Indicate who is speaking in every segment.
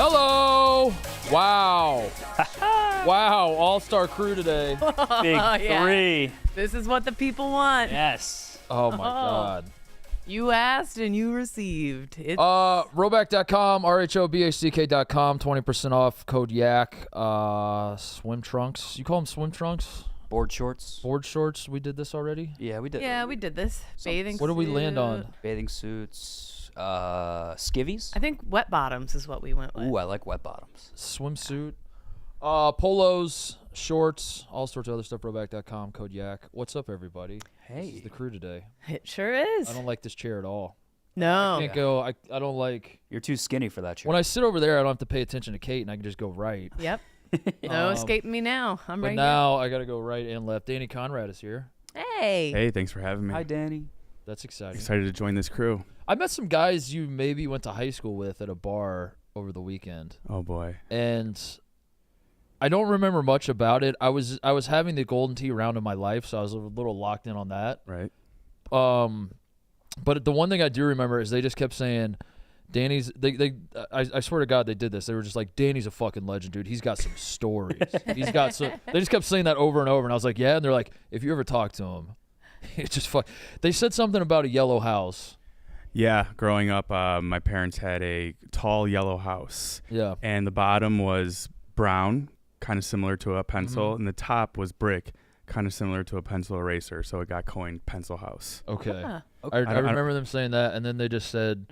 Speaker 1: Hello. Wow. Wow. All-star crew today.
Speaker 2: Big three.
Speaker 3: This is what the people want.
Speaker 2: Yes.
Speaker 1: Oh, my God.
Speaker 3: You asked and you received. It's
Speaker 1: Roback.com, RHOBACK.com, 20% off, code YAK. Swim trunks. You call them swim trunks?
Speaker 2: Board shorts.
Speaker 1: Board shorts. We did this already?
Speaker 2: Yeah, we did.
Speaker 3: yeah, we did this. Bathing
Speaker 1: What did we land
Speaker 3: suit.
Speaker 1: on?
Speaker 2: Bathing suits. Skivvies.
Speaker 3: I think wet bottoms is what we went with.
Speaker 2: Ooh, I like wet bottoms.
Speaker 1: Swimsuit. Polos, shorts, all sorts of other stuff. Roback.com, code YAK. What's up, everybody? This is
Speaker 2: Hey.
Speaker 1: the crew today.
Speaker 3: It sure is.
Speaker 1: I don't like this chair at all.
Speaker 3: No.
Speaker 1: I can't go. I don't like.
Speaker 2: You're too skinny for that chair.
Speaker 1: When I sit over there, I don't have to pay attention to Kate, and I can just go right.
Speaker 3: Yep. No escaping me now. I'm
Speaker 1: But
Speaker 3: right
Speaker 1: now I got to go right and left. Danny Conrad is here.
Speaker 3: here. Hey.
Speaker 4: Hey, thanks for having me.
Speaker 2: Hi, Danny.
Speaker 1: That's exciting.
Speaker 4: Excited to join this crew.
Speaker 1: I met some guys you maybe went to high school with at a bar over the weekend,
Speaker 4: Oh boy.
Speaker 1: and I don't remember much about it. I was having the golden tea round of my life, so I was a little locked in on that.
Speaker 4: Right.
Speaker 1: But the one thing I do remember is they just kept saying, Danny's. I swear to God, they did this. They were just like, Danny's a fucking legend, dude. He's got some stories. He's got some. They just kept saying that over and over, and I was like, yeah. And they're like, if you ever talk to him, it's just fuck. They said something about a yellow house.
Speaker 4: Yeah, growing up, my parents had a tall yellow house,
Speaker 1: Yeah.
Speaker 4: and the bottom was brown, kind of similar to a pencil, and the top was brick, kind of similar to a pencil eraser. So it got coined Pencil House.
Speaker 1: Okay.
Speaker 3: Huh.
Speaker 1: I remember them saying that, and then they just said,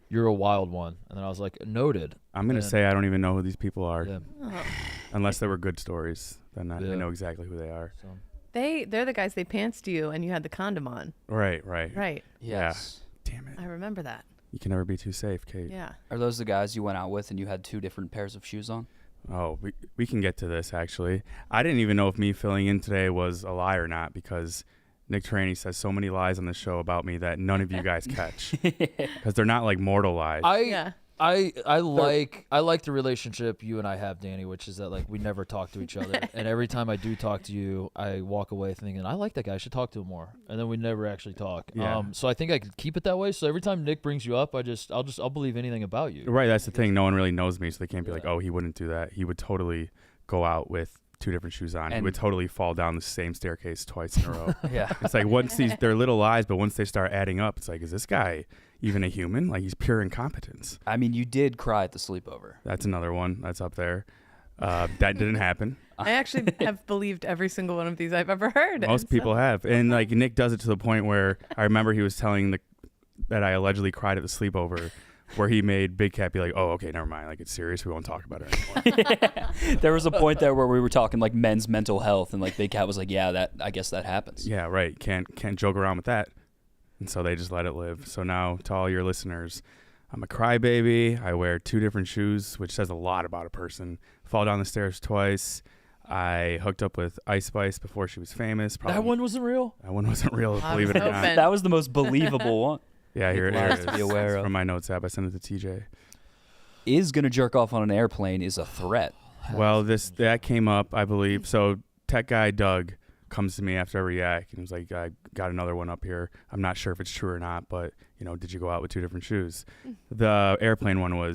Speaker 1: "You're a wild one," and then I was like, "Noted."
Speaker 4: I'm gonna
Speaker 1: And-
Speaker 4: say I don't even know who these people are,
Speaker 1: Yeah.
Speaker 3: Oh.
Speaker 4: unless they were good stories. Then I
Speaker 1: Yeah.
Speaker 4: know exactly who they are.
Speaker 1: So.
Speaker 3: They're the guys they pantsed you and you had the condom on.
Speaker 4: Right.
Speaker 3: Right.
Speaker 2: Yes.
Speaker 4: Damn it.
Speaker 3: I remember that.
Speaker 4: You can never be too safe, Kate.
Speaker 3: Yeah.
Speaker 2: Are those the guys you went out with and you had two different pairs of shoes on?
Speaker 4: Oh, we can get to this, actually. I didn't even know if me filling in today was a lie or not, because Nick Traney says so many lies on the show about me that none of you guys catch, because they're not like mortal lies.
Speaker 1: I like the relationship you and I have, Danny, which is that like we never talk to each other, and every time I do talk to you, I walk away thinking I like that guy. I should talk to him more, and then we never actually talk.
Speaker 4: Yeah.
Speaker 1: So I think I could keep it that way. So every time Nick brings you up, I'll believe anything about you.
Speaker 4: Right, that's the thing. No one really knows me, so they can't be like,
Speaker 1: Yeah.
Speaker 4: oh, he wouldn't do that. He would totally go out with two different shoes on. He
Speaker 2: And-
Speaker 4: would totally fall down the same staircase twice in a row.
Speaker 2: Yeah.
Speaker 4: It's like they're little lies, but once they start adding up, it's like, is this guy even a human? Like, he's pure incompetence.
Speaker 2: I mean, you did cry at the sleepover.
Speaker 4: That's another one that's up there. That didn't happen.
Speaker 3: I actually have believed every single one of these I've ever heard.
Speaker 4: Most people have. And like Nick does it to the point where I remember he was telling that I allegedly cried at the sleepover, where he made Big Cat be like, oh, okay, never mind. Like, it's serious. We won't talk about it anymore.
Speaker 2: There was a point there where we were talking like men's mental health, and like Big Cat was like, "Yeah, I guess that happens."
Speaker 4: Yeah, right. Can't joke around with that. And so they just let it live. So now to all your listeners, I'm a crybaby. I wear two different shoes, which says a lot about a person. Fall down the stairs twice. I hooked up with Ice Spice before she was famous.
Speaker 1: That one wasn't real.
Speaker 4: That one wasn't real,
Speaker 3: I
Speaker 4: believe
Speaker 3: was
Speaker 4: it or not.
Speaker 3: hoping.
Speaker 2: That was the most believable one.
Speaker 4: Yeah, here it
Speaker 2: Lies
Speaker 4: is.
Speaker 2: to be aware
Speaker 4: It's
Speaker 2: of.
Speaker 4: from my notes app. I sent it to TJ.
Speaker 2: Is gonna jerk off on an airplane is a threat.
Speaker 4: Well, that came up, I believe. So tech guy Doug comes to me after every yak and was like, I got another one up here. I'm not sure if it's true or not, but, did you go out with two different shoes? The airplane one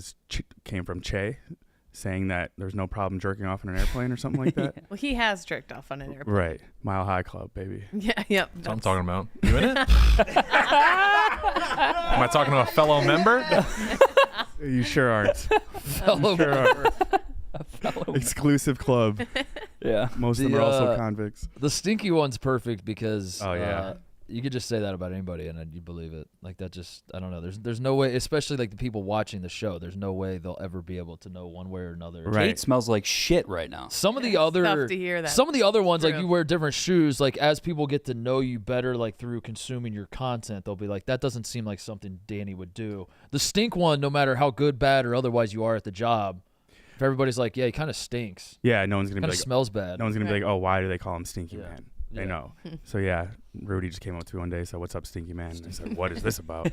Speaker 4: came from Che, saying that there's no problem jerking off in an airplane or something like that.
Speaker 3: Well, he has jerked off on an airplane.
Speaker 4: Right. Mile High Club, baby.
Speaker 3: Yeah, yep.
Speaker 5: That's what I'm talking about. You in it? Am I talking to a fellow member?
Speaker 4: You sure aren't.
Speaker 1: Fellow
Speaker 4: Sure aren't. Exclusive club.
Speaker 2: Yeah.
Speaker 4: Most of them are also convicts.
Speaker 1: The stinky one's perfect because
Speaker 4: Oh, yeah.
Speaker 1: You could just say that about anybody and you believe it. Like that just I don't know. There's no way, especially like the people watching the show, there's no way they'll ever be able to know one way or another.
Speaker 4: Right.
Speaker 2: Kate smells like shit right now.
Speaker 1: Some of the
Speaker 3: It's
Speaker 1: other
Speaker 3: tough to hear that.
Speaker 1: some of the other ones like
Speaker 3: True.
Speaker 1: you wear different shoes, like as people get to know you better like through consuming your content, they'll be like that doesn't seem like something Danny would do. The stink one, no matter how good, bad or otherwise you are at the job, if everybody's like, yeah, he kind of stinks.
Speaker 4: Yeah, no one's going to
Speaker 1: Kind
Speaker 4: be
Speaker 1: of
Speaker 4: like,
Speaker 1: smells bad.
Speaker 4: no one's going to be
Speaker 3: Right.
Speaker 4: like, oh, why do they call him Stinky
Speaker 1: Yeah.
Speaker 4: Man? They
Speaker 1: Yeah.
Speaker 4: know. So, yeah, Rudy just came up to me one day and said, what's up, Stinky Man? And I said, what is this about?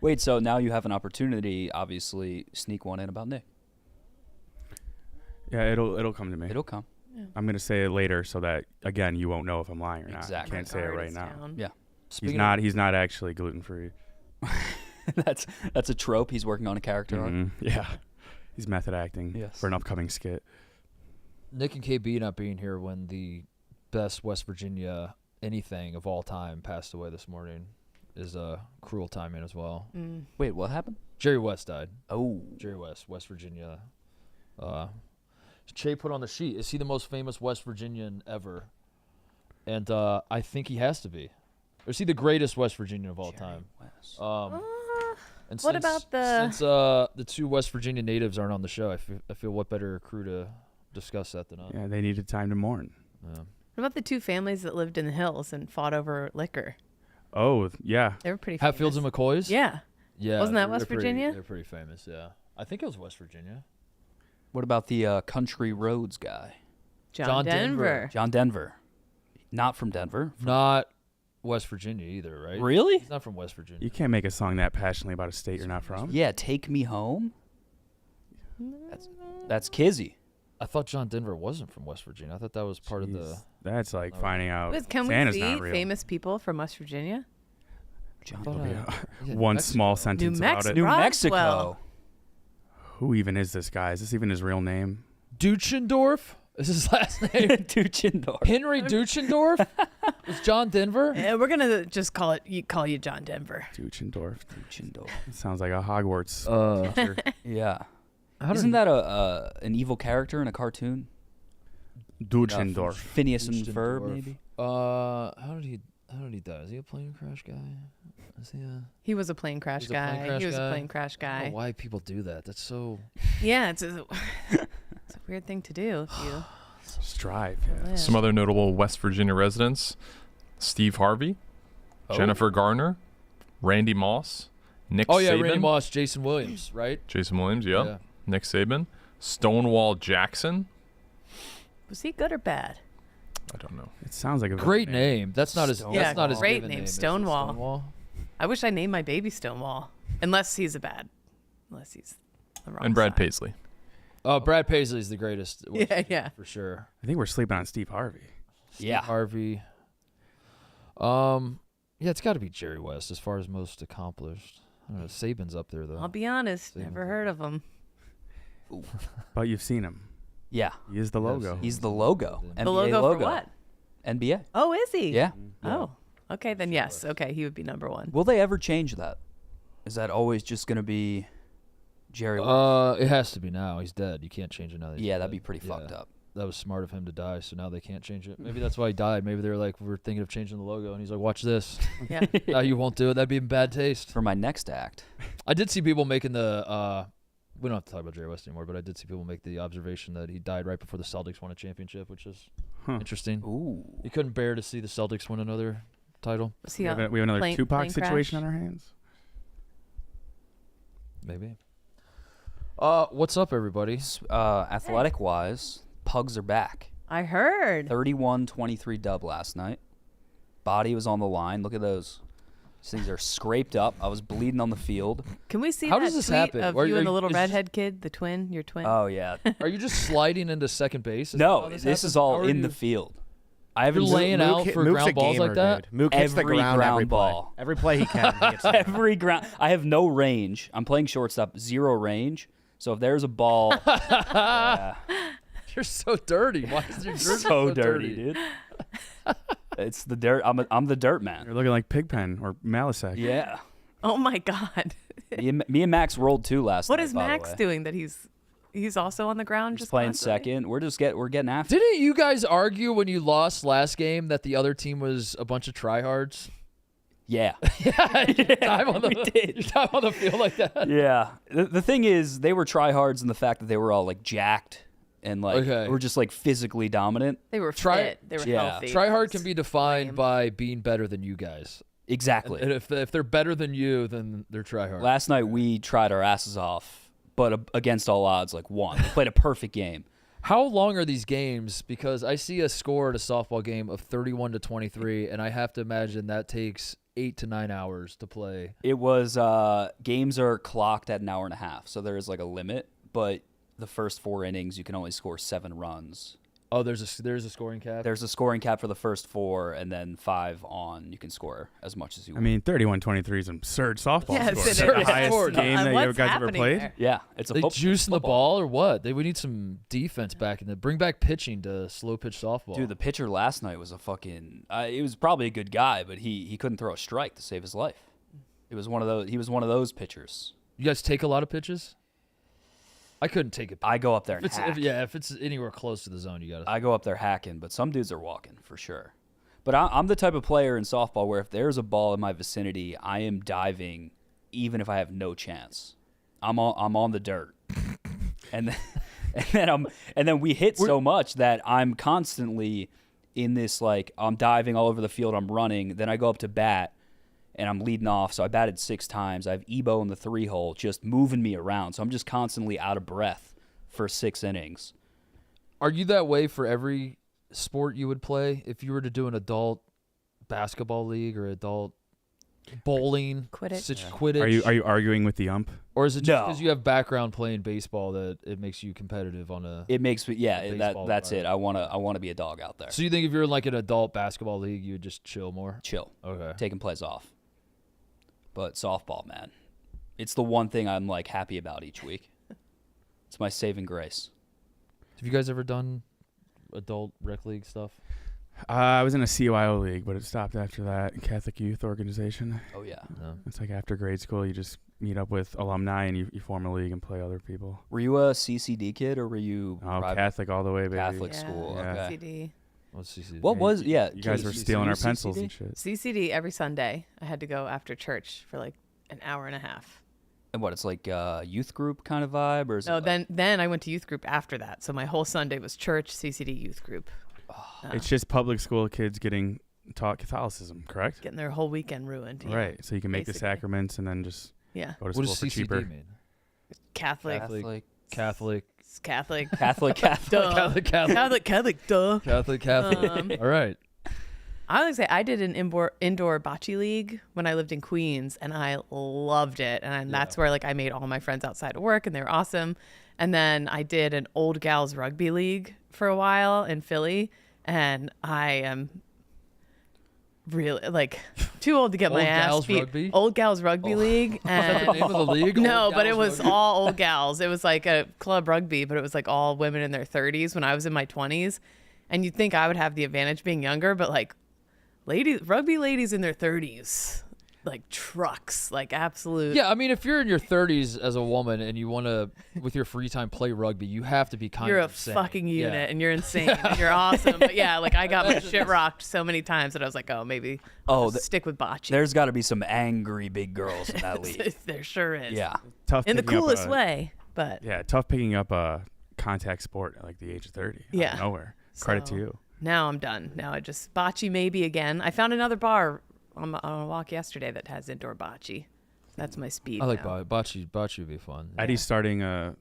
Speaker 2: Wait, so now you have an opportunity, obviously, sneak one in about Nick.
Speaker 4: Yeah, it'll come to me.
Speaker 2: It'll come.
Speaker 4: I'm going to say it later so that, again, you w't know if I'm lying or not.
Speaker 2: Exactly.
Speaker 4: I can't say it
Speaker 3: Guard
Speaker 4: right
Speaker 3: is
Speaker 4: now.
Speaker 3: down.
Speaker 2: Yeah.
Speaker 1: Speaking of-
Speaker 4: He's not actually gluten-free.
Speaker 2: That's a trope he's working on a character on.
Speaker 4: Yeah. He's method acting
Speaker 2: Yes.
Speaker 4: for an upcoming skit.
Speaker 1: Nick and KB not being here when the best West Virginia anything of all time passed away this morning is a cruel timing as well.
Speaker 2: Wait, what happened?
Speaker 1: Jerry West died.
Speaker 2: Oh.
Speaker 1: Jerry West, West Virginia. Che put on the sheet. Is he the most famous West Virginian ever? And I think he has to be. Or is he the greatest West Virginian of all time?
Speaker 2: West.
Speaker 1: And
Speaker 3: What about the-
Speaker 1: since the two West Virginia natives aren't on the show, I feel what better crew to discuss that than us.
Speaker 4: Yeah, they needed time to mourn.
Speaker 1: Yeah.
Speaker 3: What about the two families that lived in the hills and fought over liquor?
Speaker 4: Oh, yeah.
Speaker 3: They were pretty famous.
Speaker 1: Hatfields and McCoys?
Speaker 3: Yeah.
Speaker 1: Yeah.
Speaker 3: Wasn't that
Speaker 1: they're
Speaker 3: West
Speaker 1: pretty-
Speaker 3: Virginia?
Speaker 1: They're pretty famous, yeah. I think it was West Virginia.
Speaker 2: What about the Country Roads guy?
Speaker 3: John Denver.
Speaker 1: Denver.
Speaker 2: John Denver. Not from Denver.
Speaker 1: Not West Virginia either, right?
Speaker 2: Really?
Speaker 1: He's not from West Virginia.
Speaker 4: You can't make a song that passionately about a state you're not from.
Speaker 2: Yeah, Take Me Home. That's Kizzy.
Speaker 1: I thought John Denver wasn't from West Virginia. I thought that was part of the...
Speaker 4: Jeez. That's like finding out
Speaker 3: Can we
Speaker 4: Santa's
Speaker 3: see
Speaker 4: not real.
Speaker 3: famous people from West Virginia?
Speaker 2: John
Speaker 1: thought,
Speaker 4: Yeah.
Speaker 1: yeah,
Speaker 4: One
Speaker 1: Mexico.
Speaker 4: small sentence about
Speaker 3: Mexico.
Speaker 4: it.
Speaker 2: New
Speaker 3: Roswell.
Speaker 2: Mexico.
Speaker 4: Who even is this guy? Is this even his real name?
Speaker 1: Duchendorf? Is his last name?
Speaker 2: Duchendorf.
Speaker 1: Henry Duchendorf? Is John Denver?
Speaker 3: We're gonna just call you John Denver.
Speaker 4: Duchendorf.
Speaker 2: Duchendorf.
Speaker 4: It sounds like a Hogwarts. teacher.
Speaker 2: Yeah.
Speaker 1: How
Speaker 2: Isn't
Speaker 1: did
Speaker 2: that an evil character in a cartoon?
Speaker 4: Duchendorf.
Speaker 2: Phineas and Ferb,
Speaker 1: Duchendorf.
Speaker 2: maybe?
Speaker 1: How did he die? Is he a plane crash guy? Is he a...
Speaker 3: He was a plane crash
Speaker 1: He's a plane
Speaker 3: guy.
Speaker 1: crash
Speaker 3: He was
Speaker 1: guy?
Speaker 3: a plane crash
Speaker 1: I don't
Speaker 3: guy.
Speaker 1: know why people do that. That's so...
Speaker 3: Yeah, it's a weird thing to do if you
Speaker 4: Strive. Yeah.
Speaker 3: live.
Speaker 5: Some other notable West Virginia residents: Steve Harvey, Jennifer Garner, Randy Moss, Nick
Speaker 1: Oh, yeah,
Speaker 5: Saban,
Speaker 1: Randy Moss, Jason Williams, right?
Speaker 5: Jason Williams, yep.
Speaker 1: Yeah.
Speaker 5: Nick Saban, Stonewall Jackson.
Speaker 3: Was he good or bad?
Speaker 5: I don't know.
Speaker 4: It sounds like a
Speaker 1: Great
Speaker 4: villain
Speaker 1: name. That's not his.
Speaker 2: Stonewall.
Speaker 1: That's not his
Speaker 3: Great
Speaker 1: given
Speaker 3: name,
Speaker 1: is it?
Speaker 3: Stonewall. I wish I named my baby Stonewall, unless he's unless he's the wrong
Speaker 5: And Brad
Speaker 3: side.
Speaker 5: Paisley.
Speaker 1: Oh, Brad Paisley is the greatest.
Speaker 3: Yeah.
Speaker 1: for sure.
Speaker 4: I think we're sleeping on Steve Harvey.
Speaker 2: Yeah.
Speaker 1: Harvey. Yeah, it's got to be Jerry West as far as most accomplished. I don't know. Saban's up there though.
Speaker 3: I'll be honest,
Speaker 1: Saban's
Speaker 3: never
Speaker 1: up
Speaker 3: heard of him.
Speaker 4: But you've seen him.
Speaker 2: Yeah.
Speaker 4: He is the
Speaker 1: Yes,
Speaker 4: logo.
Speaker 2: He's the logo.
Speaker 1: The
Speaker 2: NBA
Speaker 3: The logo, for what?
Speaker 2: NBA.
Speaker 3: Oh, is he?
Speaker 2: Yeah.
Speaker 3: Oh, okay, then yes. Okay, he would be number one.
Speaker 2: Will they ever change that? Is that always just going to be Jerry West?
Speaker 1: It has to be now. He's dead. You can't change it now. that he's
Speaker 2: Yeah, that'd
Speaker 1: dead.
Speaker 2: be pretty fucked
Speaker 1: Yeah.
Speaker 2: up.
Speaker 1: That was smart of him to die. So now they can't change it. Maybe that's why he died. Maybe they're like, we're thinking of changing the logo, and he's like, watch this.
Speaker 3: Yeah.
Speaker 1: No, you won't do it. That'd be in bad taste.
Speaker 2: For my next act.
Speaker 1: I did see people making the. We don't have to talk about Jerry West anymore, but I did see people make the observation that he died right before the Celtics won a championship, which is interesting.
Speaker 2: Ooh.
Speaker 1: He couldn't bear to see the Celtics win another title.
Speaker 3: Was
Speaker 4: We
Speaker 3: he
Speaker 4: have,
Speaker 3: on
Speaker 4: we have another
Speaker 3: plane-
Speaker 4: Tupac
Speaker 3: plane
Speaker 4: situation
Speaker 3: crash?
Speaker 4: on our hands.
Speaker 1: Maybe. What's up, everybody?
Speaker 2: Athletic wise, Pugs are back.
Speaker 3: I heard.
Speaker 2: 31-23 dub last night. Body was on the line. Look at those. These things are scraped up. I was bleeding on the field.
Speaker 3: Can we see
Speaker 1: How
Speaker 3: that
Speaker 1: does this
Speaker 3: tweet
Speaker 1: happen?
Speaker 3: of
Speaker 1: Are
Speaker 3: you
Speaker 1: you-
Speaker 3: and the little
Speaker 1: is-
Speaker 3: redhead kid, the twin, your twin?
Speaker 2: Oh, yeah.
Speaker 1: Are you just sliding into second base? Is that
Speaker 2: No,
Speaker 1: how
Speaker 2: this
Speaker 1: happens?
Speaker 2: is all
Speaker 1: How are
Speaker 2: in
Speaker 1: you-
Speaker 2: the field. I
Speaker 1: You're
Speaker 2: haven't
Speaker 1: laying out for
Speaker 6: Mook's
Speaker 1: ground
Speaker 6: a
Speaker 1: balls
Speaker 6: gamer,
Speaker 1: like that?
Speaker 6: Dude. Mook hits the
Speaker 2: Every
Speaker 6: ground
Speaker 2: ground
Speaker 6: every
Speaker 2: ball.
Speaker 6: play. Every play he can. He hits the ground.
Speaker 2: Every ground. I have no range. I'm playing shortstop, 0 range. So if there's a ball, yeah,
Speaker 1: You're so dirty. Why is your jersey
Speaker 2: so dirty, dude. It's the dirt. I'm the dirt man.
Speaker 4: You're looking like Pigpen or Malisac.
Speaker 2: Yeah.
Speaker 3: Oh my God.
Speaker 2: Me and Max rolled 2 last
Speaker 3: What
Speaker 2: night.
Speaker 3: is
Speaker 2: by the
Speaker 3: Max
Speaker 2: way.
Speaker 3: doing that he's also on the ground
Speaker 2: He's
Speaker 3: just
Speaker 2: playing
Speaker 3: constantly?
Speaker 2: second. We're getting after.
Speaker 1: Didn't you guys argue when you lost last game that the other team was a bunch of tryhards?
Speaker 2: Yeah.
Speaker 1: Time on the,
Speaker 2: we did.
Speaker 1: you time on the field like that.
Speaker 2: Yeah. The thing is, they were tryhards in the fact that they were all like jacked and like
Speaker 1: Okay.
Speaker 2: were just like physically dominant.
Speaker 3: They were
Speaker 1: Try-
Speaker 3: fit. They were
Speaker 2: Yeah.
Speaker 3: healthy.
Speaker 1: Tryhard
Speaker 3: It
Speaker 1: can
Speaker 3: was
Speaker 1: be defined
Speaker 3: lame.
Speaker 1: by being better than you guys.
Speaker 2: Exactly.
Speaker 1: And if they're better than you, then they're tryhard.
Speaker 2: Last night we tried our asses off, but against all odds, like won. We played a perfect game.
Speaker 1: How long are these games? Because I see a score at a softball game of 31-23, and I have to imagine that takes 8 to 9 hours to play.
Speaker 2: It was games are clocked at an hour and a half, so there is like a limit. But the first 4 innings, you can only score 7 runs,
Speaker 1: Oh, there's a scoring cap.
Speaker 2: There's a scoring cap for the first 4, and then 5 on. You can score as much as you
Speaker 4: I
Speaker 2: want.
Speaker 4: mean, 31-23 is absurd softball
Speaker 3: Yes,
Speaker 4: score.
Speaker 3: it
Speaker 4: Is
Speaker 3: is.
Speaker 4: that the highest
Speaker 1: Absurd.
Speaker 4: game that you
Speaker 3: What's
Speaker 4: guys ever
Speaker 3: happening
Speaker 4: played?
Speaker 3: there?
Speaker 2: Yeah, it's a
Speaker 1: They
Speaker 2: football.
Speaker 1: juicing the ball or what? We need some defense back in the. Bring back pitching to slow pitch softball.
Speaker 2: Dude, the pitcher last night was a fucking. He was probably a good guy, but he couldn't throw a strike to save his life. It was one of those. He was one of those pitchers.
Speaker 1: You guys take a lot of pitches? I couldn't take it.
Speaker 2: I go up there and
Speaker 1: If
Speaker 2: hack.
Speaker 1: if it's anywhere close to the zone, you got to.
Speaker 2: I go up there hacking, but some dudes are walking for sure. But I'm the type of player in softball where if there's a ball in my vicinity, I am diving, even if I have no chance. I'm on the dirt, and then we hit so much that I'm constantly in this like I'm diving all over the field. I'm running. Then I go up to bat, and I'm leading off. So I batted 6 times. I have Ebo in the 3-hole, just moving me around. So I'm just constantly out of breath for 6 innings.
Speaker 1: Are you that way for every sport you would play? If you were to do an adult basketball league or adult bowling,
Speaker 3: Quidditch.
Speaker 1: Quidditch,
Speaker 4: Are you arguing with the ump?
Speaker 1: or is it just
Speaker 2: No.
Speaker 1: because you have background playing baseball that it makes you competitive on a?
Speaker 2: It makes me
Speaker 1: Baseball
Speaker 2: that's it. I wanna be a dog out there.
Speaker 1: So you think if you're in like an adult basketball league, you would just chill more?
Speaker 2: Chill.
Speaker 1: Okay.
Speaker 2: Taking plays off. But softball, man, it's the one thing I'm like happy about each week. It's my saving grace.
Speaker 1: Have you guys ever done adult rec league stuff?
Speaker 4: I was in a CYO league, but it stopped after that. Catholic Youth Organization.
Speaker 2: Oh yeah.
Speaker 1: No.
Speaker 4: It's like after grade school, you just meet up with alumni and you form a league and play other people.
Speaker 2: Were you a CCD kid or were you
Speaker 4: Oh,
Speaker 2: private?
Speaker 4: Catholic all the way, baby.
Speaker 2: Catholic
Speaker 3: Yeah.
Speaker 2: school?
Speaker 4: Yeah.
Speaker 2: Okay.
Speaker 3: CD.
Speaker 1: What's CC?
Speaker 2: What was
Speaker 4: You guys were
Speaker 2: Casey,
Speaker 4: stealing
Speaker 2: you
Speaker 4: our
Speaker 2: CCD?
Speaker 4: pencils and shit.
Speaker 3: CCD every Sunday. I had to go after church for like an hour and a half.
Speaker 2: And what? It's like a youth group kind of vibe, or is
Speaker 3: No,
Speaker 2: it like,
Speaker 3: then I went to youth group after that. So my whole Sunday was church, CCD, youth group.
Speaker 4: It's just public school kids getting taught Catholicism, correct?
Speaker 3: Getting their whole weekend ruined. Yeah.
Speaker 4: Right. So you can make the
Speaker 3: basically.
Speaker 4: sacraments and then just
Speaker 3: Yeah.
Speaker 4: go to
Speaker 1: What
Speaker 4: school
Speaker 1: does
Speaker 4: for
Speaker 1: CCD
Speaker 4: cheaper.
Speaker 1: mean?
Speaker 3: Catholic.
Speaker 2: Catholic,
Speaker 1: Catholic.
Speaker 3: Catholic.
Speaker 2: Catholic,
Speaker 3: Duh.
Speaker 1: Catholic.
Speaker 3: Catholic, duh.
Speaker 1: Catholic. All right.
Speaker 3: I would say I did an indoor bocce league when I lived in Queens, and I loved it. And that's where like I made all my friends outside of work, and they were awesome. And then I did an old gals rugby league for a while in Philly, and I am really like too old to get my
Speaker 1: Old
Speaker 3: ass
Speaker 1: gals
Speaker 3: beat.
Speaker 1: rugby?
Speaker 3: Old gals rugby league.
Speaker 1: Is that
Speaker 3: And
Speaker 1: the name of the league?
Speaker 3: no,
Speaker 1: Old
Speaker 3: but it
Speaker 1: Gals
Speaker 3: was
Speaker 1: Rugby?
Speaker 3: all old gals. It was like a club rugby, but it was like all women in their 30s when I was in my 20s. And you'd think I would have the advantage being younger, but like rugby ladies in their 30s, like trucks, like absolute.
Speaker 1: Yeah, I mean, if you're in your 30s as a woman and you want to, with your free time, play rugby, you have to be kind
Speaker 3: You're a
Speaker 1: of insane.
Speaker 3: fucking unit
Speaker 1: Yeah.
Speaker 3: and you're insane and you're awesome. But yeah, like I got my shit rocked so many times that I was like, oh, maybe I'll just stick with bocce.
Speaker 2: There's got to be some angry big girls in that league.
Speaker 3: There sure is.
Speaker 2: Yeah.
Speaker 4: Tough
Speaker 3: In the
Speaker 4: picking up
Speaker 3: coolest
Speaker 4: a-
Speaker 3: way, but
Speaker 4: Yeah, tough picking up a contact sport at like the age of 30. Out
Speaker 3: Yeah.
Speaker 4: of nowhere. Credit to
Speaker 3: So-
Speaker 4: you.
Speaker 3: now I'm done. Now I just bocce maybe again. I found another bar on a walk yesterday that has indoor bocce. That's my speed.
Speaker 1: I like
Speaker 3: now.
Speaker 1: bocce. Bocce would be fun.
Speaker 4: Eddie's starting a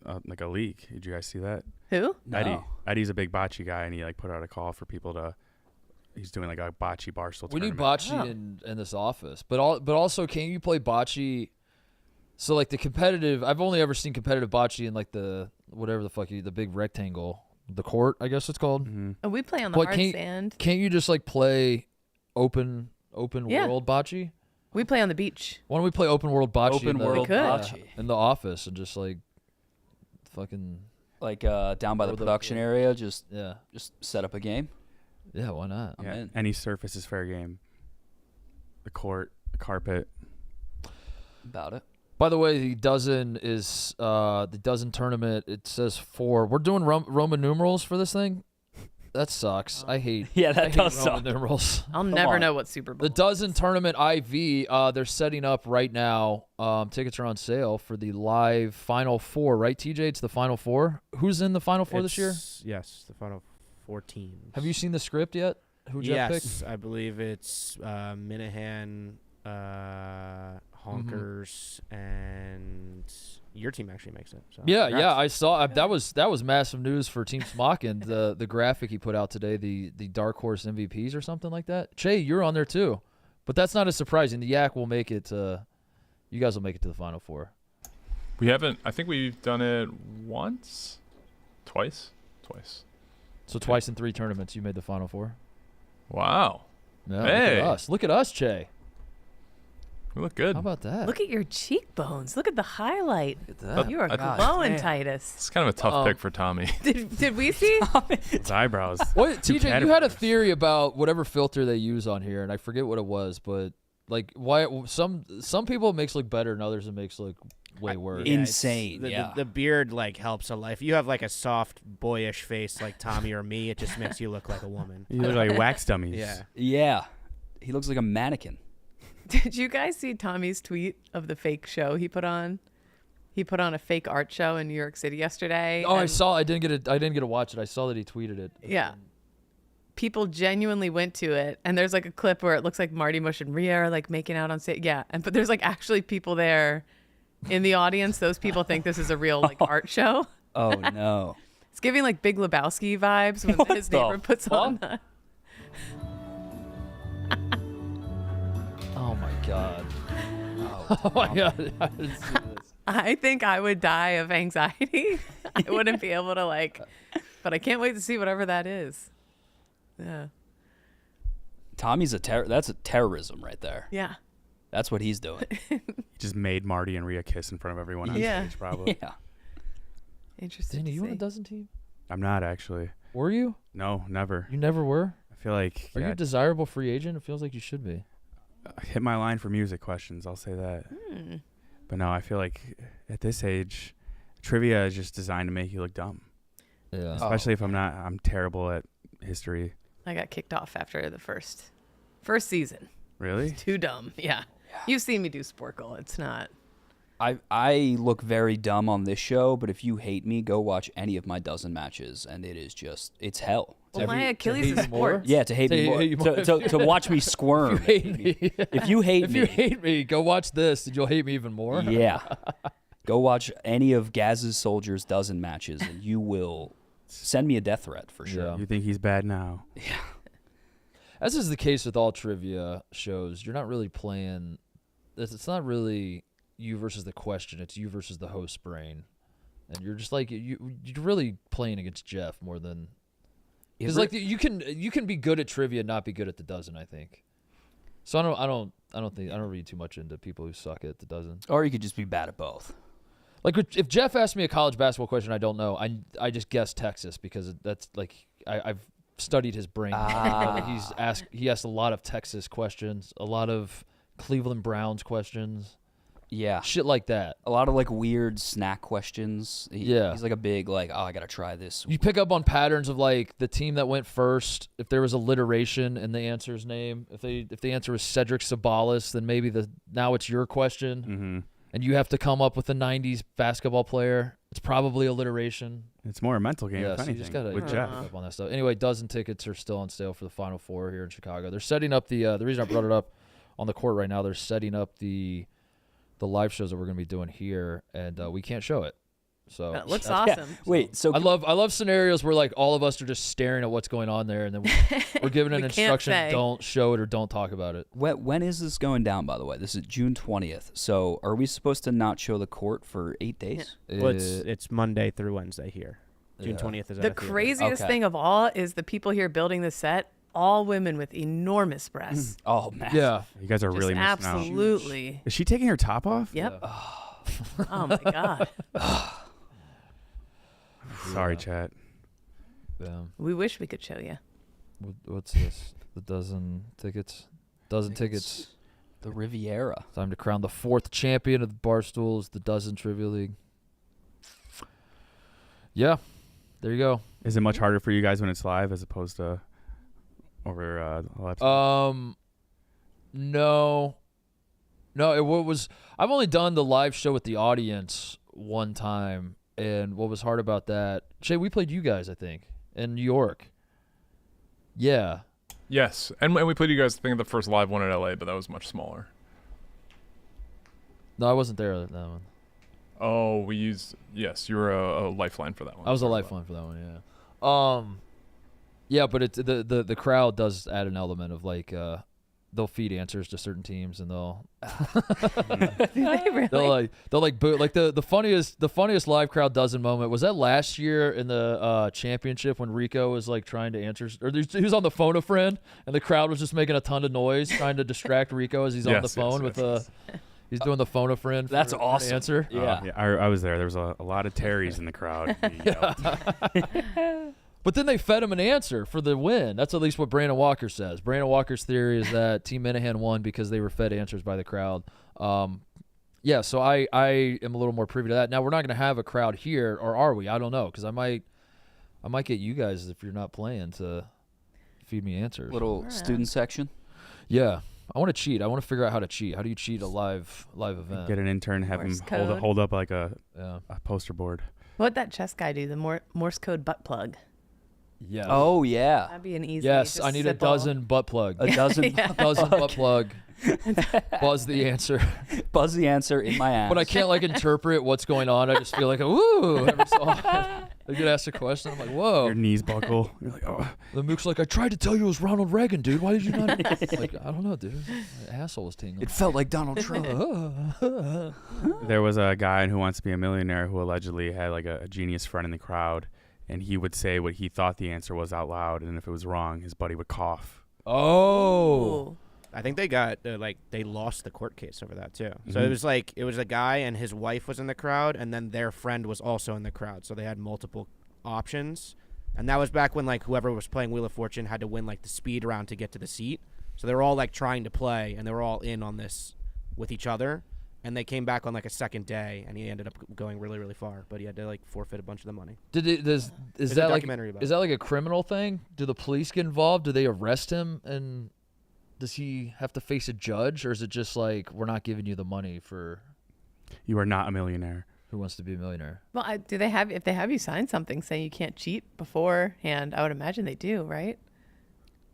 Speaker 4: league. Did you guys see that?
Speaker 3: Who?
Speaker 2: No.
Speaker 4: Eddie's a big bocce guy, and he like put out a call for people to. He's doing like a bocce Barstool
Speaker 1: We need
Speaker 4: tournament.
Speaker 1: bocce in this office, but also can you play bocce? So like the competitive, I've only ever seen competitive bocce in like the whatever the fuck the big rectangle, the court, I guess it's called.
Speaker 4: Mhm.
Speaker 3: Oh, we play on the
Speaker 1: But
Speaker 3: hard sand.
Speaker 1: Can't you just like play open
Speaker 3: Yeah.
Speaker 1: world bocce?
Speaker 3: We play on the beach.
Speaker 1: Why don't we play open world bocce?
Speaker 2: Open
Speaker 1: in the,
Speaker 2: world
Speaker 3: could.
Speaker 2: bocce.
Speaker 1: in the office and just like fucking
Speaker 2: Like down by the
Speaker 1: Or the-
Speaker 2: production area, just
Speaker 1: yeah.
Speaker 2: set up a game.
Speaker 1: Yeah, why not?
Speaker 2: I'm
Speaker 4: Yeah,
Speaker 2: in.
Speaker 4: any surface is fair game. The court, the carpet.
Speaker 2: About it.
Speaker 1: By the way, the dozen is the dozen tournament. It says 4. We're doing Roman numerals for this thing. That sucks. I hate.
Speaker 2: Yeah, that
Speaker 1: I hate
Speaker 2: does
Speaker 1: Roman
Speaker 2: suck.
Speaker 1: numerals.
Speaker 3: I'll never
Speaker 2: on.
Speaker 3: know what Super Bowl.
Speaker 1: The dozen tournament IV. They're setting up right now. Tickets are on sale for the live Final Four. Right, TJ? It's the Final Four. Who's in the Final Four this year?
Speaker 6: Yes, the final 4 teams.
Speaker 1: Have you seen the script yet? Who Jeff picked?
Speaker 6: Yes, I believe it's Minahan, Honkers, and your team actually makes it. So
Speaker 1: Yeah,
Speaker 6: congrats.
Speaker 1: yeah, I saw that was massive news for Team Smokin. the graphic he put out today, the Dark Horse MVPs or something like that. Che, you're on there too, but that's not as surprising. The Yak will make it. You guys will make it to the Final Four.
Speaker 5: We haven't. I think we've done it once, twice.
Speaker 1: So twice in 3 tournaments, you made the Final Four.
Speaker 5: Wow.
Speaker 1: Yeah,
Speaker 5: Hey.
Speaker 1: Look at us, Che.
Speaker 5: We look good.
Speaker 1: How about that?
Speaker 3: Look at your cheekbones. Look at the highlight.
Speaker 1: Look at that.
Speaker 3: You are
Speaker 5: God
Speaker 3: glowing,
Speaker 6: damn.
Speaker 3: Titus.
Speaker 5: It's kind of a tough pick for Tommy.
Speaker 3: Did we see?
Speaker 4: His eyebrows.
Speaker 1: What,
Speaker 4: Two
Speaker 1: TJ? You had a
Speaker 4: caterpillars.
Speaker 1: theory about whatever filter they use on here, and I forget what it was, but like, why some people it makes look better, and others it makes look way worse.
Speaker 2: Yeah.
Speaker 6: it's-
Speaker 2: Insane, yeah.
Speaker 6: The beard like helps a lot. If you have like a soft boyish face like Tommy or me, it just makes you look like a woman.
Speaker 4: You look like wax dummies.
Speaker 6: Yeah.
Speaker 2: Yeah. He looks like a mannequin.
Speaker 3: Did you guys see Tommy's tweet of the fake show he put on? He put on a fake art show in New York City yesterday.
Speaker 1: Oh, I
Speaker 3: and-
Speaker 1: saw. I didn't get to watch it. I saw that he tweeted it.
Speaker 3: Yeah. People genuinely went to it, and there's like a clip where it looks like Marty Mush and Rhea are like making out on stage. Yeah, but there's like actually people there in the audience. Those people think this is a real like art show.
Speaker 2: Oh, no.
Speaker 3: It's giving like Big Lebowski vibes when
Speaker 2: What
Speaker 3: his
Speaker 2: the
Speaker 3: neighbor puts on.
Speaker 1: Oh my god. Oh my god. I didn't see this.
Speaker 3: I think I would die of anxiety. I wouldn't be able to like, but I can't wait to see whatever that is. Yeah.
Speaker 2: Tommy's that's a terrorism right there.
Speaker 3: Yeah.
Speaker 2: That's what he's doing.
Speaker 4: He just made Marty and Rhea kiss in front of everyone on
Speaker 3: Yeah.
Speaker 4: stage, probably.
Speaker 2: Yeah.
Speaker 3: Interesting.
Speaker 1: Danny,
Speaker 3: to
Speaker 1: you on
Speaker 3: see.
Speaker 1: a dozen team?
Speaker 4: I'm not actually.
Speaker 1: Were you?
Speaker 4: No, never.
Speaker 1: You never were?
Speaker 4: I feel like
Speaker 1: Are you a desirable free agent? It feels like you should be.
Speaker 4: hit my line for music questions. I'll say that. But no, I feel like at this age, trivia is just designed to make you look dumb.
Speaker 1: Yeah.
Speaker 4: Especially if I'm terrible at history.
Speaker 3: I got kicked off after the first season.
Speaker 4: Really?
Speaker 3: Too dumb. Yeah. You've seen me do Sporkle. It's not.
Speaker 2: I look very dumb on this show, but if you hate me, go watch any of my dozen matches, and it is just, it's hell.
Speaker 3: Well, my
Speaker 1: hate
Speaker 3: Achilles
Speaker 1: you
Speaker 3: is
Speaker 1: more?
Speaker 3: sports.
Speaker 2: Yeah, to hate me more.
Speaker 1: hate you more.
Speaker 2: To watch me squirm.
Speaker 1: Hate me.
Speaker 2: If you hate
Speaker 1: If
Speaker 2: me,
Speaker 1: you hate me, go watch this and you'll hate me even more.
Speaker 2: yeah. Go watch any of Gaz's Soldiers' dozen matches, and you will send me a death threat for sure.
Speaker 1: Yeah.
Speaker 4: You think he's bad now?
Speaker 1: As is the case with all trivia shows, you're not really playing. It's not really you versus the question. It's you versus the host brain, and you're just like you're really playing against Jeff more than because like you can be good at trivia and not be good at the dozen. I think. So I don't read too much into people who suck at the dozen.
Speaker 2: Or you could just be bad at both.
Speaker 1: Like if Jeff asked me a college basketball question I don't know, I just guess Texas because that's like I've studied his brain. He asked a lot of Texas questions, a lot of Cleveland Browns questions,
Speaker 2: Yeah.
Speaker 1: shit like that.
Speaker 2: A lot of like weird snack questions.
Speaker 1: Yeah.
Speaker 2: He's like a big like, oh, I gotta try this.
Speaker 1: You pick up on patterns of like the team that went first. If there was alliteration in the answer's name, if the answer was Cedric Sabalas, then maybe now it's your question.
Speaker 4: Mm-hmm.
Speaker 1: And you have to come up with a 90s basketball player. It's probably alliteration.
Speaker 4: It's more a mental game,
Speaker 1: Yeah,
Speaker 4: if
Speaker 1: so you
Speaker 4: anything,
Speaker 1: just gotta
Speaker 4: with
Speaker 1: pick
Speaker 4: Jeff.
Speaker 1: up on that stuff. Anyway, dozen tickets are still on sale for the Final Four here in Chicago. They're setting up the reason I brought it up on the court right now. They're setting up the live shows that we're gonna be doing here, and we can't show it. So
Speaker 3: That looks
Speaker 2: Yeah.
Speaker 3: awesome.
Speaker 2: Wait, so
Speaker 1: I love scenarios where like all of us are just staring at what's going on there, and then we're given an
Speaker 3: We can't
Speaker 1: instruction:
Speaker 3: say.
Speaker 1: don't show it or don't talk about it.
Speaker 2: when is this going down, by the way? This is June 20th. So are we supposed to not show the court for 8 days?
Speaker 6: Well, it's Monday through Wednesday here. June
Speaker 1: Yeah.
Speaker 6: 20th is at
Speaker 3: The
Speaker 6: a theater.
Speaker 3: craziest
Speaker 2: Okay.
Speaker 3: thing of all is the people here building the set, all women with enormous breasts.
Speaker 2: Oh, man.
Speaker 1: Yeah,
Speaker 4: You guys are
Speaker 3: Just
Speaker 4: really missing out.
Speaker 3: absolutely.
Speaker 4: Is she taking her top off?
Speaker 3: Yep. Oh my God.
Speaker 4: Sorry, chat.
Speaker 1: yeah.
Speaker 3: We wish we could show you.
Speaker 1: What's this? The dozen tickets. Dozen tickets.
Speaker 2: The Riviera.
Speaker 1: Time to crown the 4th champion of the Barstools, the Dozen Trivia League. Yeah, there you go.
Speaker 4: Is it much harder for you guys when it's live as opposed to over live?
Speaker 1: No, it was. I've only done the live show with the audience one time, and what was hard about that? Shay, we played you guys, I think, in New York. Yeah,
Speaker 5: Yes, and we played you guys. I think the first live one at LA, but that was much smaller.
Speaker 1: no, I wasn't there that one.
Speaker 5: Oh, we used you were a lifeline for that one.
Speaker 1: I was a lifeline for that one. Yeah. Yeah, but it's the crowd does add an element of like they'll feed answers to certain teams, and they'll
Speaker 3: Do they really?
Speaker 1: they'll like boo. Like the funniest live crowd dozen moment was that last year in the championship when Rico was like trying to answer, or he was on the phone a friend, and the crowd was just making a ton of noise trying to distract Rico as he's on the phone with he's doing the phone a friend.
Speaker 2: That's
Speaker 1: for
Speaker 2: awesome.
Speaker 1: an answer.
Speaker 2: Yeah.
Speaker 4: I was there. There was a lot of Terrys in the crowd.
Speaker 1: But then they fed him an answer for the win. That's at least what Brandon Walker says. Brandon Walker's theory is that Team Minahan won because they were fed answers by the crowd. Yeah, so I am a little more privy to that. Now, we're not going to have a crowd here, or are we? I don't know, because I might get you guys, if you're not playing, to feed me answers.
Speaker 2: Little student section.
Speaker 1: Yeah. I want to cheat. I want to figure out how to cheat. How do you cheat a live event?
Speaker 4: Get an intern, have
Speaker 3: Morse
Speaker 4: him
Speaker 3: code.
Speaker 4: hold up like a
Speaker 1: Yeah.
Speaker 4: poster board.
Speaker 3: What'd that chess guy do? The Morse code butt plug.
Speaker 1: Yeah.
Speaker 2: Oh yeah.
Speaker 3: That'd be an easy.
Speaker 1: Yes,
Speaker 3: just
Speaker 1: I need a
Speaker 3: simple-
Speaker 1: dozen butt plug.
Speaker 2: A dozen.
Speaker 3: Yeah.
Speaker 1: dozen butt plug. Buzz the answer.
Speaker 2: Buzz the answer in my ass.
Speaker 1: But I can't like interpret what's going on. I just feel like, ooh, every so often. I get asked a question. I'm like, whoa.
Speaker 4: Your knees buckle. You're like, oh.
Speaker 1: The Mook's like, I tried to tell you it was Ronald Reagan, dude. Why did you not? Like, I don't know, dude. My asshole was tingling.
Speaker 2: It felt like Donald Trump.
Speaker 4: There was a guy in Who Wants to Be a Millionaire who allegedly had like a genius friend in the crowd, and he would say what he thought the answer was out loud, and if it was wrong, his buddy would cough.
Speaker 1: Oh.
Speaker 3: Ooh.
Speaker 6: I think they got they lost the court case over that too. So
Speaker 4: Mhm.
Speaker 6: it was a guy and his wife was in the crowd, and then their friend was also in the crowd. So they had multiple options, and that was back when like whoever was playing Wheel of Fortune had to win like the speed round to get to the seat. So they were all like trying to play, and they were all in on this with each other. And they came back on like a second day, and he ended up going really, really far. But he had to like forfeit a bunch of the money.
Speaker 1: Is
Speaker 6: There's a
Speaker 1: that like
Speaker 6: documentary about
Speaker 1: is that like a criminal thing? Do the police get involved? Do they arrest him, and does he have to face a judge, or is it just like we're not giving you the money for
Speaker 4: You are not a millionaire.
Speaker 1: Who Wants to Be a Millionaire?
Speaker 3: Well, do they have? If they have you sign something saying you can't cheat beforehand, I would imagine they do, right?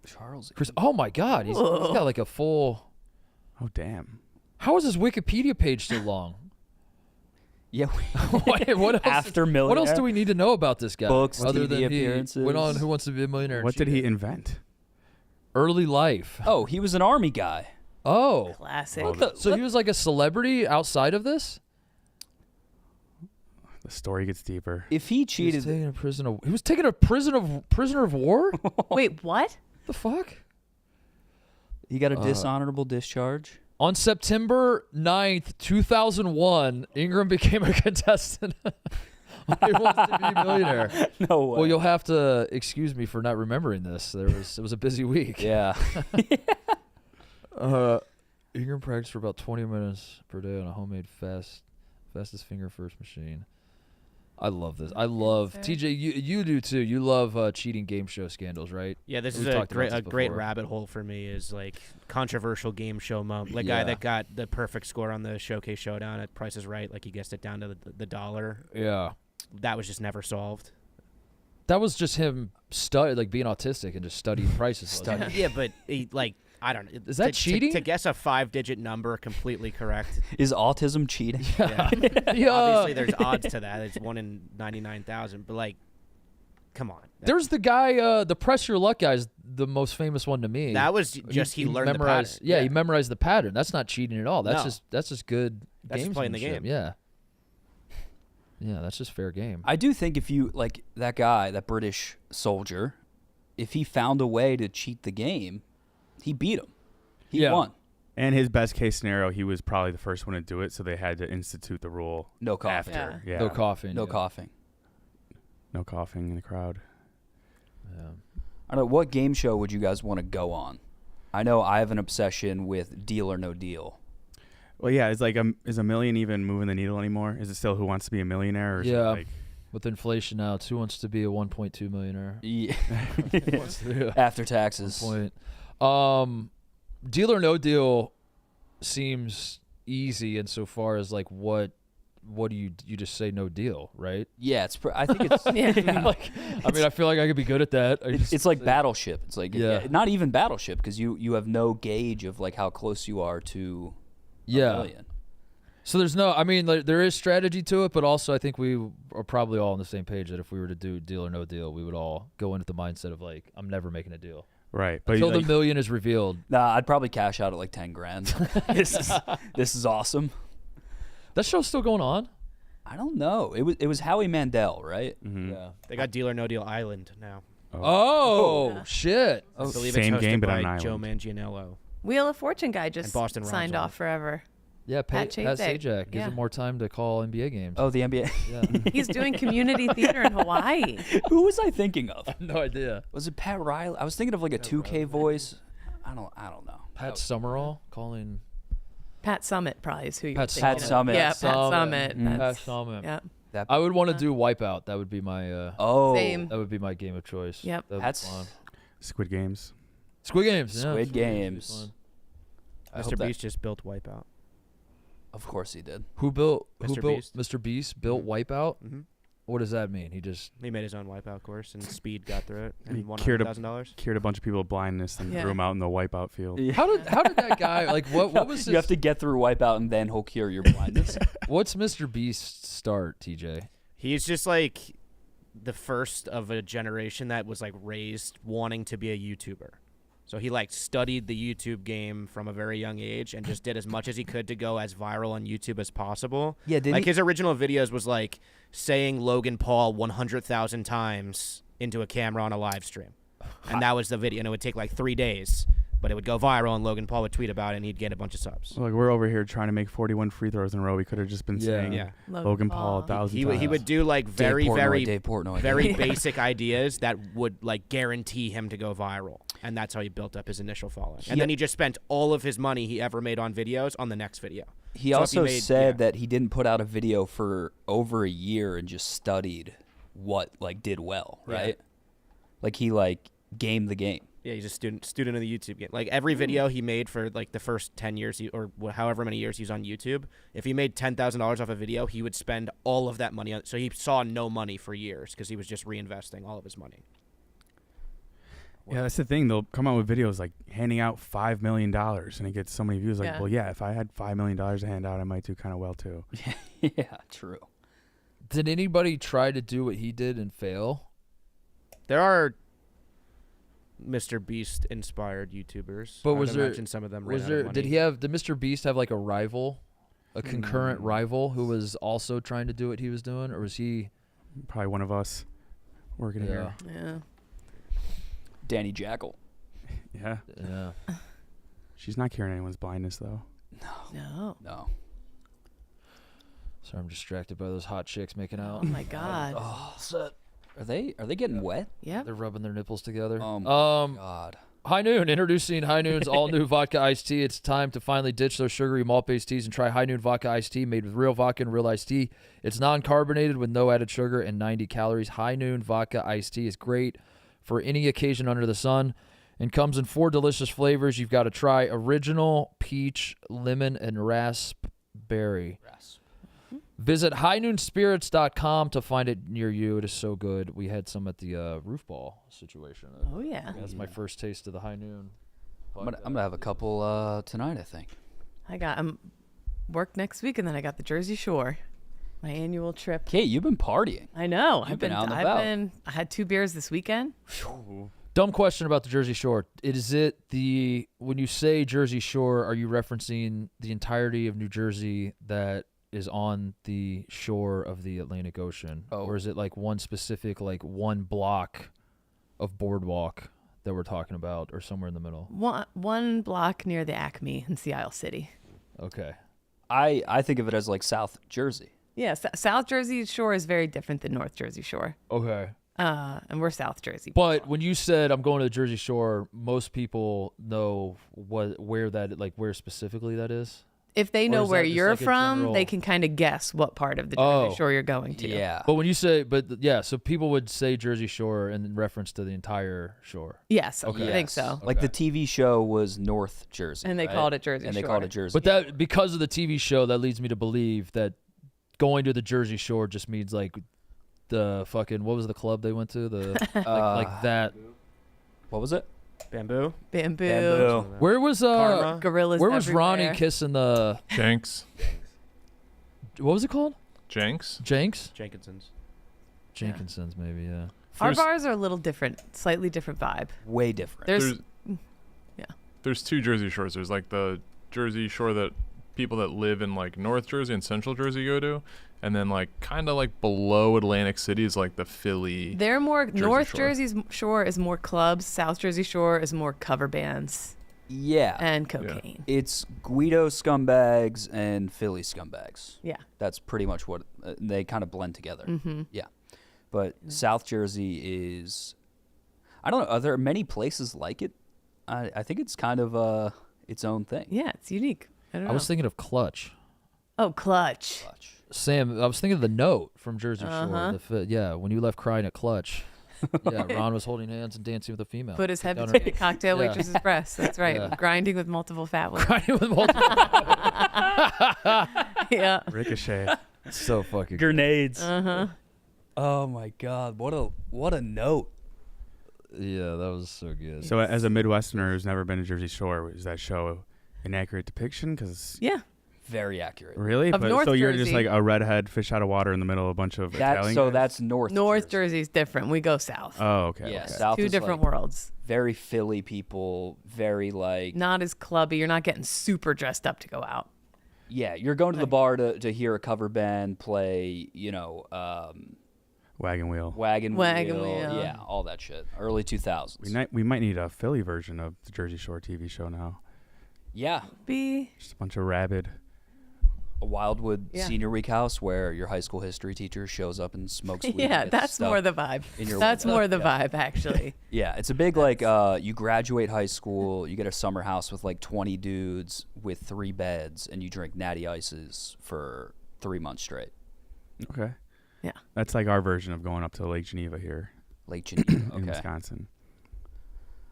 Speaker 2: Charles.
Speaker 1: Chris, oh my God, he's got like a full.
Speaker 4: Oh damn.
Speaker 1: How is his Wikipedia page so long?
Speaker 2: Yeah.
Speaker 1: what else?
Speaker 2: After
Speaker 1: What
Speaker 2: millionaire.
Speaker 1: else do we need to know about this guy?
Speaker 2: Books,
Speaker 1: other
Speaker 2: TV
Speaker 1: than he
Speaker 2: appearances.
Speaker 1: went on Who Wants to Be a Millionaire? and
Speaker 4: What did he
Speaker 1: cheated?
Speaker 4: invent?
Speaker 1: Early life.
Speaker 2: Oh, he was an army guy.
Speaker 1: Oh,
Speaker 3: Classic.
Speaker 1: so he was like a celebrity outside of this.
Speaker 4: The story gets deeper.
Speaker 2: If he
Speaker 1: He was
Speaker 2: cheated,
Speaker 1: taking a He was taking a prisoner of war.
Speaker 3: Wait, what?
Speaker 1: The fuck?
Speaker 2: he got a dishonorable discharge.
Speaker 1: On September 9th, 2001, Ingram became a contestant on Who Wants to Be a Millionaire.
Speaker 2: No way.
Speaker 1: Well, you'll have to excuse me for not remembering this. It was a busy week.
Speaker 2: Yeah.
Speaker 1: Ingram practiced for about 20 minutes per day on a homemade fastest finger first machine. I love this. I love TJ. You do too. You love cheating game show scandals, right?
Speaker 6: Yeah, this
Speaker 1: We've
Speaker 6: is
Speaker 1: talked about
Speaker 6: a
Speaker 1: this
Speaker 6: great
Speaker 1: before.
Speaker 6: rabbit hole for me. Is like controversial game show moment. The guy
Speaker 1: Yeah.
Speaker 6: that got the perfect score on the Showcase Showdown at Price is Right, like he guessed it down to the dollar.
Speaker 1: Yeah.
Speaker 6: That was just never solved.
Speaker 1: That was just him like being autistic and just studying prices. wasn't it?
Speaker 6: Yeah, but he, like I don't know.
Speaker 1: Is that cheating?
Speaker 6: To guess a 5-digit number completely correct?
Speaker 2: Is autism cheating?
Speaker 6: Yeah.
Speaker 1: Yeah.
Speaker 6: Obviously, there's odds to that. It's 1 in 99,000. But like, come on.
Speaker 1: There's the guy, the Press Your Luck guy is the most famous one to me.
Speaker 6: That was just he learned
Speaker 1: memorized.
Speaker 6: the pattern.
Speaker 1: He memorized the pattern. That's not cheating at all. That's
Speaker 6: No.
Speaker 1: just good.
Speaker 6: That's just playing the
Speaker 1: gamesmanship.
Speaker 6: game.
Speaker 1: Yeah. Yeah, that's just fair game.
Speaker 2: I do think if you like that guy, that British soldier, if he found a way to cheat the game, he beat him. He
Speaker 1: Yeah.
Speaker 2: won.
Speaker 4: And his best case scenario, he was probably the first one to do it, so they had to institute the rule.
Speaker 2: No coughing.
Speaker 4: After. Yeah.
Speaker 1: No coughing.
Speaker 2: No
Speaker 1: yeah.
Speaker 2: coughing.
Speaker 4: No coughing in the crowd.
Speaker 1: Yeah.
Speaker 2: I don't know. What game show would you guys want to go on? I know I have an obsession with Deal or No Deal.
Speaker 4: Well, yeah, it's like, is a million even moving the needle anymore? Is it still Who Wants to Be a Millionaire? Or is it
Speaker 1: Yeah.
Speaker 4: like,
Speaker 1: With inflation now, it's Who Wants to Be a 1.2 millionaire?
Speaker 2: Yeah.
Speaker 1: Who wants to be a
Speaker 2: After taxes.
Speaker 1: point. Deal or No Deal seems easy insofar as like what do you just say no deal, right?
Speaker 2: Yeah, I think it's
Speaker 3: Yeah.
Speaker 1: Like, I mean, I feel like I could be good at that.
Speaker 2: it's like Battleship. It's like
Speaker 1: Yeah.
Speaker 2: not even Battleship because you have no gauge of like how close you are to a million.
Speaker 1: So there's no, I mean, like, there is strategy to it, but also I think we are probably all on the same page that if we were to do Deal or No Deal, we would all go in with the mindset of like, I'm never making a deal.
Speaker 4: Right. But
Speaker 1: Until the
Speaker 4: like,
Speaker 1: million is revealed.
Speaker 2: Nah, I'd probably cash out at like 10 grand. This is awesome.
Speaker 1: That show's still going on?
Speaker 2: I don't know. It was Howie Mandel, right?
Speaker 4: mhm.
Speaker 1: Yeah.
Speaker 6: They got Deal or No Deal Island now.
Speaker 1: Oh,
Speaker 3: Yeah.
Speaker 1: shit.
Speaker 6: I believe
Speaker 4: Same
Speaker 6: it's hosted
Speaker 4: game, but
Speaker 6: by
Speaker 4: on an
Speaker 6: Joe
Speaker 4: island.
Speaker 6: Manganiello.
Speaker 3: Wheel of Fortune guy just
Speaker 6: Boston Rob's
Speaker 3: signed
Speaker 6: on
Speaker 3: off
Speaker 6: it.
Speaker 3: forever.
Speaker 1: Yeah,
Speaker 3: Pat
Speaker 1: Pat
Speaker 3: Sajak.
Speaker 1: Sajak gives
Speaker 3: Yeah.
Speaker 1: him more time to call NBA games.
Speaker 2: Oh, the NBA.
Speaker 1: Yeah.
Speaker 3: He's doing community theater in Hawaii.
Speaker 2: Who was I thinking of?
Speaker 1: No idea.
Speaker 2: Was it Pat Riley? I was thinking of like a 2K voice. I don't know.
Speaker 1: Pat Summerall calling.
Speaker 3: Pat Summit probably is who you're
Speaker 1: Pat
Speaker 3: thinking of.
Speaker 2: Summit.
Speaker 3: Yeah,
Speaker 1: Summit.
Speaker 3: Pat Summit.
Speaker 2: Mm.
Speaker 1: Pat
Speaker 3: That's-
Speaker 1: Summit.
Speaker 3: Yeah.
Speaker 2: That
Speaker 1: I would want to do Wipeout. That would be my.
Speaker 2: oh
Speaker 3: Same.
Speaker 1: That would be my game of choice.
Speaker 3: Yep.
Speaker 1: That'd be
Speaker 2: That's
Speaker 1: fun.
Speaker 4: Squid Games.
Speaker 1: Squid Games. Yeah.
Speaker 2: Squid
Speaker 1: would
Speaker 2: Games.
Speaker 1: be fun.
Speaker 2: I hope
Speaker 6: Mr.
Speaker 2: that-
Speaker 6: Beast just built Wipeout.
Speaker 2: Of course he did.
Speaker 1: Who built
Speaker 6: Mr. Beast.
Speaker 1: Mr. Beast built Wipeout?
Speaker 6: Mm-hmm.
Speaker 1: What does that mean? He just
Speaker 6: He made his own Wipeout course, and Speed got through it
Speaker 4: He
Speaker 6: and won
Speaker 4: cured a-
Speaker 6: $100,000.
Speaker 4: Cured a bunch of people of blindness and
Speaker 3: Yeah.
Speaker 4: threw them out in the wipeout field.
Speaker 1: how did that guy like what was his,
Speaker 2: You have to get through Wipeout and then he'll cure your blindness.
Speaker 1: what's Mr. Beast's start, TJ?
Speaker 6: He's just like the first of a generation that was like raised wanting to be a YouTuber. So he like studied the YouTube game from a very young age and just did as much as he could to go as viral on YouTube as possible.
Speaker 2: Yeah, did
Speaker 6: like
Speaker 2: he-
Speaker 6: his original videos was like saying Logan Paul 100,000 times into a camera on a live stream. And that was the video, and it would take like 3 days, but it would go viral and Logan Paul would tweet about it and he'd get a bunch of subs.
Speaker 4: Like we're over here trying to make 41 free throws in a row. We could have just been
Speaker 1: Yeah.
Speaker 4: saying
Speaker 6: Yeah.
Speaker 4: Logan Paul 1,000
Speaker 6: He
Speaker 4: times.
Speaker 6: would do like very,
Speaker 2: Dave Portnoy,
Speaker 6: very
Speaker 2: Dave Portnoy.
Speaker 6: very
Speaker 3: Yeah.
Speaker 6: basic ideas that would like guarantee him to go viral, and that's how he built up his initial following. And then he just spent all of his money he ever made on videos on the next video.
Speaker 2: He
Speaker 6: So if
Speaker 2: also
Speaker 6: made-
Speaker 2: said
Speaker 6: yeah.
Speaker 2: that he didn't put out a video for over a year and just studied what like did well,
Speaker 6: Yeah.
Speaker 2: right? Like he like gamed the game.
Speaker 6: Yeah, he's a student of the YouTube game. Like every video he made for like the first 10 years or however many years he's on YouTube, if he made $10,000 off a video, he would spend all of that money on. So he saw no money for years because he was just reinvesting all of his money.
Speaker 4: Yeah, that's the thing. They'll come out with videos like handing out $5 million and it gets so many views. Like,
Speaker 3: Yeah.
Speaker 4: well, yeah, if I had $5 million to hand out, I might do kind of well too.
Speaker 2: Yeah, true.
Speaker 1: Did anybody try to do what he did and fail?
Speaker 6: There are Mr. Beast inspired YouTubers.
Speaker 1: But
Speaker 6: I would
Speaker 1: was there-
Speaker 6: imagine some of them ran
Speaker 1: Was
Speaker 6: out
Speaker 1: there?
Speaker 6: of money.
Speaker 1: Did Mr. Beast have like a rival, a concurrent rival who was also trying to do what he was doing, or was he?
Speaker 4: Probably one of us working here.
Speaker 3: Yeah.
Speaker 2: Danny Jackal.
Speaker 4: Yeah.
Speaker 1: Yeah.
Speaker 4: She's not curing anyone's blindness though.
Speaker 3: No.
Speaker 2: No.
Speaker 1: Sorry, I'm distracted by those hot chicks making
Speaker 3: Oh
Speaker 1: out.
Speaker 3: my God.
Speaker 2: Oh, are they getting wet?
Speaker 3: Yep.
Speaker 1: They're rubbing their nipples together.
Speaker 2: Oh my God.
Speaker 1: High Noon, introducing High Noon's all-new vodka iced tea. It's time to finally ditch those sugary malt-based teas and try High Noon vodka iced tea made with real vodka and real iced tea. It's non-carbonated with no added sugar and 90 calories. High Noon vodka iced tea is great for any occasion under the sun and comes in 4 delicious flavors. You've got to try original, peach, lemon, and raspberry. Visit highnoonspirits.com to find it near you. It is so good. We had some at the roof ball situation.
Speaker 3: Oh yeah.
Speaker 1: That's my first taste of the High Noon.
Speaker 2: I'm gonna have a couple tonight, I think.
Speaker 3: I got work next week, and then I got the Jersey Shore, my annual trip.
Speaker 2: Kate, you've been partying.
Speaker 3: I know.
Speaker 2: You've been out and about.
Speaker 3: I had 2 beers this weekend.
Speaker 1: Dumb question about the Jersey Shore. When you say Jersey Shore, are you referencing the entirety of New Jersey that is on the shore of the Atlantic Ocean?
Speaker 2: Oh.
Speaker 1: Or is it like one specific, like one block of boardwalk that we're talking about, or somewhere in the middle?
Speaker 3: One block near the Acme in Sea Isle City.
Speaker 1: Okay.
Speaker 2: I think of it as like South Jersey.
Speaker 3: Yeah, South Jersey Shore is very different than North Jersey Shore.
Speaker 1: Okay.
Speaker 3: And we're South Jersey.
Speaker 1: But when you said I'm going to the Jersey Shore, most people know where specifically that is?
Speaker 3: If they
Speaker 1: Or
Speaker 3: know
Speaker 1: is
Speaker 3: where
Speaker 1: that just
Speaker 3: you're
Speaker 1: like a
Speaker 3: from,
Speaker 1: general-
Speaker 3: they can kind of guess what part of the
Speaker 1: Oh.
Speaker 3: Jersey Shore you're going to.
Speaker 2: Yeah.
Speaker 1: But when you say, so people would say Jersey Shore in reference to the entire shore.
Speaker 3: Yes,
Speaker 1: Okay.
Speaker 3: I think so.
Speaker 2: Like the
Speaker 1: Okay.
Speaker 2: TV show was North Jersey.
Speaker 3: And they
Speaker 2: right?
Speaker 3: called it Jersey
Speaker 2: And they
Speaker 3: Shore.
Speaker 2: called it Jersey.
Speaker 1: But that, because of the TV show, that leads me to believe that going to the Jersey Shore just means like the fucking, what was the club they went to? The like that.
Speaker 2: What was it?
Speaker 6: Bamboo.
Speaker 3: Bamboo.
Speaker 1: Where was
Speaker 6: Karma.
Speaker 3: Gorillas
Speaker 1: where was Ronnie
Speaker 3: everywhere.
Speaker 1: kissing the,
Speaker 5: Jenks.
Speaker 1: what was it called?
Speaker 5: Jenks.
Speaker 1: Jenks?
Speaker 6: Jenkinson's.
Speaker 1: Jenkinson's maybe, yeah.
Speaker 3: Our
Speaker 5: There's-
Speaker 3: bars are a little different, slightly different vibe.
Speaker 2: Way different.
Speaker 5: There's two Jersey Shores. There's like the Jersey Shore that people that live in like North Jersey and Central Jersey go to, and then like kind of like below Atlantic City is like the Philly.
Speaker 3: They're more North
Speaker 5: Shore.
Speaker 3: Jersey's shore is more clubs. South Jersey Shore is more cover bands
Speaker 2: Yeah.
Speaker 3: and cocaine.
Speaker 2: It's Guido scumbags and Philly scumbags.
Speaker 3: Yeah.
Speaker 2: That's pretty much what they kind of blend together.
Speaker 3: Mm-hmm.
Speaker 2: Yeah. But South Jersey is, I don't know, are there many places like it? I think it's kind of its own thing.
Speaker 3: Yeah, it's unique. I don't know.
Speaker 1: I was thinking of Clutch.
Speaker 3: Oh, Clutch.
Speaker 1: Sam, I was thinking of the note from Jersey
Speaker 3: Uh-huh.
Speaker 1: Shore. Yeah, when you left crying at Clutch. Yeah, Ron was holding hands and dancing with a female.
Speaker 3: Put his head
Speaker 1: Down
Speaker 3: between a cocktail
Speaker 1: Yeah.
Speaker 3: waitress's breasts. That's right.
Speaker 1: Yeah.
Speaker 3: Grinding with multiple fat women.
Speaker 1: Crying with multiple.
Speaker 3: Yeah.
Speaker 4: Ricochet.
Speaker 1: So fucking.
Speaker 2: Grenades.
Speaker 3: Uh-huh.
Speaker 2: Oh my God! What a note.
Speaker 1: Yeah, that was so good.
Speaker 4: So as a Midwesterner who's never been to Jersey Shore, is that show an accurate depiction? Because
Speaker 3: Yeah.
Speaker 2: Very accurate.
Speaker 4: really,
Speaker 3: Of
Speaker 4: but
Speaker 3: North
Speaker 4: so you're just
Speaker 3: Jersey.
Speaker 4: like a redhead fish out of water in the middle of a bunch of Italian guys?
Speaker 2: That's North.
Speaker 3: North Jersey's different. We go south.
Speaker 4: Oh, okay.
Speaker 2: Yeah,
Speaker 4: okay.
Speaker 2: South
Speaker 3: Two
Speaker 2: is
Speaker 3: different
Speaker 2: like
Speaker 3: worlds.
Speaker 2: very Philly people. Very like
Speaker 3: Not as clubby. You're not getting super dressed up to go out.
Speaker 2: yeah. You're going to the bar to hear a cover band play.
Speaker 4: Wagon wheel.
Speaker 2: Wagon
Speaker 3: Wheel.
Speaker 2: Yeah, all that shit. Early 2000s.
Speaker 4: We might need a Philly version of the Jersey Shore TV show now.
Speaker 2: Yeah,
Speaker 3: Be
Speaker 4: Just a bunch of rabid.
Speaker 2: a Wildwood
Speaker 3: Yeah.
Speaker 2: Senior Week house where your high school history teacher shows up and smokes weed.
Speaker 3: yeah,
Speaker 2: and gets
Speaker 3: that's
Speaker 2: stuck
Speaker 3: more the vibe.
Speaker 2: in your
Speaker 3: That's
Speaker 2: window.
Speaker 3: more the
Speaker 2: Yeah.
Speaker 3: vibe, actually.
Speaker 2: Yeah, it's a big like you graduate high school, you get a summer house with like 20 dudes with 3 beds, and you drink natty ices for 3 months straight.
Speaker 4: Okay.
Speaker 3: Yeah.
Speaker 4: That's like our version of going up to Lake Geneva here
Speaker 2: Lake Geneva.
Speaker 4: in
Speaker 2: Okay.
Speaker 4: Wisconsin.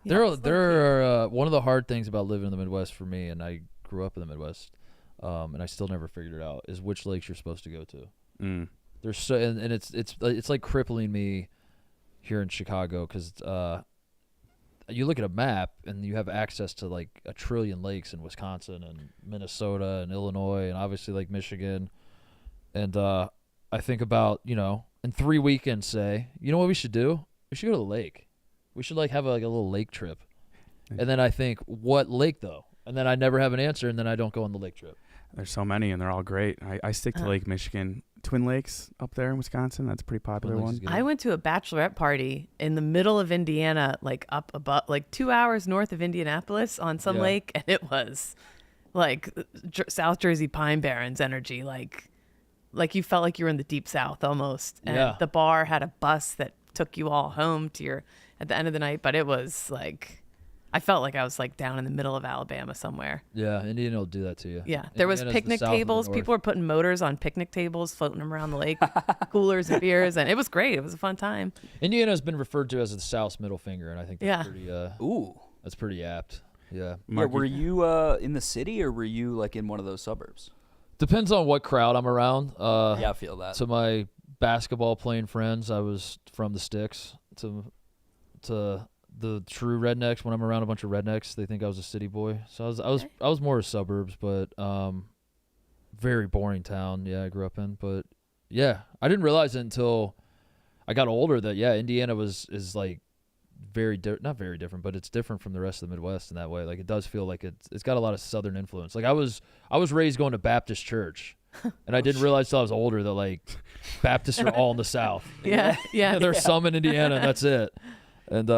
Speaker 3: Yeah, it's
Speaker 1: There are one of the hard things about living in the Midwest for me, and I grew up in the Midwest, and I still never figured it out, is which lakes you're supposed to go to.
Speaker 4: Mm.
Speaker 1: There's so, and it's like crippling me here in Chicago because you look at a map and you have access to like 1 trillion lakes in Wisconsin and Minnesota and Illinois and obviously like Michigan, and I think about in 3 weekends, say, you know what we should do? We should go to the lake. We should like have a little lake trip, and then I think, what lake though? And then I never have an answer, and then I don't go on the lake trip.
Speaker 4: There's so many, and they're all great. I stick to Lake Michigan. Twin Lakes up there in Wisconsin. That's a pretty popular
Speaker 1: Lakes
Speaker 4: one.
Speaker 1: is good.
Speaker 3: I went to a bachelorette party in the middle of Indiana, like up above, like 2 hours north of Indianapolis on some
Speaker 1: Yeah.
Speaker 3: lake, and it was like South Jersey Pine Barrens energy, like you felt like you were in the deep South almost. And
Speaker 1: Yeah.
Speaker 3: the bar had a bus that took you all home to at the end of the night, but it was like I felt like I was like down in the middle of Alabama somewhere.
Speaker 1: Yeah, Indiana will do that to you.
Speaker 3: Yeah, there was
Speaker 1: Indiana's the
Speaker 3: picnic
Speaker 1: south of the
Speaker 3: tables.
Speaker 1: north.
Speaker 3: People were putting motors on picnic tables, floating them around the lake, coolers and beers, and it was great. It was a fun time.
Speaker 1: Indiana has been referred to as the South's middle finger, and I think that's
Speaker 3: Yeah.
Speaker 1: that's pretty apt. Yeah.
Speaker 2: Yeah, were you in the city or were you like in one of those suburbs?
Speaker 1: Depends on what crowd I'm around.
Speaker 2: Yeah, I feel that.
Speaker 1: To my basketball playing friends, I was from the sticks. To the true rednecks, when I'm around a bunch of rednecks, they think I was a city boy. So I was more suburbs, but very boring town. Yeah, I grew up in, but yeah, I didn't realize it until I got older that Indiana is like not very different, but it's different from the rest of the Midwest in that way. Like it does feel like it's got a lot of Southern influence. Like I was raised going to Baptist church, and I didn't realize till I was older that like Baptists are all in the South.
Speaker 3: Yeah, yeah.
Speaker 1: There's some in Indiana, and that's it. And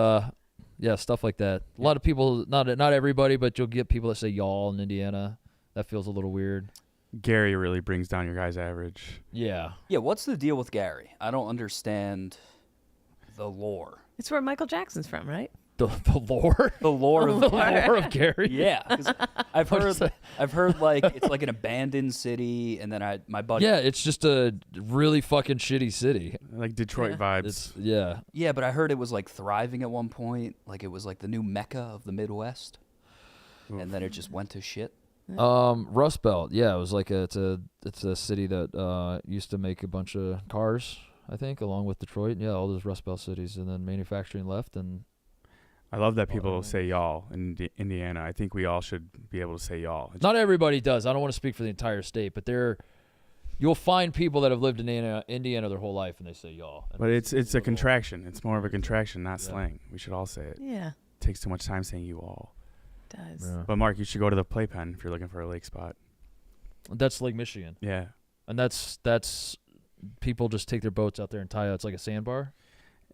Speaker 1: stuff like that. A lot of people, not everybody, but you'll get people that say y'all in Indiana. That feels a little weird.
Speaker 4: Gary really brings down your guys' average.
Speaker 1: Yeah.
Speaker 2: Yeah, what's the deal with Gary? I don't understand the lore.
Speaker 3: It's where Michael Jackson's from, right?
Speaker 1: The lore?
Speaker 2: The lore of
Speaker 1: The lore of Gary?
Speaker 2: Yeah, 'cause I've heard like it's like an abandoned city, and then my buddy.
Speaker 1: Yeah, it's just a really fucking shitty city.
Speaker 4: Like Detroit vibes.
Speaker 1: It's
Speaker 2: Yeah, but I heard it was like thriving at one point. Like it was like the new Mecca of the Midwest, and then it just went to shit.
Speaker 1: Rust Belt. Yeah, it was like it's a city that used to make a bunch of cars, I think, along with Detroit. Yeah, all those Rust Belt cities, and then manufacturing left, and
Speaker 4: I love that people say y'all in Indiana. I think we all should be able to say y'all.
Speaker 1: not everybody does. I don't want to speak for the entire state, but You'll find people that have lived in Indiana their whole life, and they say y'all. And
Speaker 4: But it's a contraction. It's more of a contraction, not slang. We should all say it.
Speaker 3: Yeah,
Speaker 4: It takes too much time saying you all.
Speaker 3: it does.
Speaker 1: Yeah.
Speaker 4: But Mark, you should go to the playpen if you're looking for a lake spot.
Speaker 1: That's Lake Michigan,
Speaker 4: Yeah.
Speaker 1: and that's people just take their boats out there and tie out. It's like a sandbar.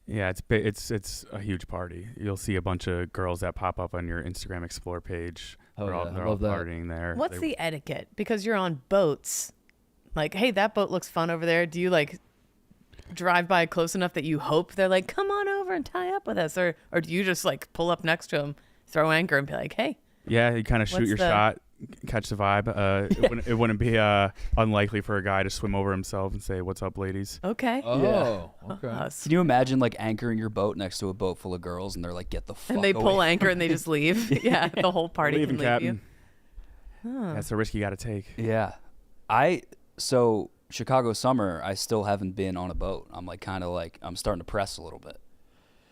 Speaker 4: Yeah, it's a huge party. You'll see a bunch of girls that pop up on your Instagram Explore page.
Speaker 1: Oh,
Speaker 4: they're
Speaker 1: yeah,
Speaker 4: all,
Speaker 1: I
Speaker 4: they're
Speaker 1: love
Speaker 4: all
Speaker 1: that.
Speaker 4: partying there.
Speaker 3: What's the etiquette? Because you're on boats. Like, hey, that boat looks fun over there. Do you like drive by close enough that you hope they're like, come on over and tie up with us, or do you just like pull up next to them, throw anchor, and be like, hey?
Speaker 4: Yeah, you kind of shoot
Speaker 3: What's
Speaker 4: your
Speaker 3: the-
Speaker 4: shot, catch the vibe. It wouldn't be unlikely for a guy to swim over himself and say, "What's up, ladies?"
Speaker 3: Okay.
Speaker 1: Oh, okay.
Speaker 3: Us.
Speaker 2: Can you imagine like anchoring your boat next to a boat full of girls and they're like, get the fuck
Speaker 3: And they pull
Speaker 2: away.
Speaker 3: anchor and they just leave. Yeah, the whole party
Speaker 4: Leaving,
Speaker 3: can leave
Speaker 4: Captain.
Speaker 3: you.
Speaker 4: That's the risk you got to take.
Speaker 2: Yeah. So Chicago summer, I still haven't been on a boat. I'm like kind of like I'm starting to press a little bit.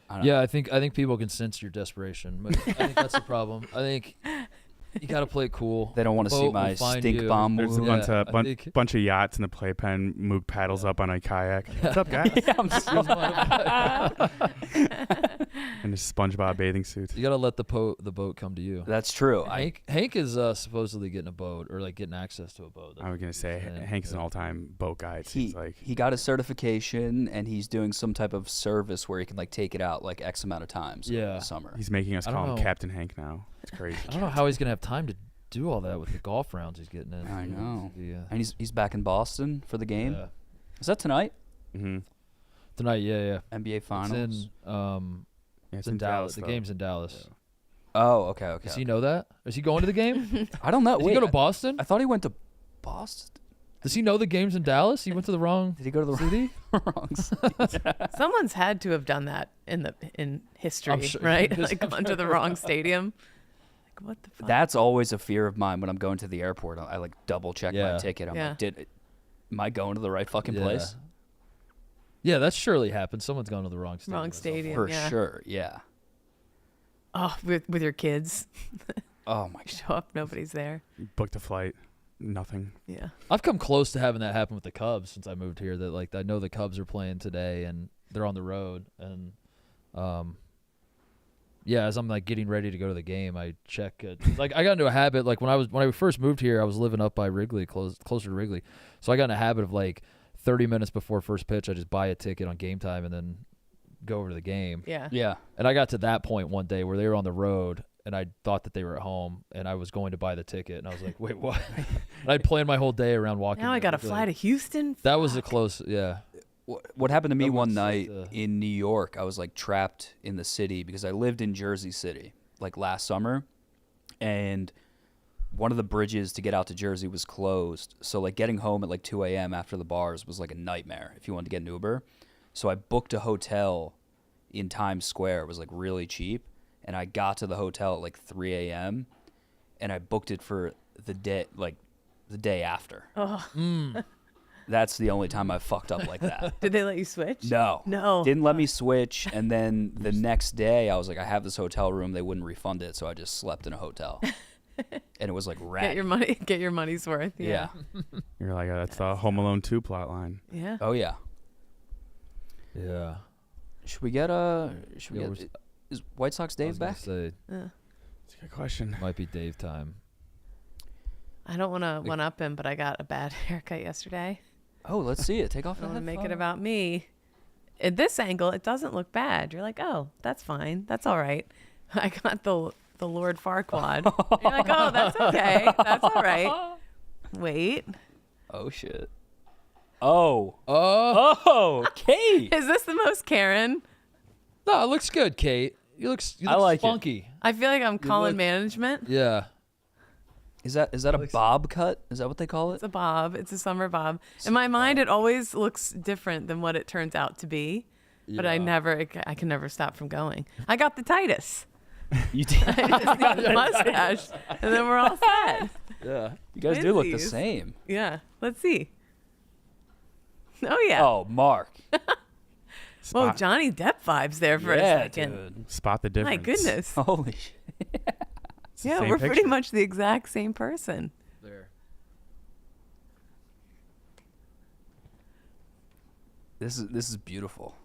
Speaker 2: I don't know.
Speaker 1: Yeah, I think people can sense your desperation. But I think that's the problem. I think you got to play it cool.
Speaker 2: They don't want to see
Speaker 1: Boat
Speaker 2: my
Speaker 1: will find
Speaker 2: stink
Speaker 1: you.
Speaker 2: bomb
Speaker 4: There's
Speaker 2: move.
Speaker 4: a
Speaker 1: I think-
Speaker 4: bunch of yachts in the playpen. Moog paddles up on a kayak. What's up, guys? In his SpongeBob bathing suit.
Speaker 1: You got to let the boat come to you.
Speaker 2: That's true.
Speaker 1: Hank is supposedly getting a boat or like getting access to a boat.
Speaker 4: I was gonna say
Speaker 1: Yeah,
Speaker 4: Hank's an
Speaker 1: yeah.
Speaker 4: all-time boat guy. It seems like
Speaker 2: he got his certification and he's doing some type of service where he can like take it out like X amount of times over
Speaker 1: Yeah.
Speaker 2: the summer.
Speaker 4: he's making us
Speaker 1: I don't
Speaker 4: call him
Speaker 1: know.
Speaker 4: Captain Hank now. It's crazy.
Speaker 1: I don't know how he's gonna have time to do all that with the golf rounds he's getting in.
Speaker 2: I know.
Speaker 1: Yeah.
Speaker 2: And he's back in Boston for the game.
Speaker 1: Yeah.
Speaker 2: Is that tonight?
Speaker 4: Mm-hmm.
Speaker 1: Tonight, yeah.
Speaker 2: NBA Finals.
Speaker 1: It's in
Speaker 4: Yeah,
Speaker 1: it's in Dallas. The
Speaker 4: though.
Speaker 1: game's in Dallas.
Speaker 2: Oh, okay.
Speaker 1: Does he know that? Is he going to the game?
Speaker 2: I don't know.
Speaker 1: Did
Speaker 2: Wait,
Speaker 1: he go to Boston?
Speaker 2: I thought he went to Boston.
Speaker 1: Does he know the game's in Dallas? He went to the wrong
Speaker 2: Did he go to the
Speaker 1: city?
Speaker 2: wrong city?
Speaker 3: Someone's had to have done that in history,
Speaker 1: sure-
Speaker 3: right?
Speaker 1: because
Speaker 3: Like gone to the wrong stadium. Like, what the fuck?
Speaker 2: That's always a fear of mine when I'm going to the airport. I like double check
Speaker 1: Yeah.
Speaker 2: my ticket. I'm
Speaker 3: Yeah.
Speaker 2: like, am I going to the right fucking place?
Speaker 1: Yeah, that's surely happened. Someone's gone to the wrong stadium.
Speaker 3: Wrong
Speaker 1: at some
Speaker 3: stadium.
Speaker 2: For
Speaker 3: Yeah.
Speaker 2: sure. Yeah.
Speaker 3: Oh, with your kids.
Speaker 2: Oh my god.
Speaker 3: Show up, nobody's there.
Speaker 4: Booked a flight. Nothing.
Speaker 3: Yeah.
Speaker 1: I've come close to having that happen with the Cubs since I moved here. That like I know the Cubs are playing today and they're on the road and yeah, as I'm like getting ready to go to the game, I check like I got into a habit like when I first moved here, I was living up by Wrigley, closer to Wrigley. So I got in a habit of like 30 minutes before first pitch, I just buy a ticket on Game Time and then go over to the game.
Speaker 3: Yeah.
Speaker 2: Yeah.
Speaker 1: And I got to that point one day where they were on the road and I thought that they were at home and I was going to buy the ticket and I was like, wait, what? And I'd planned my whole day around walking.
Speaker 3: Now I
Speaker 1: there.
Speaker 3: got to
Speaker 1: Like,
Speaker 3: fly to Houston.
Speaker 1: That was a close, yeah.
Speaker 2: What happened to me
Speaker 1: That
Speaker 2: one
Speaker 1: was
Speaker 2: night
Speaker 1: like
Speaker 2: in New York, I was like trapped in the city because I lived in Jersey City like last summer and one of the bridges to get out to Jersey was closed. So like getting home at like 2 a.m. after the bars was like a nightmare if you wanted to get an Uber. So I booked a hotel in Times Square. It was like really cheap. And I got to the hotel at like 3 a.m. and I booked it for the day after.
Speaker 3: Oh.
Speaker 2: That's the only time I've fucked up like that.
Speaker 3: Did they let you switch?
Speaker 2: No.
Speaker 3: No.
Speaker 2: Didn't let me switch. And then the next day, I was like, I have this hotel room. They wouldn't refund it. So I just slept in a hotel. And it was like
Speaker 3: Get
Speaker 2: rat.
Speaker 3: your money's worth.
Speaker 2: Yeah.
Speaker 4: You're like, that's the Home Alone 2 plot line.
Speaker 3: Yeah.
Speaker 2: Oh, yeah.
Speaker 1: Yeah.
Speaker 2: Should we get is White Sox
Speaker 1: I
Speaker 2: Dave
Speaker 1: was gonna
Speaker 2: back?
Speaker 1: say,
Speaker 4: That's a good question.
Speaker 1: might be Dave time.
Speaker 3: I don't want to one up him, but I got a bad haircut yesterday.
Speaker 2: Oh, let's see it. Take off
Speaker 3: I
Speaker 2: the
Speaker 3: don't want to make it
Speaker 2: headphones.
Speaker 3: about me. At this angle, it doesn't look bad. You're like, oh, that's fine. That's all right. I got the Lord Farquaad. You're like, oh, that's okay. That's all right. Wait,
Speaker 2: Oh, shit. Oh.
Speaker 1: Oh,
Speaker 2: Oh, Kate.
Speaker 3: is this the most Karen?
Speaker 1: no, it looks good, Kate. You look
Speaker 2: I like it.
Speaker 1: funky.
Speaker 3: I feel like I'm calling
Speaker 1: look-
Speaker 3: management.
Speaker 1: Yeah.
Speaker 2: Is that a bob cut? Is that what they call it?
Speaker 3: It's a bob. It's a summer bob. In my mind, it always looks different than what it turns out to be. But I can never stop from going. I got the Titus.
Speaker 2: You did.
Speaker 3: I just need the mustache, and then we're all set.
Speaker 1: Yeah.
Speaker 2: You guys do look the
Speaker 3: Twinsies.
Speaker 2: same.
Speaker 3: Yeah. Let's see. Oh yeah.
Speaker 2: Oh, Mark.
Speaker 3: Whoa,
Speaker 4: Spot,
Speaker 3: Johnny Depp vibes there for
Speaker 2: yeah,
Speaker 3: a second.
Speaker 2: dude.
Speaker 4: spot the difference.
Speaker 3: My goodness.
Speaker 2: Holy shit.
Speaker 4: It's the
Speaker 3: Yeah,
Speaker 4: same
Speaker 3: we're pretty
Speaker 4: picture.
Speaker 3: much the exact same person.
Speaker 1: There.
Speaker 2: This is beautiful.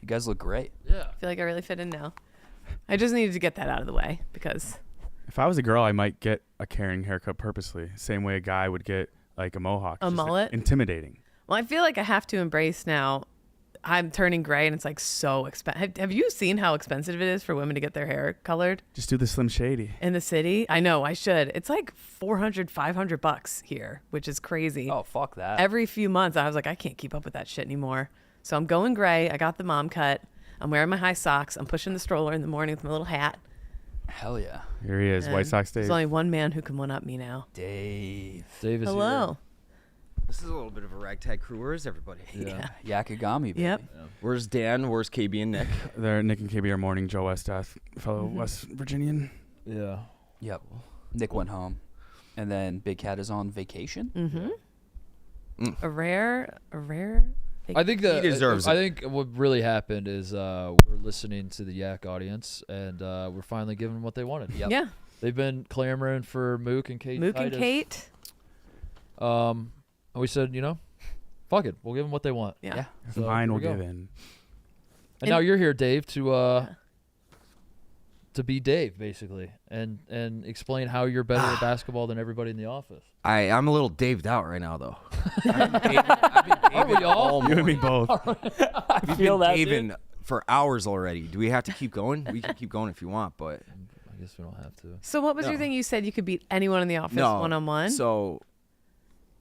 Speaker 2: You guys look great.
Speaker 1: Yeah.
Speaker 3: I feel like I really fit in now. I just needed to get that out of the way because
Speaker 4: If I was a girl, I might get a caring haircut purposely. Same way a guy would get like a mohawk.
Speaker 3: A
Speaker 4: Just
Speaker 3: mullet?
Speaker 4: Intimidating.
Speaker 3: well, I feel like I have to embrace now. I'm turning gray and it's like so expensive. Have you seen how expensive it is for women to get their hair colored
Speaker 4: Just do the Slim Shady.
Speaker 3: in the city? I know I should. It's like $400-$500 here, which is crazy.
Speaker 2: Oh, fuck that.
Speaker 3: Every few months, I was like, I can't keep up with that shit anymore. So I'm going gray. I got the mom cut. I'm wearing my high socks. I'm pushing the stroller in the morning with my little hat.
Speaker 2: Hell yeah.
Speaker 4: Here he is, White
Speaker 3: And
Speaker 4: Sox Dave.
Speaker 3: There's only one man who can one up me now.
Speaker 2: Dave.
Speaker 1: Dave is
Speaker 3: Hello.
Speaker 7: This is a little bit of a ragtag crew. Where's everybody?
Speaker 1: here.
Speaker 3: Yeah.
Speaker 2: Yakagami, baby.
Speaker 3: Yep.
Speaker 7: Where's Dan? Where's KB and Nick?
Speaker 4: They're Nick and KB are mourning Joe Westdeath, fellow West Virginian.
Speaker 1: Yeah.
Speaker 2: Yep. Nick went home. And then Big Cat is on vacation.
Speaker 3: Mm-hmm. A rare.
Speaker 1: I think
Speaker 7: He deserves
Speaker 1: I
Speaker 7: it.
Speaker 1: think what really happened is we're listening to the Yak audience, and we're finally giving them what they wanted.
Speaker 2: Yep.
Speaker 3: Yeah.
Speaker 1: They've been clamoring for Mook and Kate.
Speaker 3: Mook and
Speaker 1: Titus.
Speaker 3: Kate.
Speaker 1: And we said, fuck it, we'll give them what they want.
Speaker 3: Yeah.
Speaker 1: So
Speaker 4: Mine
Speaker 1: here
Speaker 4: will
Speaker 1: we go.
Speaker 4: give in.
Speaker 1: And now you're here, Dave, to be Dave, basically, and explain how you're better at basketball than everybody in the office.
Speaker 7: I'm a little Daved out right now, though. I've been
Speaker 1: we all?
Speaker 4: You and me both.
Speaker 7: We've
Speaker 2: feel
Speaker 7: been
Speaker 2: that, dude.
Speaker 7: Daving for hours already. Do we have to keep going? We can keep going if you want, but
Speaker 1: I guess we don't have to.
Speaker 3: So what was your
Speaker 7: No.
Speaker 3: thing? You said you could beat anyone in the office
Speaker 7: no.
Speaker 3: one-on-one?
Speaker 7: So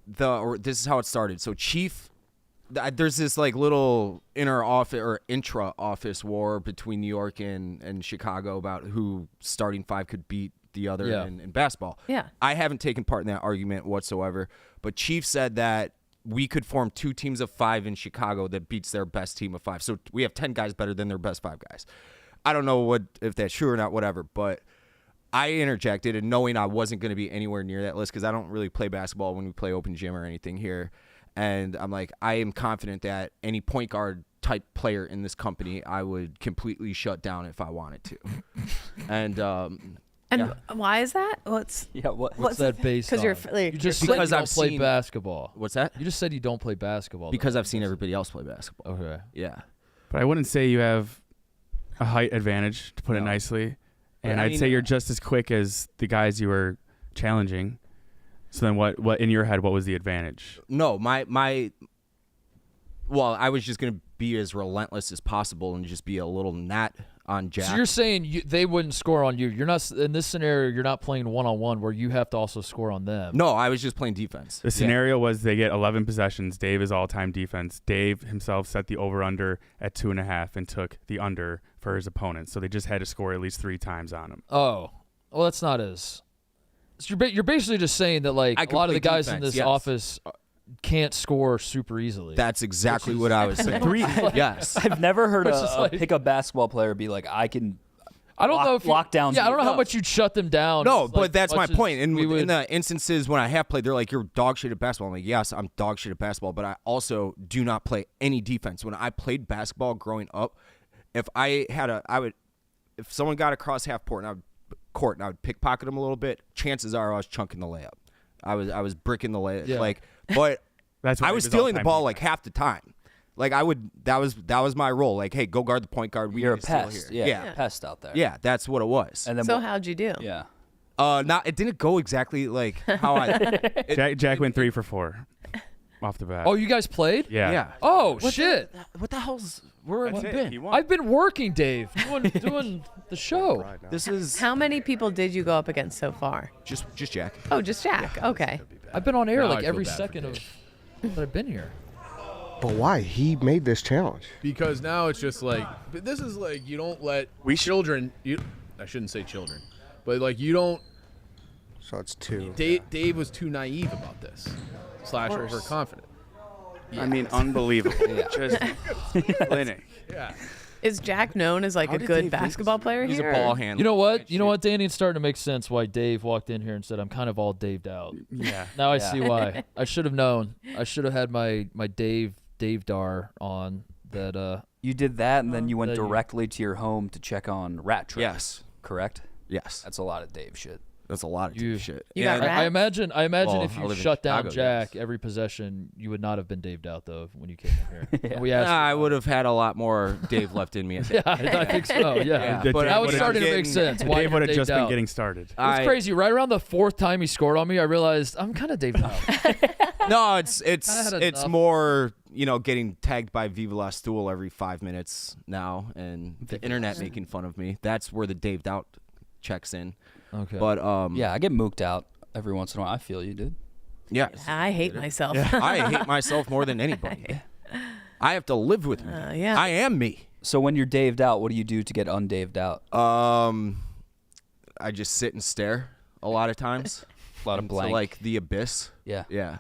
Speaker 7: this is how it started. So Chief, there's this like little intra office war between New York and Chicago about who starting five could beat the other
Speaker 1: Yeah.
Speaker 7: in basketball.
Speaker 3: Yeah.
Speaker 7: I haven't taken part in that argument whatsoever, but Chief said that we could form 2 teams of 5 in Chicago that beats their best team of 5. So we have 10 guys better than their best 5 guys. I don't know if that's true or not, whatever, but I interjected, and knowing I wasn't going to be anywhere near that list because I don't really play basketball when we play open gym or anything here. And I'm like, I am confident that any point guard type player in this company, I would completely shut down if I wanted to. And
Speaker 3: And why is that?
Speaker 1: What's that based on?
Speaker 3: Because you're like,
Speaker 1: you just
Speaker 3: you're
Speaker 1: said
Speaker 7: because
Speaker 1: you don't
Speaker 7: I've
Speaker 1: play
Speaker 7: seen-
Speaker 1: basketball.
Speaker 7: what's that?
Speaker 1: You just said you don't play basketball.
Speaker 7: Because
Speaker 1: though.
Speaker 7: I've seen everybody else play basketball.
Speaker 1: Okay.
Speaker 7: Yeah.
Speaker 4: But I wouldn't say you have a height advantage, to put it
Speaker 7: No.
Speaker 4: nicely. And
Speaker 7: I
Speaker 4: I'd
Speaker 7: mean,
Speaker 4: say you're just as quick as the guys you were challenging. So then what in your head, what was the advantage?
Speaker 7: No, well, I was just going to be as relentless as possible and just be a little gnat on Jack.
Speaker 1: So you're saying they wouldn't score on you. You're not in this scenario. You're not playing one-on-one where you have to also score on them.
Speaker 7: No, I was just playing defense.
Speaker 4: The scenario was they get 11 possessions. Dave is all-time defense. Dave himself set the over-under at 2.5 and took the under for his opponent. So they just had to score at least 3 times on him.
Speaker 1: Oh, well, that's not as. So you're basically just saying that
Speaker 7: I
Speaker 1: a
Speaker 7: could
Speaker 1: lot of
Speaker 7: play
Speaker 1: the guys in
Speaker 7: defense,
Speaker 1: this
Speaker 7: yes.
Speaker 1: office can't score super easily.
Speaker 7: That's exactly what I was saying.
Speaker 4: 3.
Speaker 7: Yes.
Speaker 2: I've never heard
Speaker 1: Which is
Speaker 2: a
Speaker 1: like-
Speaker 2: pickup basketball player be like, I can.
Speaker 1: I don't know if you-
Speaker 2: lockdowns.
Speaker 1: Yeah, I don't know how
Speaker 2: No.
Speaker 1: much you'd shut them down.
Speaker 7: No,
Speaker 1: as,
Speaker 7: but that's my
Speaker 1: much as
Speaker 7: point. And
Speaker 1: we would,
Speaker 7: in the instances when I have played, they're like, you're dog shit at basketball. I'm like, yes, I'm dog shit at basketball, but I also do not play any defense. When I played basketball growing up, if someone got across half court and I would pickpocket them a little bit, chances are I was chunking the layup. I was bricking the layup.
Speaker 1: Yeah.
Speaker 7: But
Speaker 4: That's what
Speaker 7: I
Speaker 4: Dave
Speaker 7: was
Speaker 4: is
Speaker 7: stealing the
Speaker 4: all-time
Speaker 7: ball
Speaker 4: defense.
Speaker 7: like half the time. Like that was my role. Like, hey, go guard the point guard.
Speaker 2: You're a
Speaker 7: need to steal
Speaker 2: pest.
Speaker 7: here.
Speaker 2: Yeah, pest out there.
Speaker 7: Yeah, that's what it was.
Speaker 2: And then
Speaker 3: so how'd you do?
Speaker 2: yeah.
Speaker 7: It didn't go exactly like how I.
Speaker 4: Jack went 3 for 4 off the bat.
Speaker 1: Oh, you guys played?
Speaker 4: yeah.
Speaker 7: Yeah.
Speaker 1: Oh shit!
Speaker 7: What the hell's where have you been?
Speaker 1: I've been working, Dave, doing the show.
Speaker 7: This is
Speaker 3: How many people did you go up against so far?
Speaker 7: just Jack.
Speaker 3: Oh, just Jack. Okay.
Speaker 1: I've been on air
Speaker 5: Now I
Speaker 1: like
Speaker 5: feel
Speaker 1: every
Speaker 5: bad for
Speaker 1: second
Speaker 5: Dave.
Speaker 1: of that I've been here.
Speaker 8: But why? He made this challenge.
Speaker 5: Because now it's just like, but this is like you don't let children. I shouldn't say children, but like you don't.
Speaker 8: So it's 2.
Speaker 5: Dave was too naive about this, / overconfident.
Speaker 4: I mean, unbelievable. Just clinic.
Speaker 5: Yeah.
Speaker 3: Is Jack known as like a
Speaker 7: did
Speaker 3: good
Speaker 7: Dave
Speaker 3: basketball player
Speaker 7: He's
Speaker 3: here?
Speaker 7: a ball
Speaker 3: or-
Speaker 7: handler.
Speaker 1: You know what? You know what, Danny? It's starting to make sense why Dave walked in here and said, "I'm kind of all Daved out."
Speaker 4: Yeah.
Speaker 1: Now I
Speaker 2: Yeah.
Speaker 1: see why. I should have known. I should have had my Dave Dar on that.
Speaker 2: You did that, and then you went
Speaker 1: That you-
Speaker 2: directly to your home to check on rat traps.
Speaker 7: Yes.
Speaker 2: Correct?
Speaker 7: Yes.
Speaker 2: That's a lot of Dave shit.
Speaker 7: That's a lot of team shit.
Speaker 3: You got
Speaker 1: I
Speaker 3: rats?
Speaker 1: imagine
Speaker 7: Well,
Speaker 1: if
Speaker 7: I
Speaker 1: you
Speaker 7: live in
Speaker 1: shut down
Speaker 7: Chicago,
Speaker 1: Jack
Speaker 7: yes.
Speaker 1: every possession, you would not have been Daved out though when you came in here. And we asked.
Speaker 7: I would have had a lot more Dave left in me. I think.
Speaker 1: Yeah, I think so. Yeah,
Speaker 4: The
Speaker 7: but
Speaker 4: Dave
Speaker 1: that was
Speaker 4: would've
Speaker 1: starting to
Speaker 7: just
Speaker 1: make
Speaker 7: getting-
Speaker 1: sense. Why
Speaker 4: Dave
Speaker 1: you're
Speaker 4: would have
Speaker 1: Daved
Speaker 4: just been
Speaker 1: out.
Speaker 4: getting started.
Speaker 1: It's crazy. Right around the 4th time he scored on me, I realized I'm kind of Daved out.
Speaker 7: No, it's
Speaker 1: Kinda had enough.
Speaker 7: more getting tagged by Viva La Stool every 5 minutes now, and the internet making fun of me. That's where the Daved out checks in.
Speaker 1: Okay.
Speaker 7: But
Speaker 2: Yeah, I get mooked out every once in a while. I feel you, dude.
Speaker 7: yes,
Speaker 3: I hate myself.
Speaker 7: I hate myself more than anybody. I have to live with me.
Speaker 3: Yeah.
Speaker 7: I am me.
Speaker 2: So when you're daved out, what do you do to get undaved out?
Speaker 7: I just sit and stare a lot of times.
Speaker 2: A lot of
Speaker 7: into,
Speaker 2: blank.
Speaker 7: like the abyss.
Speaker 2: Yeah.
Speaker 7: Yeah.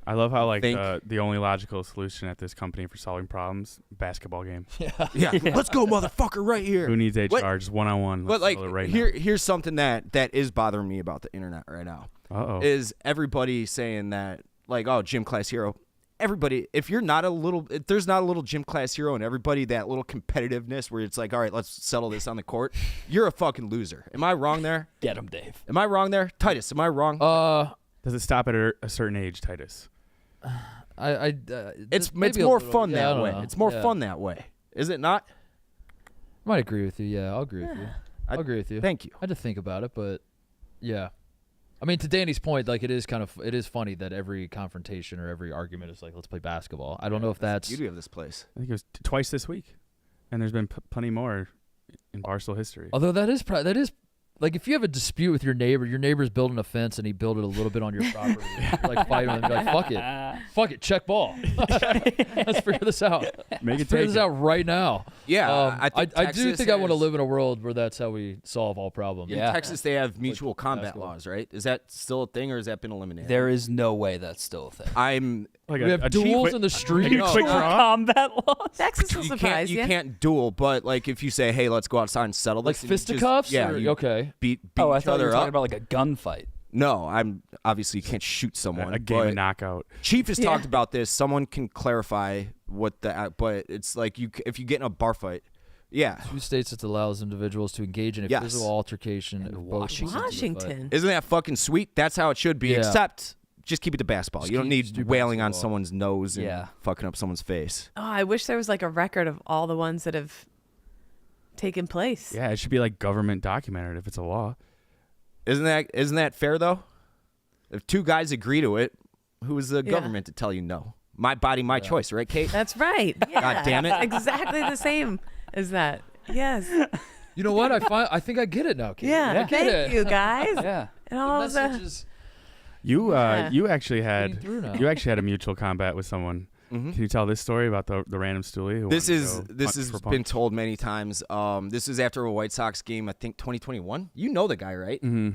Speaker 4: I love how like
Speaker 7: Think-
Speaker 4: the only logical solution at this company for solving problems, basketball game.
Speaker 7: Yeah. Let's go, motherfucker, right here.
Speaker 4: Who needs HR?
Speaker 7: What?
Speaker 4: Just one-on-one.
Speaker 7: But like,
Speaker 4: settle it right
Speaker 7: here's something that is bothering me about the internet right now.
Speaker 4: Uh-oh.
Speaker 7: Is everybody saying that like, oh, gym class hero? Everybody, if there's not a little gym class hero in everybody, that little competitiveness where it's like, all right, let's settle this on the court. You're a fucking loser. Am I wrong there?
Speaker 2: Get him, Dave.
Speaker 7: Am I wrong there, Titus? Am I wrong?
Speaker 4: Does it stop at a certain age, Titus?
Speaker 7: It's
Speaker 1: maybe a
Speaker 7: more
Speaker 1: little.
Speaker 7: fun
Speaker 1: Yeah, I
Speaker 7: that
Speaker 1: don't
Speaker 7: way.
Speaker 1: know.
Speaker 7: It's more
Speaker 1: Yeah.
Speaker 7: fun that way, is it not?
Speaker 1: I might agree with you. Yeah, I'll agree with you. I'll agree with you.
Speaker 7: Thank you.
Speaker 1: I had to think about it, but yeah. I mean, to Danny's point, like it is funny that every confrontation or every argument is like, let's play basketball. I don't know if that's
Speaker 7: the beauty of this place.
Speaker 4: I think it was twice this week, and there's been plenty more in Barstool history.
Speaker 1: although that is like if you have a dispute with your neighbor's building a fence and he built it a little bit on your property, you're like fighting him, you're like, fuck it, check ball. Let's figure this out.
Speaker 4: Make it
Speaker 1: Let's figure
Speaker 4: take
Speaker 1: this
Speaker 4: it.
Speaker 1: out right now.
Speaker 7: Yeah, I think
Speaker 1: I do
Speaker 7: Texas
Speaker 1: think I want to
Speaker 7: has-
Speaker 1: live in a world where that's how we solve all problems.
Speaker 7: In
Speaker 2: Yeah.
Speaker 7: Texas, they have mutual combat
Speaker 1: basketball.
Speaker 7: laws, right? Is that still a thing, or has that been eliminated?
Speaker 2: There is no way that's still a thing.
Speaker 7: I'm.
Speaker 4: Like
Speaker 1: We have duels in the street.
Speaker 4: Like a quick draw?
Speaker 2: Combat laws.
Speaker 3: Texas will
Speaker 7: You
Speaker 3: surprise
Speaker 7: you can't duel, but like if you say, "Hey, let's go outside and settle
Speaker 1: Like
Speaker 7: this," and you just-
Speaker 1: fisticuffs?
Speaker 7: yeah,
Speaker 1: Or-
Speaker 7: you
Speaker 1: okay.
Speaker 7: beat
Speaker 2: Oh, I
Speaker 7: each
Speaker 2: thought you
Speaker 7: other
Speaker 2: were talking
Speaker 7: up.
Speaker 2: about like a gunfight.
Speaker 7: No, I'm obviously you can't shoot someone.
Speaker 4: A game
Speaker 7: but
Speaker 4: of knockout.
Speaker 7: Chief has
Speaker 3: Yeah.
Speaker 7: talked about this. Someone can clarify what but it's like if you get in a bar fight, yeah.
Speaker 1: 2 states that allows individuals to engage in a
Speaker 7: Yes.
Speaker 1: physical altercation.
Speaker 2: And
Speaker 1: of both
Speaker 2: Washington.
Speaker 1: sides of the fight.
Speaker 3: Washington.
Speaker 7: Isn't that fucking sweet? That's how it should be.
Speaker 1: Yeah.
Speaker 7: Except just keep it to basketball.
Speaker 1: Just
Speaker 7: You don't
Speaker 1: just
Speaker 7: need
Speaker 1: do
Speaker 7: wailing on
Speaker 1: basketball.
Speaker 7: someone's nose and
Speaker 2: Yeah.
Speaker 7: fucking up someone's face.
Speaker 3: Oh, I wish there was like a record of all the ones that have taken place.
Speaker 4: Yeah, it should be like government documented if it's a law.
Speaker 7: Isn't that fair though? If 2 guys agree to it, who is the
Speaker 3: Yeah.
Speaker 7: government to tell you no? My body, my choice, right, Kate?
Speaker 3: That's right. Yeah.
Speaker 7: God damn it.
Speaker 3: Exactly the same as that. Yes.
Speaker 1: You know what? I think I get it now, Kate.
Speaker 3: Yeah.
Speaker 1: I get
Speaker 3: Thank
Speaker 1: it.
Speaker 3: you, guys.
Speaker 2: Yeah.
Speaker 3: And all
Speaker 1: The
Speaker 3: of the,
Speaker 1: message is
Speaker 3: Yeah.
Speaker 4: You actually
Speaker 1: getting through now.
Speaker 4: had a mutual combat with someone.
Speaker 7: Mhm.
Speaker 4: Can you tell this story about the random stoolie? Who
Speaker 7: This
Speaker 4: wanted
Speaker 7: is
Speaker 4: to go
Speaker 7: this
Speaker 4: punch
Speaker 7: has
Speaker 4: for
Speaker 7: been
Speaker 4: punch?
Speaker 7: told many times. This is after a White Sox game, I think 2021. You know the guy, right?
Speaker 4: Mhm.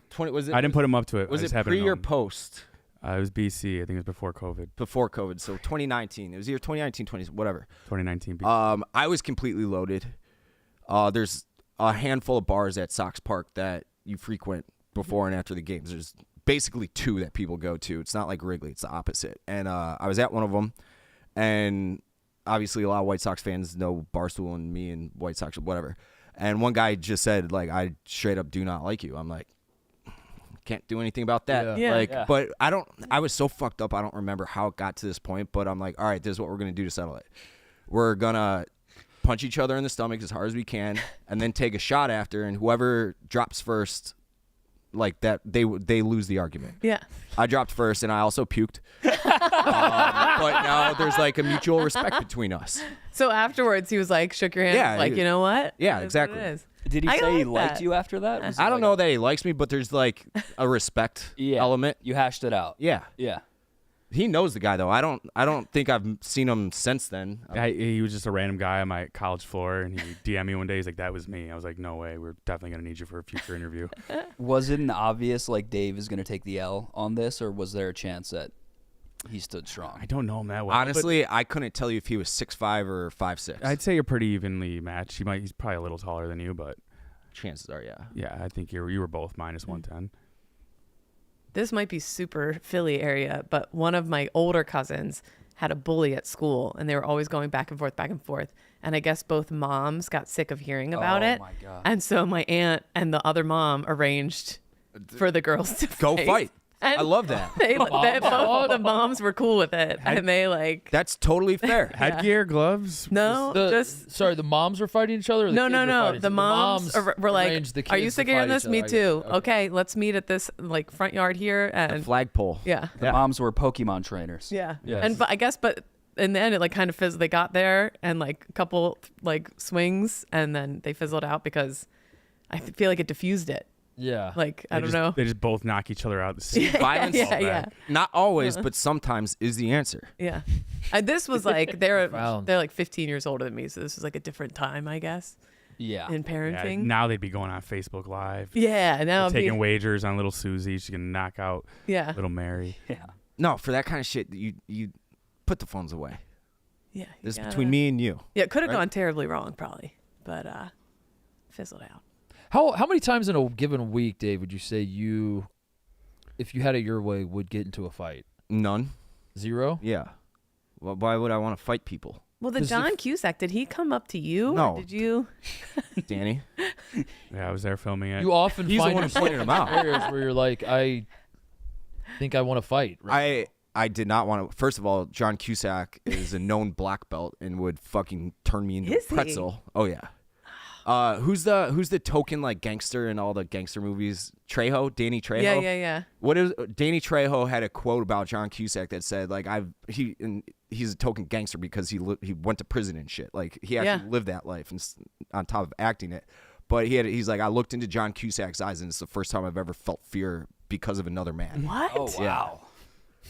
Speaker 7: 20 was it?
Speaker 4: I didn't put him up to it.
Speaker 7: Was
Speaker 4: I just
Speaker 7: it
Speaker 4: happened to
Speaker 7: pre
Speaker 4: know
Speaker 7: or
Speaker 4: him.
Speaker 7: post?
Speaker 4: It was BC. I think it was before COVID.
Speaker 7: Before COVID, so 2019. It was either 2019, 20, whatever.
Speaker 4: 2019.
Speaker 7: I was completely loaded. There's a handful of bars at Sox Park that you frequent before and after the games. There's basically 2 that people go to. It's not like Wrigley. It's the opposite. And I was at one of them, and obviously a lot of White Sox fans know Barstool and me and White Sox, whatever. And one guy just said, like, I straight up do not like you. I'm like, can't do anything about that.
Speaker 3: Yeah.
Speaker 7: Like,
Speaker 2: Yeah.
Speaker 7: but I was so fucked up. I don't remember how it got to this point, but I'm like, all right, this is what we're going to do to settle it. We're going to punch each other in the stomach as hard as we can and then take a shot after. And whoever drops first, like that, they lose the argument.
Speaker 3: yeah.
Speaker 7: I dropped first and I also puked. But now there's like a mutual respect between us.
Speaker 3: So afterwards, he was like, shook your hand.
Speaker 7: Yeah,
Speaker 3: Like,
Speaker 7: he-
Speaker 3: you know what?
Speaker 7: Yeah,
Speaker 3: That's what it
Speaker 7: exactly.
Speaker 3: is.
Speaker 2: Did he
Speaker 3: I
Speaker 2: say he
Speaker 3: like
Speaker 2: liked
Speaker 3: that.
Speaker 2: you after that? Was it
Speaker 7: I don't
Speaker 2: like
Speaker 7: know that he likes me, but there's like a respect
Speaker 2: Yeah.
Speaker 7: element.
Speaker 2: You hashed it out.
Speaker 7: Yeah.
Speaker 2: Yeah.
Speaker 7: He knows the guy though. I don't think I've seen him since then.
Speaker 4: He was just a random guy on my college floor, and he DM'd me one day. He's like, "That was me." I was like, "No way. We're definitely gonna need you for a future interview."
Speaker 2: Was it an obvious like Dave is going to take the L on this, or was there a chance that he stood strong?
Speaker 4: I don't know him that well. but
Speaker 7: Honestly, I couldn't tell you if he was 6'5" or 5'6".
Speaker 4: I'd say you're pretty evenly matched. He's probably a little taller than you, but
Speaker 7: Chances are, yeah.
Speaker 4: yeah, I think you were both minus 110.
Speaker 3: This might be super Philly area, but one of my older cousins had a bully at school, and they were always going back and forth, back and forth. And I guess both moms got sick of hearing about
Speaker 2: Oh
Speaker 3: it.
Speaker 2: my God.
Speaker 3: And so my aunt and the other mom arranged for the girls to
Speaker 7: Go fight.
Speaker 3: And
Speaker 7: I love that.
Speaker 3: both of the moms were cool with it, and they like.
Speaker 7: That's totally fair.
Speaker 4: Headgear, gloves.
Speaker 3: No,
Speaker 1: Sorry, the moms were fighting each other. Or the kids were
Speaker 3: no.
Speaker 1: fighting?
Speaker 3: The moms were like,
Speaker 1: arranged the
Speaker 3: "Are you
Speaker 1: kids
Speaker 3: sick
Speaker 1: to
Speaker 3: of
Speaker 1: fight
Speaker 3: this?
Speaker 1: each
Speaker 3: Me
Speaker 1: other." I
Speaker 3: too.
Speaker 1: guess.
Speaker 3: Okay, let's meet at this like front yard here."
Speaker 7: A
Speaker 3: And
Speaker 7: flagpole.
Speaker 3: yeah,
Speaker 2: The moms were Pokemon trainers.
Speaker 3: yeah,
Speaker 1: Yes.
Speaker 3: and but I guess, but in the end, it like kind of fizzled. They got there and like a couple like swings, and then they fizzled out because I feel like it diffused it.
Speaker 1: Yeah.
Speaker 3: Like I don't know.
Speaker 4: They just both knock each other out the same.
Speaker 7: Violence,
Speaker 3: yeah.
Speaker 7: not always, but sometimes is the answer.
Speaker 3: Yeah. And this was like they're
Speaker 1: Profound.
Speaker 3: like 15 years older than me, so this was like a different time, I guess,
Speaker 2: Yeah.
Speaker 3: in
Speaker 4: Yeah,
Speaker 3: parenting.
Speaker 4: now they'd be going on Facebook Live.
Speaker 3: Yeah, now it'd
Speaker 4: Taking
Speaker 3: be,
Speaker 4: wagers on little Susie. She's gonna knock out
Speaker 3: yeah.
Speaker 4: little Mary.
Speaker 2: Yeah.
Speaker 7: No, for that kind of shit, you put the phones away.
Speaker 3: Yeah. you
Speaker 7: This is
Speaker 3: gotta-
Speaker 7: between me and you.
Speaker 3: Yeah, it could have
Speaker 7: right?
Speaker 3: gone terribly wrong probably, but fizzled out.
Speaker 1: How many times in a given week, Dave, would you say you, if you had it your way, would get into a fight?
Speaker 7: None.
Speaker 1: 0?
Speaker 7: Yeah. Well, why would I want to fight people,
Speaker 3: Well, the
Speaker 1: 'Cause
Speaker 3: John Cusack, did he come up to you?
Speaker 7: No.
Speaker 3: Or did you?
Speaker 7: Danny?
Speaker 4: Yeah, I was there filming it.
Speaker 1: You often
Speaker 7: He's the
Speaker 1: find
Speaker 7: one who
Speaker 1: yourself
Speaker 7: pointed him
Speaker 1: in
Speaker 7: out.
Speaker 1: areas where you're like, I think I want to fight. Right?
Speaker 7: I did not want to. First of all, John Cusack is a known black belt and would fucking turn me into
Speaker 3: Is
Speaker 7: a pretzel. Oh yeah. Who's the token like gangster in all the gangster movies? Danny Trejo.
Speaker 3: Yeah.
Speaker 7: What is Danny Trejo had a quote about John Cusack that said like he's a token gangster because he went to prison and shit. Like he actually lived that life and on top of acting it. But he's like, I looked into John Cusack's eyes and it's the first time I've ever felt fear because of another man.
Speaker 3: What?
Speaker 2: Oh, wow.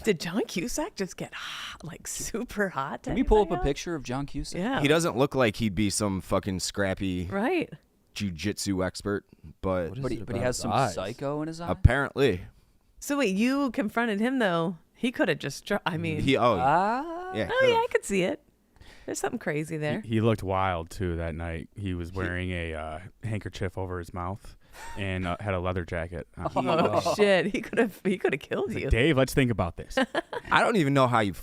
Speaker 3: Did John Cusack just get hot, like super hot? to
Speaker 2: Can we pull up a
Speaker 3: anybody else?
Speaker 2: picture of John Cusack?
Speaker 3: Yeah.
Speaker 7: He doesn't look like he'd be some fucking scrappy
Speaker 3: Right.
Speaker 7: jiu-jitsu expert, but
Speaker 1: What is
Speaker 2: But
Speaker 1: it
Speaker 2: he
Speaker 1: about
Speaker 2: has
Speaker 1: his
Speaker 2: some
Speaker 1: eyes?
Speaker 2: psycho in his eye.
Speaker 7: apparently
Speaker 3: So wait, you confronted him though. He could have just. I mean.
Speaker 7: he
Speaker 2: Ah.
Speaker 7: yeah.
Speaker 3: Oh yeah, I could see it. There's something crazy there.
Speaker 4: He looked wild too that night. He was wearing a handkerchief over his mouth and had a leather jacket. on.
Speaker 3: Oh shit, he could have killed you.
Speaker 4: Dave, let's think about this.
Speaker 7: I don't even know how you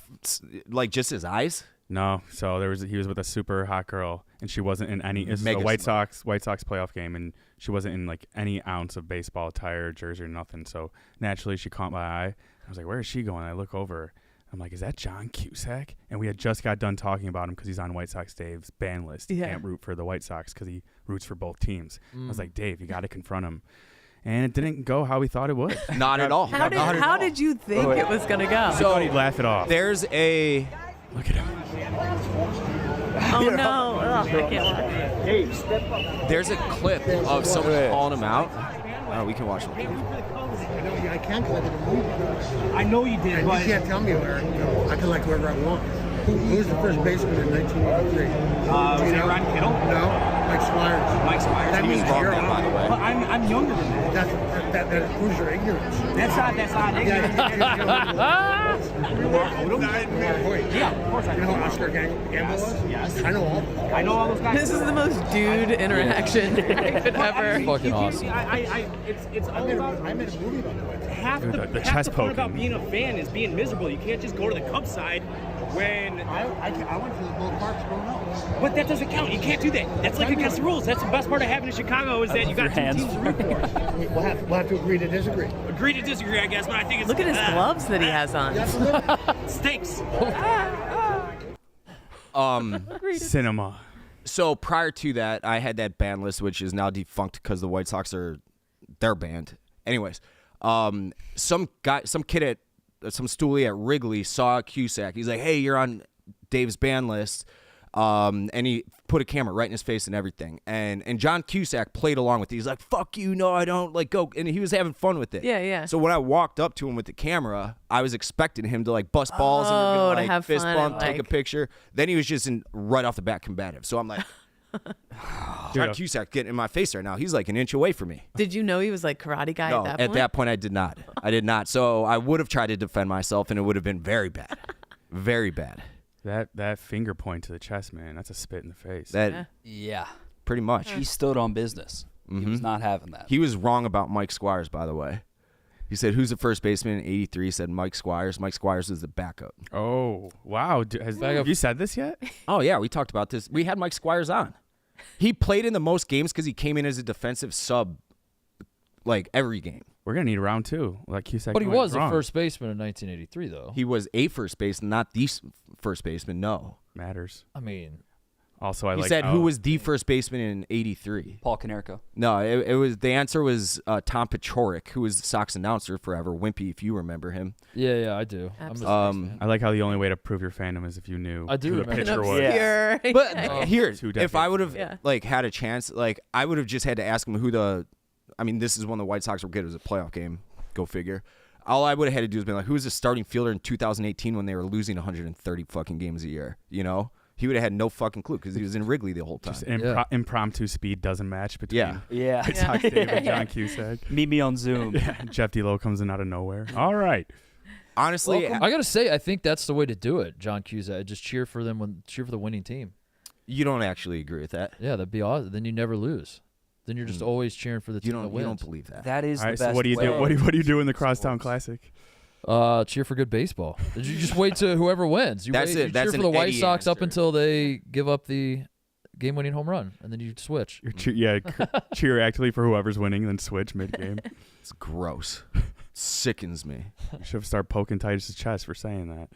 Speaker 7: like just his eyes.
Speaker 4: No, so he was with a super hot girl, and she wasn't in any. This is a
Speaker 7: Mega
Speaker 4: White
Speaker 7: smart.
Speaker 4: Sox playoff game, and she wasn't in like any ounce of baseball attire, jersey, or nothing. So naturally, she caught my eye. I was like, "Where is she going?" I look over. I'm like, "Is that John Cusack?" And we had just got done talking about him because he's on White Sox Dave's ban list. He
Speaker 3: Yeah.
Speaker 4: can't root for the White Sox because he roots for both teams. I was like, "Dave, you got to confront him." And it didn't go how we thought it would.
Speaker 7: Not at all.
Speaker 3: How
Speaker 7: Not at
Speaker 3: how
Speaker 7: all.
Speaker 3: did you think it was gonna go?
Speaker 4: I thought he'd laugh it off.
Speaker 7: There's a
Speaker 4: Look at him.
Speaker 3: Oh no! Ugh, I can't watch.
Speaker 7: there's a clip of someone calling him out. Oh, we can watch it.
Speaker 8: I can't because I did a movie.
Speaker 9: I know you did,
Speaker 8: And
Speaker 9: but
Speaker 8: you can't tell me where. I can like whoever I want. Who was the first baseman in 1983?
Speaker 9: was
Speaker 8: Do you
Speaker 9: it
Speaker 8: know?
Speaker 9: Ron Kittle?
Speaker 8: No, Mike Squires.
Speaker 9: Mike Squires.
Speaker 8: That
Speaker 7: He was
Speaker 8: means
Speaker 7: wrong
Speaker 8: you're
Speaker 7: there, by the way.
Speaker 9: But I'm younger than that.
Speaker 8: That proves your ignorance.
Speaker 9: That's not ignorant. Yeah, of course I
Speaker 8: You know who
Speaker 9: know.
Speaker 8: Oscar Gamble was?
Speaker 9: Yes.
Speaker 8: I know all of them.
Speaker 9: I know all those guys.
Speaker 3: This is the most dude interaction I could ever.
Speaker 1: Fucking
Speaker 9: You can't
Speaker 1: awesome.
Speaker 9: see, it's all about.
Speaker 8: I made a movie about it.
Speaker 9: Half
Speaker 4: Dude,
Speaker 9: the,
Speaker 4: the
Speaker 9: half
Speaker 4: chest
Speaker 9: the fun
Speaker 4: poking.
Speaker 9: about being a fan is being miserable. You can't just go to the Cubs side when.
Speaker 8: I went to the Bull Parks growing up.
Speaker 9: But that doesn't count. You can't do that. That's like against the rules. That's the best part of having in Chicago is that you got two
Speaker 2: hands.
Speaker 9: teams to root for.
Speaker 8: We'll have to agree to disagree.
Speaker 9: Agree to disagree, I guess, but I think it's
Speaker 3: Look at his gloves that he has on.
Speaker 9: stinks.
Speaker 4: Cinema.
Speaker 7: So prior to that, I had that ban list, which is now defunct because the White Sox they're banned. Anyways, some kid at some stoolie at Wrigley saw Cusack. He's like, "Hey, you're on Dave's ban list," and he put a camera right in his face and everything. And John Cusack played along with it. He's like, "Fuck you, no, I don't." Like, go, and he was having fun with it.
Speaker 3: Yeah.
Speaker 7: So when I walked up to him with the camera, I was expecting him to like bust balls and we were
Speaker 3: Oh,
Speaker 7: gonna,
Speaker 3: to
Speaker 7: like
Speaker 3: have
Speaker 7: fist
Speaker 3: fun
Speaker 7: bump,
Speaker 3: and,
Speaker 7: take a
Speaker 3: like-
Speaker 7: picture. Then he was just right off the bat combative. So I'm like, John
Speaker 4: Dude,
Speaker 7: Cusack getting in my face right now. He's like an inch away from me.
Speaker 3: Did you know he was like karate guy
Speaker 7: No,
Speaker 3: at that point?
Speaker 7: I did not. I did not. So I would have tried to defend myself, and it would have been very bad, very bad.
Speaker 4: that finger point to the chest, man, that's a spit in the face.
Speaker 7: That
Speaker 2: Yeah.
Speaker 7: pretty much.
Speaker 2: He stood on business. He was not having that.
Speaker 7: He was wrong about Mike Squires, by the way. He said, "Who's the first baseman?" in '83 said Mike Squires. Mike Squires is the backup.
Speaker 4: Oh, wow. Have you said this yet?
Speaker 7: Oh yeah, we talked about this. We had Mike Squires on. He played in the most games because he came in as a defensive sub like every game.
Speaker 4: We're gonna need round 2. Like Cusack.
Speaker 1: But he
Speaker 4: went
Speaker 1: was
Speaker 4: wrong.
Speaker 1: the first baseman in 1983, though.
Speaker 7: He was a first baseman, not the first baseman. No.
Speaker 4: Matters.
Speaker 1: I mean,
Speaker 4: Also, I
Speaker 7: You
Speaker 4: like.
Speaker 7: said
Speaker 4: how-
Speaker 7: who was the first baseman in '83?
Speaker 2: Paul Konerko.
Speaker 7: No, it was the answer was Tom Paciorek, who was the Sox announcer forever. Wimpy, if you remember him.
Speaker 1: yeah, I do.
Speaker 3: Absolutely.
Speaker 4: I like how the only way to prove your fandom is if you knew
Speaker 1: I do
Speaker 4: who the
Speaker 1: remember.
Speaker 4: pitcher
Speaker 3: An
Speaker 4: was.
Speaker 2: Yeah.
Speaker 3: obscure-
Speaker 7: But
Speaker 3: Yeah.
Speaker 7: here,
Speaker 4: 2
Speaker 7: if
Speaker 4: decades.
Speaker 7: I would have
Speaker 3: Yeah.
Speaker 7: like had a chance, like I would have just had to ask him who the. I mean, this is when the White Sox were good. It was a playoff game. Go figure. All I would have had to do is be like, who was the starting fielder in 2018 when they were losing 130 fucking games a year? You know, he would have had no fucking clue because he was in Wrigley the whole time.
Speaker 4: Just
Speaker 1: Yeah.
Speaker 4: impromptu speed doesn't match between
Speaker 7: Yeah.
Speaker 2: Yeah.
Speaker 4: White Sox Dave and John Cusack.
Speaker 2: Meet me on Zoom.
Speaker 4: Yeah, Jeff D'Lo comes in out of nowhere. All right.
Speaker 7: Honestly,
Speaker 1: I gotta say, I think that's the way to do it, John Cusack. Just cheer for them cheer for the winning team.
Speaker 7: you don't actually agree with that.
Speaker 1: Yeah, that'd be awesome. Then you never lose. Then you're just always cheering for the team
Speaker 7: You
Speaker 1: that
Speaker 7: don't. You
Speaker 1: wins.
Speaker 7: don't believe that.
Speaker 2: That is
Speaker 4: All right.
Speaker 2: the best
Speaker 4: So what do you
Speaker 2: way.
Speaker 4: do? What do you do in the Crosstown Classic?
Speaker 1: Cheer for good baseball. You just wait to whoever wins. You
Speaker 7: That's
Speaker 1: wait,
Speaker 7: it.
Speaker 1: You
Speaker 7: That's
Speaker 1: cheer
Speaker 7: an
Speaker 1: for the White
Speaker 7: Eddie
Speaker 1: Sox up
Speaker 7: answer.
Speaker 1: until they give up the game-winning home run, and then you switch.
Speaker 4: Cheer actively for whoever's winning, then switch mid game.
Speaker 7: It's gross. Sickens me.
Speaker 4: You should start poking Titus's chest for saying that.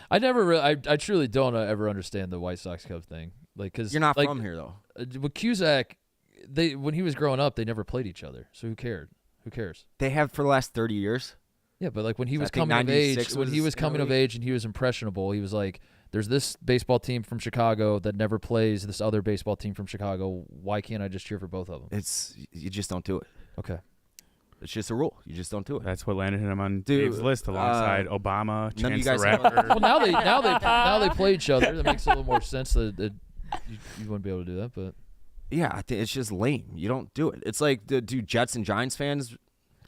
Speaker 1: I never, I truly don't ever understand the White Sox Cubs thing. Like, cause
Speaker 7: You're not
Speaker 1: like,
Speaker 7: from here though.
Speaker 1: With Cusack, when he was growing up, they never played each other. So who cared? Who cares?
Speaker 7: They have for the last 30 years.
Speaker 1: Yeah, but like when he
Speaker 7: So I
Speaker 1: was
Speaker 7: think
Speaker 1: coming of age,
Speaker 7: 96
Speaker 1: when he
Speaker 7: was
Speaker 1: was coming of
Speaker 7: early.
Speaker 1: age and he was impressionable, he was like, "There's this baseball team from Chicago that never plays this other baseball team from Chicago. Why can't I just cheer for both of them?"
Speaker 7: You just don't do it.
Speaker 1: Okay.
Speaker 7: It's just a rule. You just don't do it.
Speaker 4: That's what landed him on
Speaker 7: Dude,
Speaker 4: Dave's list alongside Obama,
Speaker 7: none of you
Speaker 4: Chance the
Speaker 7: guys
Speaker 4: Rapper.
Speaker 1: Well, now they play each other. That makes a little more sense. That you wouldn't be able to do that, but
Speaker 7: Yeah, I think it's just lame. You don't do it. It's like do Jets and Giants fans,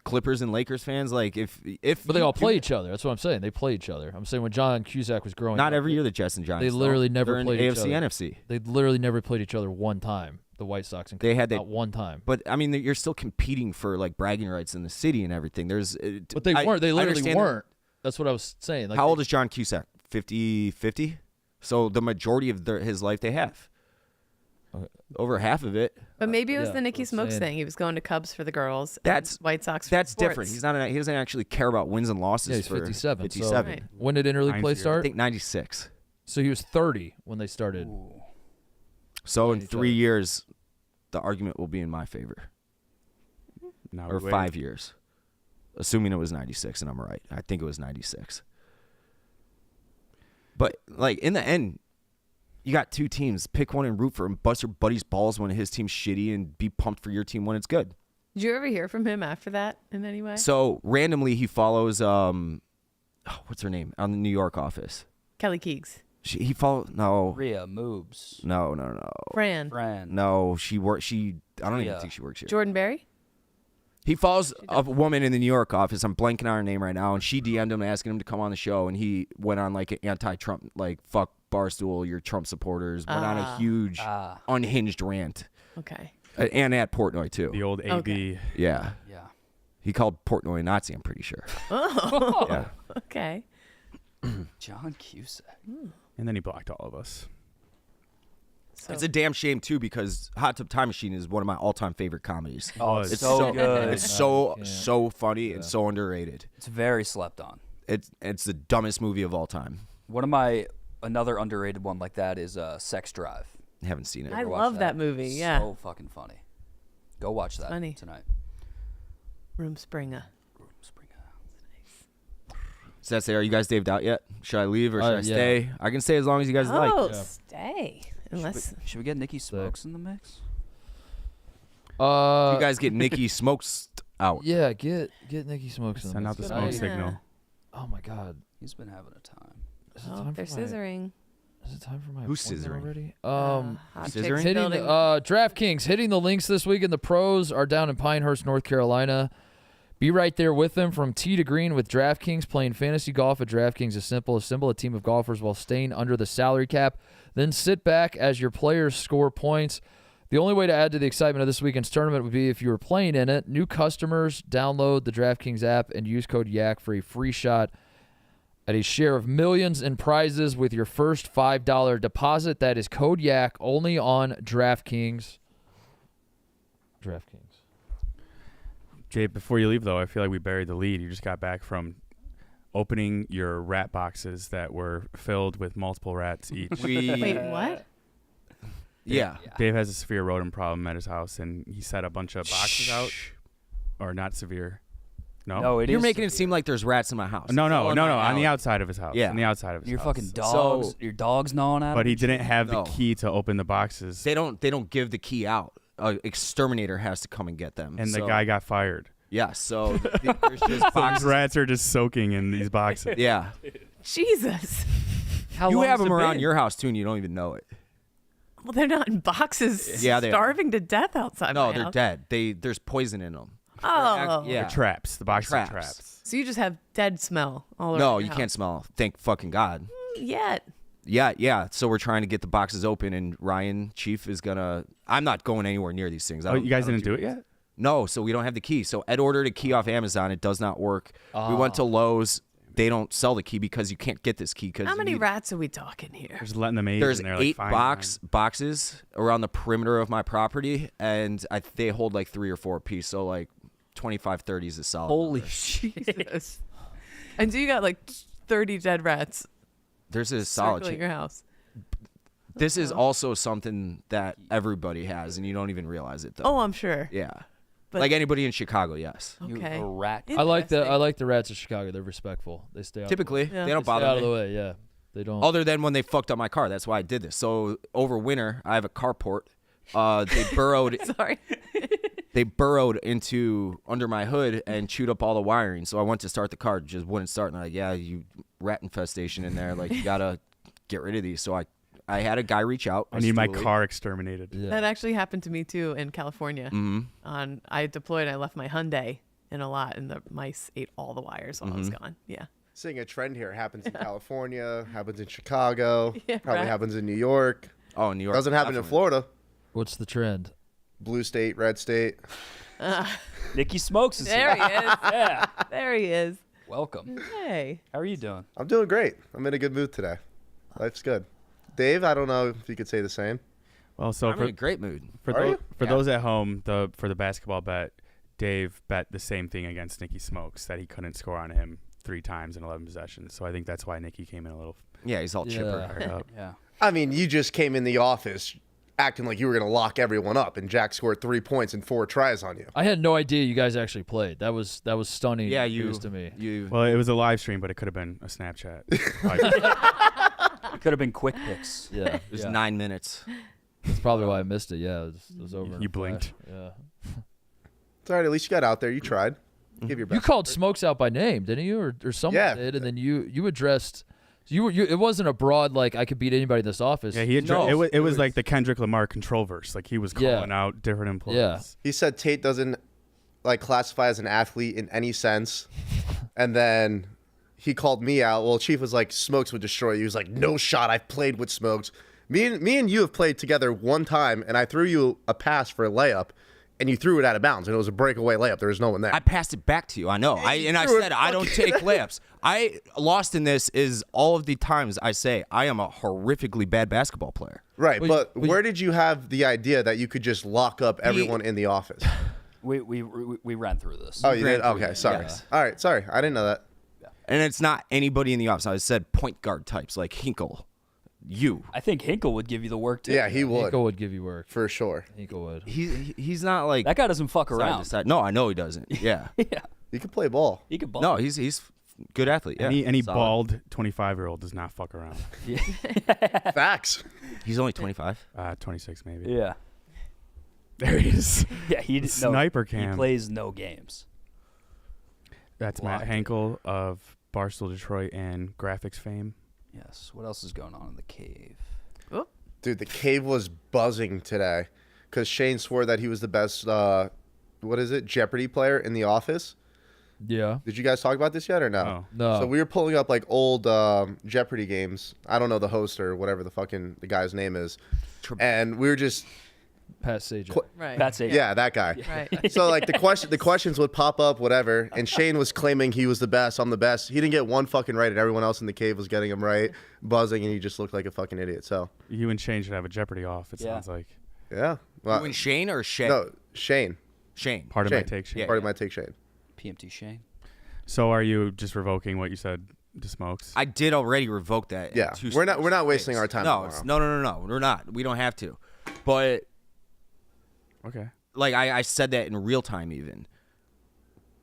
Speaker 7: Clippers and Lakers fans, like if
Speaker 1: but they
Speaker 7: you
Speaker 1: all play
Speaker 7: do-
Speaker 1: each other. That's what I'm saying. They play each other. I'm saying when John Cusack was growing
Speaker 7: Not
Speaker 1: up,
Speaker 7: every year the Jets and Giants.
Speaker 1: They literally
Speaker 7: though.
Speaker 1: never
Speaker 7: They're in
Speaker 1: played each
Speaker 7: AFC,
Speaker 1: other.
Speaker 7: NFC.
Speaker 1: They literally never played each other one time. The White Sox and
Speaker 7: They had
Speaker 1: not one time.
Speaker 7: But I mean, you're still competing for like bragging rights in the city and everything. There's,
Speaker 1: But they weren't. They
Speaker 7: I
Speaker 1: literally
Speaker 7: understand that.
Speaker 1: weren't. That's what I was saying. Like
Speaker 7: How old is John Cusack? 50? So the majority of his life they have. Over half of it.
Speaker 3: But maybe it was
Speaker 1: Yeah,
Speaker 3: the Nikki
Speaker 1: I'm
Speaker 3: Smokes
Speaker 1: saying.
Speaker 3: thing. He was going to Cubs for the girls. and
Speaker 7: That's-
Speaker 3: White Sox for
Speaker 7: That's
Speaker 3: sports.
Speaker 7: different. He doesn't actually care about wins and losses.
Speaker 1: Yeah, he's
Speaker 7: for
Speaker 1: 57.
Speaker 7: 57.
Speaker 3: Right.
Speaker 1: When did interleague play
Speaker 4: Heinz year.
Speaker 7: I
Speaker 1: start?
Speaker 7: think 96.
Speaker 1: So he was 30 when they started.
Speaker 7: So in
Speaker 1: each
Speaker 7: 3
Speaker 1: other.
Speaker 7: years, the argument will be in my favor.
Speaker 4: Now
Speaker 7: Or
Speaker 4: we wait.
Speaker 7: 5 years. Assuming it was 96 and I'm right. I think it was 96. But like in the end, you got two teams. Pick one and root for him. Bust your buddy's balls when his team's shitty and be pumped for your team when it's good.
Speaker 3: Did you ever hear from him after that in any way?
Speaker 7: So randomly he follows what's her name? On the New York office.
Speaker 3: Kelly Keegs.
Speaker 7: He follows no.
Speaker 2: Rhea moves.
Speaker 7: No.
Speaker 3: Fran.
Speaker 2: Fran.
Speaker 7: No, I don't even
Speaker 2: Yeah.
Speaker 7: think she works here.
Speaker 3: Jordan Berry?
Speaker 7: He follows a woman in the New York office. I'm blanking on her name right now, and she DM'd him asking him to come on the show, and he went on like an anti-Trump, like fuck Barstool, you're Trump supporters. Went on a huge unhinged rant,
Speaker 3: Okay.
Speaker 7: and at Portnoy too.
Speaker 4: The old AB.
Speaker 3: Okay.
Speaker 7: Yeah,
Speaker 2: Yeah.
Speaker 7: he called Portnoy a Nazi. I'm pretty sure.
Speaker 3: Oh,
Speaker 7: Yeah,
Speaker 3: okay.
Speaker 2: John Cusack.
Speaker 4: And then he blocked all of us.
Speaker 3: So,
Speaker 7: it's a damn shame too because Hot Tub Time Machine is one of my all-time favorite comedies.
Speaker 2: Oh,
Speaker 4: it's
Speaker 2: it's
Speaker 7: It's
Speaker 2: so good.
Speaker 7: It's so
Speaker 1: Yeah.
Speaker 7: so funny and so underrated.
Speaker 2: It's very slept on.
Speaker 7: It's the dumbest movie of all time.
Speaker 2: One of another underrated one like that is Sex Drive.
Speaker 7: Haven't seen it.
Speaker 3: I
Speaker 2: Ever watch
Speaker 3: love that movie, yeah.
Speaker 2: So fucking funny. Go watch that
Speaker 3: funny.
Speaker 2: tonight.
Speaker 3: Room Springer.
Speaker 7: So that's it. Are you guys daved out yet? Should I leave or should I
Speaker 1: yeah.
Speaker 7: stay? I can stay as long as you guys like.
Speaker 3: Oh,
Speaker 1: Yeah.
Speaker 3: stay. Unless
Speaker 2: Should we get Nikki Smokes in the mix?
Speaker 7: You guys get Nikki Smokes out.
Speaker 1: Yeah, get Nikki Smokes in.
Speaker 4: Send out the
Speaker 1: That's
Speaker 4: smoke
Speaker 1: good.
Speaker 4: signal.
Speaker 1: Oh my God.
Speaker 2: He's been having a time.
Speaker 1: Is it
Speaker 3: oh,
Speaker 1: time
Speaker 3: they're
Speaker 1: for my-
Speaker 3: scissoring.
Speaker 1: Is it time for my
Speaker 7: Who's
Speaker 1: appointment
Speaker 7: scissoring?
Speaker 1: already?
Speaker 3: Hot
Speaker 7: scissoring?
Speaker 3: chicks
Speaker 1: Hitting
Speaker 3: building.
Speaker 1: DraftKings hitting the links this week, and the pros are down in Pinehurst, North Carolina. Be right there with them from tee to green with DraftKings. Playing fantasy golf at DraftKings is simple. Assemble a team of golfers while staying under the salary cap. Then sit back as your players score points. The only way to add to the excitement of this weekend's tournament would be if you were playing in it. New customers, download the DraftKings app and use code YAK for a free shot at a share of millions in prizes with your first $5 deposit. That is code YAK only on DraftKings. DraftKings.
Speaker 4: Jay, before you leave, though, I feel like we buried the lead. You just got back from opening your rat boxes that were filled with multiple rats each.
Speaker 3: Wait, what?
Speaker 7: Yeah.
Speaker 4: Dave has a severe rodent problem at his house, and he set a bunch of boxes out. Or not severe. No,
Speaker 7: You're making it seem like there's rats in my house.
Speaker 4: No,
Speaker 7: It's all in my
Speaker 4: on the
Speaker 7: alley.
Speaker 4: outside of his house.
Speaker 7: Yeah.
Speaker 4: On the outside of his
Speaker 2: Your
Speaker 4: house.
Speaker 2: fucking dogs. Your dog's gnawing at
Speaker 4: But
Speaker 2: him?
Speaker 4: he didn't have
Speaker 7: No.
Speaker 4: the key to open the boxes.
Speaker 7: They don't give the key out. Exterminator has to come and get them.
Speaker 4: And the
Speaker 7: So-
Speaker 4: guy got fired.
Speaker 7: Yeah, so there's just
Speaker 4: These
Speaker 7: boxes.
Speaker 4: rats are just soaking in these boxes.
Speaker 7: Yeah.
Speaker 3: Jesus.
Speaker 2: How
Speaker 7: You
Speaker 2: long
Speaker 7: have
Speaker 2: has
Speaker 7: them
Speaker 2: it
Speaker 7: around
Speaker 2: been?
Speaker 7: your house, too, and you don't even know it.
Speaker 3: Well, they're not in boxes.
Speaker 7: Yeah, they are.
Speaker 3: starving to death outside.
Speaker 7: No,
Speaker 3: my
Speaker 7: they're
Speaker 3: house.
Speaker 7: dead. There's poison in them.
Speaker 3: Oh.
Speaker 7: Yeah.
Speaker 4: They're traps. The boxes are
Speaker 7: Traps.
Speaker 4: traps.
Speaker 3: So you just have dead smell all over.
Speaker 7: No,
Speaker 3: your
Speaker 7: you
Speaker 3: house.
Speaker 7: can't smell. Thank fucking God.
Speaker 3: Yet.
Speaker 7: Yeah. So we're trying to get the boxes open, and Ryan, Chief, is gonna. I'm not going anywhere near these things.
Speaker 4: Oh, you guys didn't do it yet?
Speaker 7: No, so we don't have the key. So Ed ordered a key off Amazon. It does not work. We went to Lowe's. They don't sell the key because you can't get this key.
Speaker 3: How many rats are we talking here?
Speaker 4: Just letting them age.
Speaker 7: There's
Speaker 4: and they're like,
Speaker 7: 8
Speaker 4: fine,
Speaker 7: boxes around the perimeter of my property, and they hold like 3 or 4 apiece. So like 25, 30 is a solid.
Speaker 2: Holy
Speaker 7: number.
Speaker 2: shit.
Speaker 3: Jesus. And so you got like 30 dead rats
Speaker 7: There's a solid.
Speaker 3: circling your house.
Speaker 7: This is also something that everybody has, and you don't even realize it though.
Speaker 3: Oh, I'm sure.
Speaker 7: Yeah.
Speaker 3: But-
Speaker 7: Like anybody in Chicago, yes.
Speaker 2: You
Speaker 3: Okay.
Speaker 2: a rat.
Speaker 1: I like
Speaker 3: Interesting.
Speaker 1: the rats of Chicago. They're respectful. They stay out.
Speaker 7: Typically,
Speaker 3: Yeah.
Speaker 7: they don't
Speaker 1: They stay
Speaker 7: bother
Speaker 1: out
Speaker 7: me.
Speaker 1: of the way. Yeah, they don't.
Speaker 7: Other than when they fucked up my car. That's why I did this. So over winter, I have a carport. They burrowed.
Speaker 3: Sorry.
Speaker 7: They burrowed into under my hood and chewed up all the wiring. So I went to start the car, just wouldn't start. And I'm like, yeah, you rat infestation in there. Like you gotta get rid of these. So I had a guy reach out.
Speaker 4: I need my
Speaker 7: Stoolie.
Speaker 4: car exterminated.
Speaker 1: Yeah.
Speaker 3: That actually happened to me too in California.
Speaker 7: Mm-hmm.
Speaker 3: I deployed. I left my Hyundai in a lot, and the mice ate all the wires while I was gone. Yeah.
Speaker 10: Seeing a trend here happens in California, happens in Chicago,
Speaker 3: Yeah,
Speaker 10: probably
Speaker 3: right.
Speaker 10: happens in New York.
Speaker 7: Oh, New York.
Speaker 10: Doesn't happen in
Speaker 7: definitely.
Speaker 10: Florida.
Speaker 1: What's the trend?
Speaker 10: Blue state, red state.
Speaker 2: Nikki Smokes is
Speaker 3: There
Speaker 2: here.
Speaker 3: he is.
Speaker 2: Yeah.
Speaker 3: There he is.
Speaker 2: Welcome.
Speaker 3: Hey.
Speaker 2: How are you doing?
Speaker 10: I'm doing great. I'm in a good mood today. Life's good. Dave, I don't know if you could say the same.
Speaker 4: Well, so
Speaker 7: I'm in a great mood.
Speaker 4: for
Speaker 10: Are you?
Speaker 4: those at home, for the basketball bet, Dave bet the same thing against Nikki Smokes, that he couldn't score on him 3 times in 11 possessions. So I think that's why Nikki came in a little
Speaker 7: Yeah, he's all chipper.
Speaker 4: fired up.
Speaker 2: Yeah.
Speaker 10: I mean, you just came in the office acting like you were going to lock everyone up, and Jack scored 3 points and 4 tries on you.
Speaker 1: I had no idea you guys actually played. That was stunning.
Speaker 7: Yeah,
Speaker 1: news to me.
Speaker 4: Well, it was a live stream, but it could have been a Snapchat. Like,
Speaker 2: It could have been quick picks.
Speaker 1: Yeah,
Speaker 7: It was
Speaker 1: yeah.
Speaker 7: 9 minutes.
Speaker 1: That's probably why I missed it. Yeah, it was over. in
Speaker 4: You
Speaker 1: a flash.
Speaker 4: blinked.
Speaker 1: Yeah.
Speaker 10: It's all right. At least you got out there. You tried. Give your best.
Speaker 1: You called Smokes out by name, didn't you, or someone
Speaker 10: Yeah.
Speaker 1: did, and then you addressed. You it wasn't a broad like I could beat anybody in this office.
Speaker 4: yeah, he had
Speaker 7: No,
Speaker 4: it was like the Kendrick Lamar control verse. Like he was
Speaker 1: Yeah.
Speaker 4: calling out different employees.
Speaker 1: Yeah.
Speaker 10: He said Tate doesn't classify as an athlete in any sense, and then he called me out. Well, Chief was like, Smokes would destroy you. He was like, no shot. I've played with Smokes. Me and you have played together one time, and I threw you a pass for a layup, and you threw it out of bounds, and it was a breakaway layup. There was no one there.
Speaker 7: I passed it back to you. I know. I
Speaker 10: threw
Speaker 7: said
Speaker 10: it
Speaker 7: I don't take layups. I lost in this is all of the times I say I am a horrifically bad basketball player.
Speaker 10: Right,
Speaker 1: Well,
Speaker 10: but
Speaker 1: you-
Speaker 10: where did you have the idea that you could just lock up everyone in the office?
Speaker 2: We ran through this.
Speaker 10: Oh, you did?
Speaker 7: ran through
Speaker 10: Okay,
Speaker 7: it,
Speaker 10: sorry.
Speaker 7: yes.
Speaker 10: All right, sorry. I didn't know that.
Speaker 7: And it's not anybody in the office. I said point guard types like Hinkle. You.
Speaker 2: I think Hinkle would give you the work too.
Speaker 10: Yeah, he would,
Speaker 1: Hinkle would give you work.
Speaker 10: for sure.
Speaker 1: Hinkle would.
Speaker 7: He's not like
Speaker 2: That guy doesn't fuck
Speaker 7: side to
Speaker 2: around.
Speaker 7: side. No, I know he doesn't. Yeah.
Speaker 2: Yeah.
Speaker 10: You could play ball.
Speaker 2: He could ball.
Speaker 7: No, he's good athlete. Yeah.
Speaker 4: Any
Speaker 7: Solid.
Speaker 4: bald 25-year-old does not fuck around.
Speaker 10: Facts.
Speaker 7: He's only 25.
Speaker 4: 26 maybe.
Speaker 2: Yeah.
Speaker 4: There he is.
Speaker 2: Yeah. He
Speaker 4: Sniper
Speaker 2: He
Speaker 4: cam.
Speaker 2: plays no games.
Speaker 4: That's Matt Henkel of Barstool Detroit and graphics fame.
Speaker 2: Yes. What else is going on in the cave?
Speaker 10: Dude, the cave was buzzing today because Shane swore that he was the best, Jeopardy player in the office.
Speaker 1: Yeah.
Speaker 10: Did you guys talk about this yet or no?
Speaker 4: Oh.
Speaker 1: No.
Speaker 10: So we were pulling up like old Jeopardy games. I don't know the host or whatever the guy's name is. And we were just,
Speaker 1: Pat Sajak.
Speaker 3: Right.
Speaker 2: That's it.
Speaker 10: yeah, that guy.
Speaker 3: Right.
Speaker 10: So like the questions would pop up, whatever, and Shane was claiming he was the best. I'm the best. He didn't get one fucking right, and everyone else in the cave was getting him right, buzzing, and he just looked like a fucking idiot. So
Speaker 4: You and Shane should have a Jeopardy off, it
Speaker 2: Yeah.
Speaker 4: sounds like.
Speaker 10: yeah,
Speaker 7: You and Shane or Shay?
Speaker 10: no, Shane.
Speaker 7: Shane.
Speaker 4: Part of my take, Shane.
Speaker 7: Yeah,
Speaker 10: Part of my take, Shane.
Speaker 2: PMT Shane.
Speaker 4: So are you just revoking what you said to Smokes?
Speaker 7: I did already revoke that.
Speaker 10: Yeah, we're not wasting our time.
Speaker 7: No, no. We're not. We don't have to. But
Speaker 4: Okay.
Speaker 7: like I said that in real time even.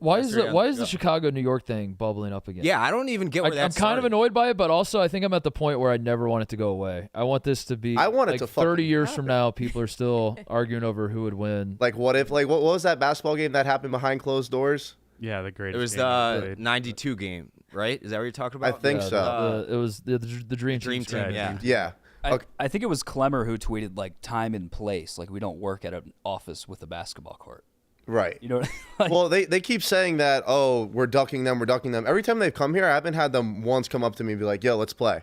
Speaker 1: Why is the Chicago New York thing bubbling up again?
Speaker 7: Yeah, I don't even get where
Speaker 1: I'm
Speaker 7: that's.
Speaker 1: kind of annoyed by it, but also I think I'm at the point where I never want it to go away. I want this to be.
Speaker 10: I want it
Speaker 1: like
Speaker 10: to
Speaker 1: 30 years
Speaker 10: happen.
Speaker 1: from now, people are still arguing over who would win.
Speaker 10: Like, what if? Like, what was that basketball game that happened behind closed doors?
Speaker 4: Yeah, the greatest.
Speaker 7: It was
Speaker 4: game ever
Speaker 7: the
Speaker 4: played.
Speaker 7: 92 game, right? Is that what you're talking about?
Speaker 10: I think so.
Speaker 1: It was the Dream
Speaker 7: Dream
Speaker 1: Team.
Speaker 7: Team. Yeah.
Speaker 10: Yeah. Okay.
Speaker 2: I think it was Clemmer who tweeted like time and place. Like we don't work at an office with a basketball court.
Speaker 10: Right.
Speaker 2: You know. Like,
Speaker 10: Well, they keep saying that, oh, we're ducking them. Every time they've come here, I haven't had them once come up to me and be like, yo, let's play.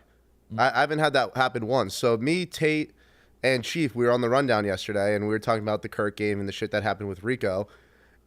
Speaker 10: I haven't had that happen once. So me, Tate, and Chief, we were on the rundown yesterday, and we were talking about the Kirk game and the shit that happened with Rico.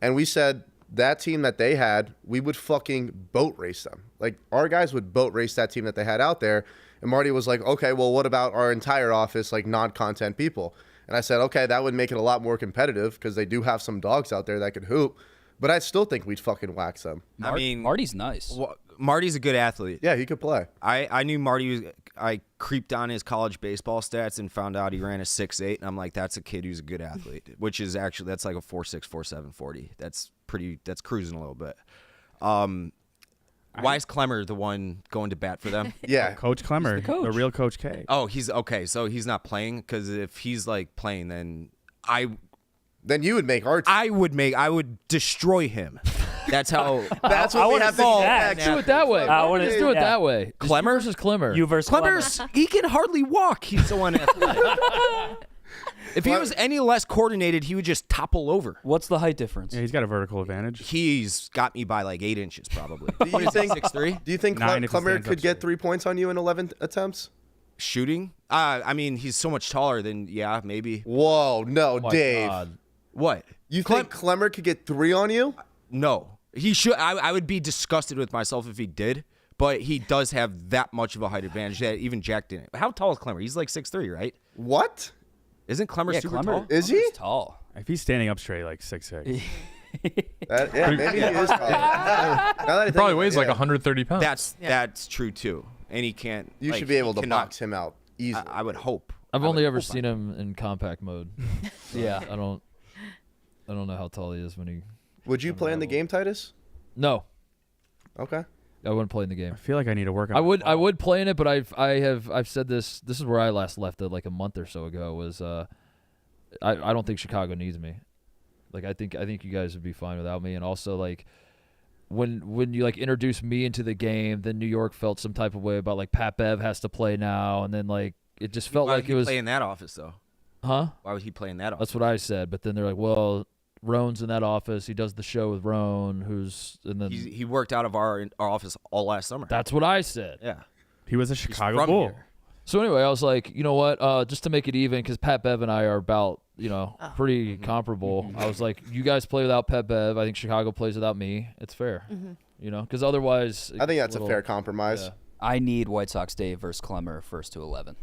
Speaker 10: And we said that team that they had, we would fucking boat race them. Like, our guys would boat race that team that they had out there. And Marty was like, okay, well, what about our entire office, like non-content people? And I said, okay, that would make it a lot more competitive because they do have some dogs out there that could hoop. But I still think we'd fucking wax them.
Speaker 7: I mean,
Speaker 2: Marty's nice.
Speaker 7: Marty's a good athlete.
Speaker 10: Yeah, he could play.
Speaker 7: I knew Marty was. I creeped on his college baseball stats and found out he ran a 6'8", and I'm like, that's a kid who's a good athlete, which is actually that's like a 4'6", 4'7", 40. That's cruising a little bit. Why is Clemmer the one going to bat for them?
Speaker 10: Yeah.
Speaker 4: Coach Clemmer, the real Coach K.
Speaker 7: Oh, he's okay. So he's not playing because if he's like playing, then
Speaker 10: Then you would make our team.
Speaker 7: I would destroy him. That's how.
Speaker 10: That's what we have to
Speaker 1: Let's do it that way. Let's do it
Speaker 2: yeah.
Speaker 1: that way. Clemmer versus Clemmer.
Speaker 2: You versus Clemmer.
Speaker 7: Clemmer's he can hardly walk. He's so unathletic. If he was any less coordinated, he would just topple over.
Speaker 2: What's the height difference?
Speaker 4: Yeah, he's got a vertical advantage.
Speaker 7: He's got me by like 8 inches, probably.
Speaker 10: Do you think
Speaker 7: 6'3"?
Speaker 10: Do you think
Speaker 4: 9 if he
Speaker 10: Clemmer
Speaker 4: stands up
Speaker 10: could get
Speaker 4: straight.
Speaker 10: 3 points on you in 11 attempts?
Speaker 7: Shooting? I mean, he's so much taller than maybe.
Speaker 10: Whoa, no,
Speaker 1: Oh my
Speaker 10: Dave.
Speaker 1: God.
Speaker 7: What?
Speaker 10: You think Clemmer could get 3 on you?
Speaker 7: No, he should. I would be disgusted with myself if he did. But he does have that much of a height advantage that even Jack didn't. How tall is Clemmer? He's like 6'3", right?
Speaker 10: What?
Speaker 7: Isn't Clemmer
Speaker 2: Yeah,
Speaker 7: super
Speaker 2: Clemmer
Speaker 7: tall?
Speaker 10: Is he?
Speaker 2: Clemmer's tall.
Speaker 4: If he's standing up straight, like 6'6".
Speaker 10: Yeah, maybe he is tall. Now that I think
Speaker 5: Probably
Speaker 10: of it,
Speaker 5: weighs like
Speaker 10: yeah.
Speaker 5: 130 pounds.
Speaker 7: That's true too. And he can't.
Speaker 10: You
Speaker 7: like,
Speaker 10: should be able
Speaker 7: he
Speaker 10: to
Speaker 7: cannot-
Speaker 10: box him out easily.
Speaker 7: I would hope.
Speaker 1: I've
Speaker 7: I would
Speaker 1: only ever
Speaker 7: hope
Speaker 1: seen him in compact mode.
Speaker 2: Yeah.
Speaker 1: I don't know how tall he is when he.
Speaker 10: Would you play in the game, Titus?
Speaker 1: No,
Speaker 10: Okay.
Speaker 1: I wouldn't play in the game.
Speaker 4: I feel like I need to work on.
Speaker 1: I would play in it, but I've said this. This is where I last left it like a month or so ago. Was I don't think Chicago needs me. Like I think you guys would be fine without me. And also like when you like introduce me into the game, then New York felt some type of way about like Pat Bev has to play now, and then like it just felt
Speaker 7: Why
Speaker 1: like
Speaker 7: would
Speaker 1: it was
Speaker 7: he play in that office though?
Speaker 1: huh?
Speaker 7: Why would he play in that office?
Speaker 1: That's what I said. But then they're like, well, Roan's in that office. He does the show with Roan, and then
Speaker 7: He worked out of our office all last summer.
Speaker 1: that's what I said.
Speaker 7: Yeah.
Speaker 4: He was a Chicago
Speaker 7: from
Speaker 4: Bull.
Speaker 7: here.
Speaker 1: So anyway, I was like, you know what? Just to make it even, because Pat Bev and I are about, pretty comparable. I was like, you guys play without Pat Bev. I think Chicago plays without me. It's fair, because otherwise,
Speaker 10: I think that's a
Speaker 1: little-
Speaker 10: fair compromise.
Speaker 1: yeah.
Speaker 2: I need White Sox Dave versus Clemmer 1st to 11.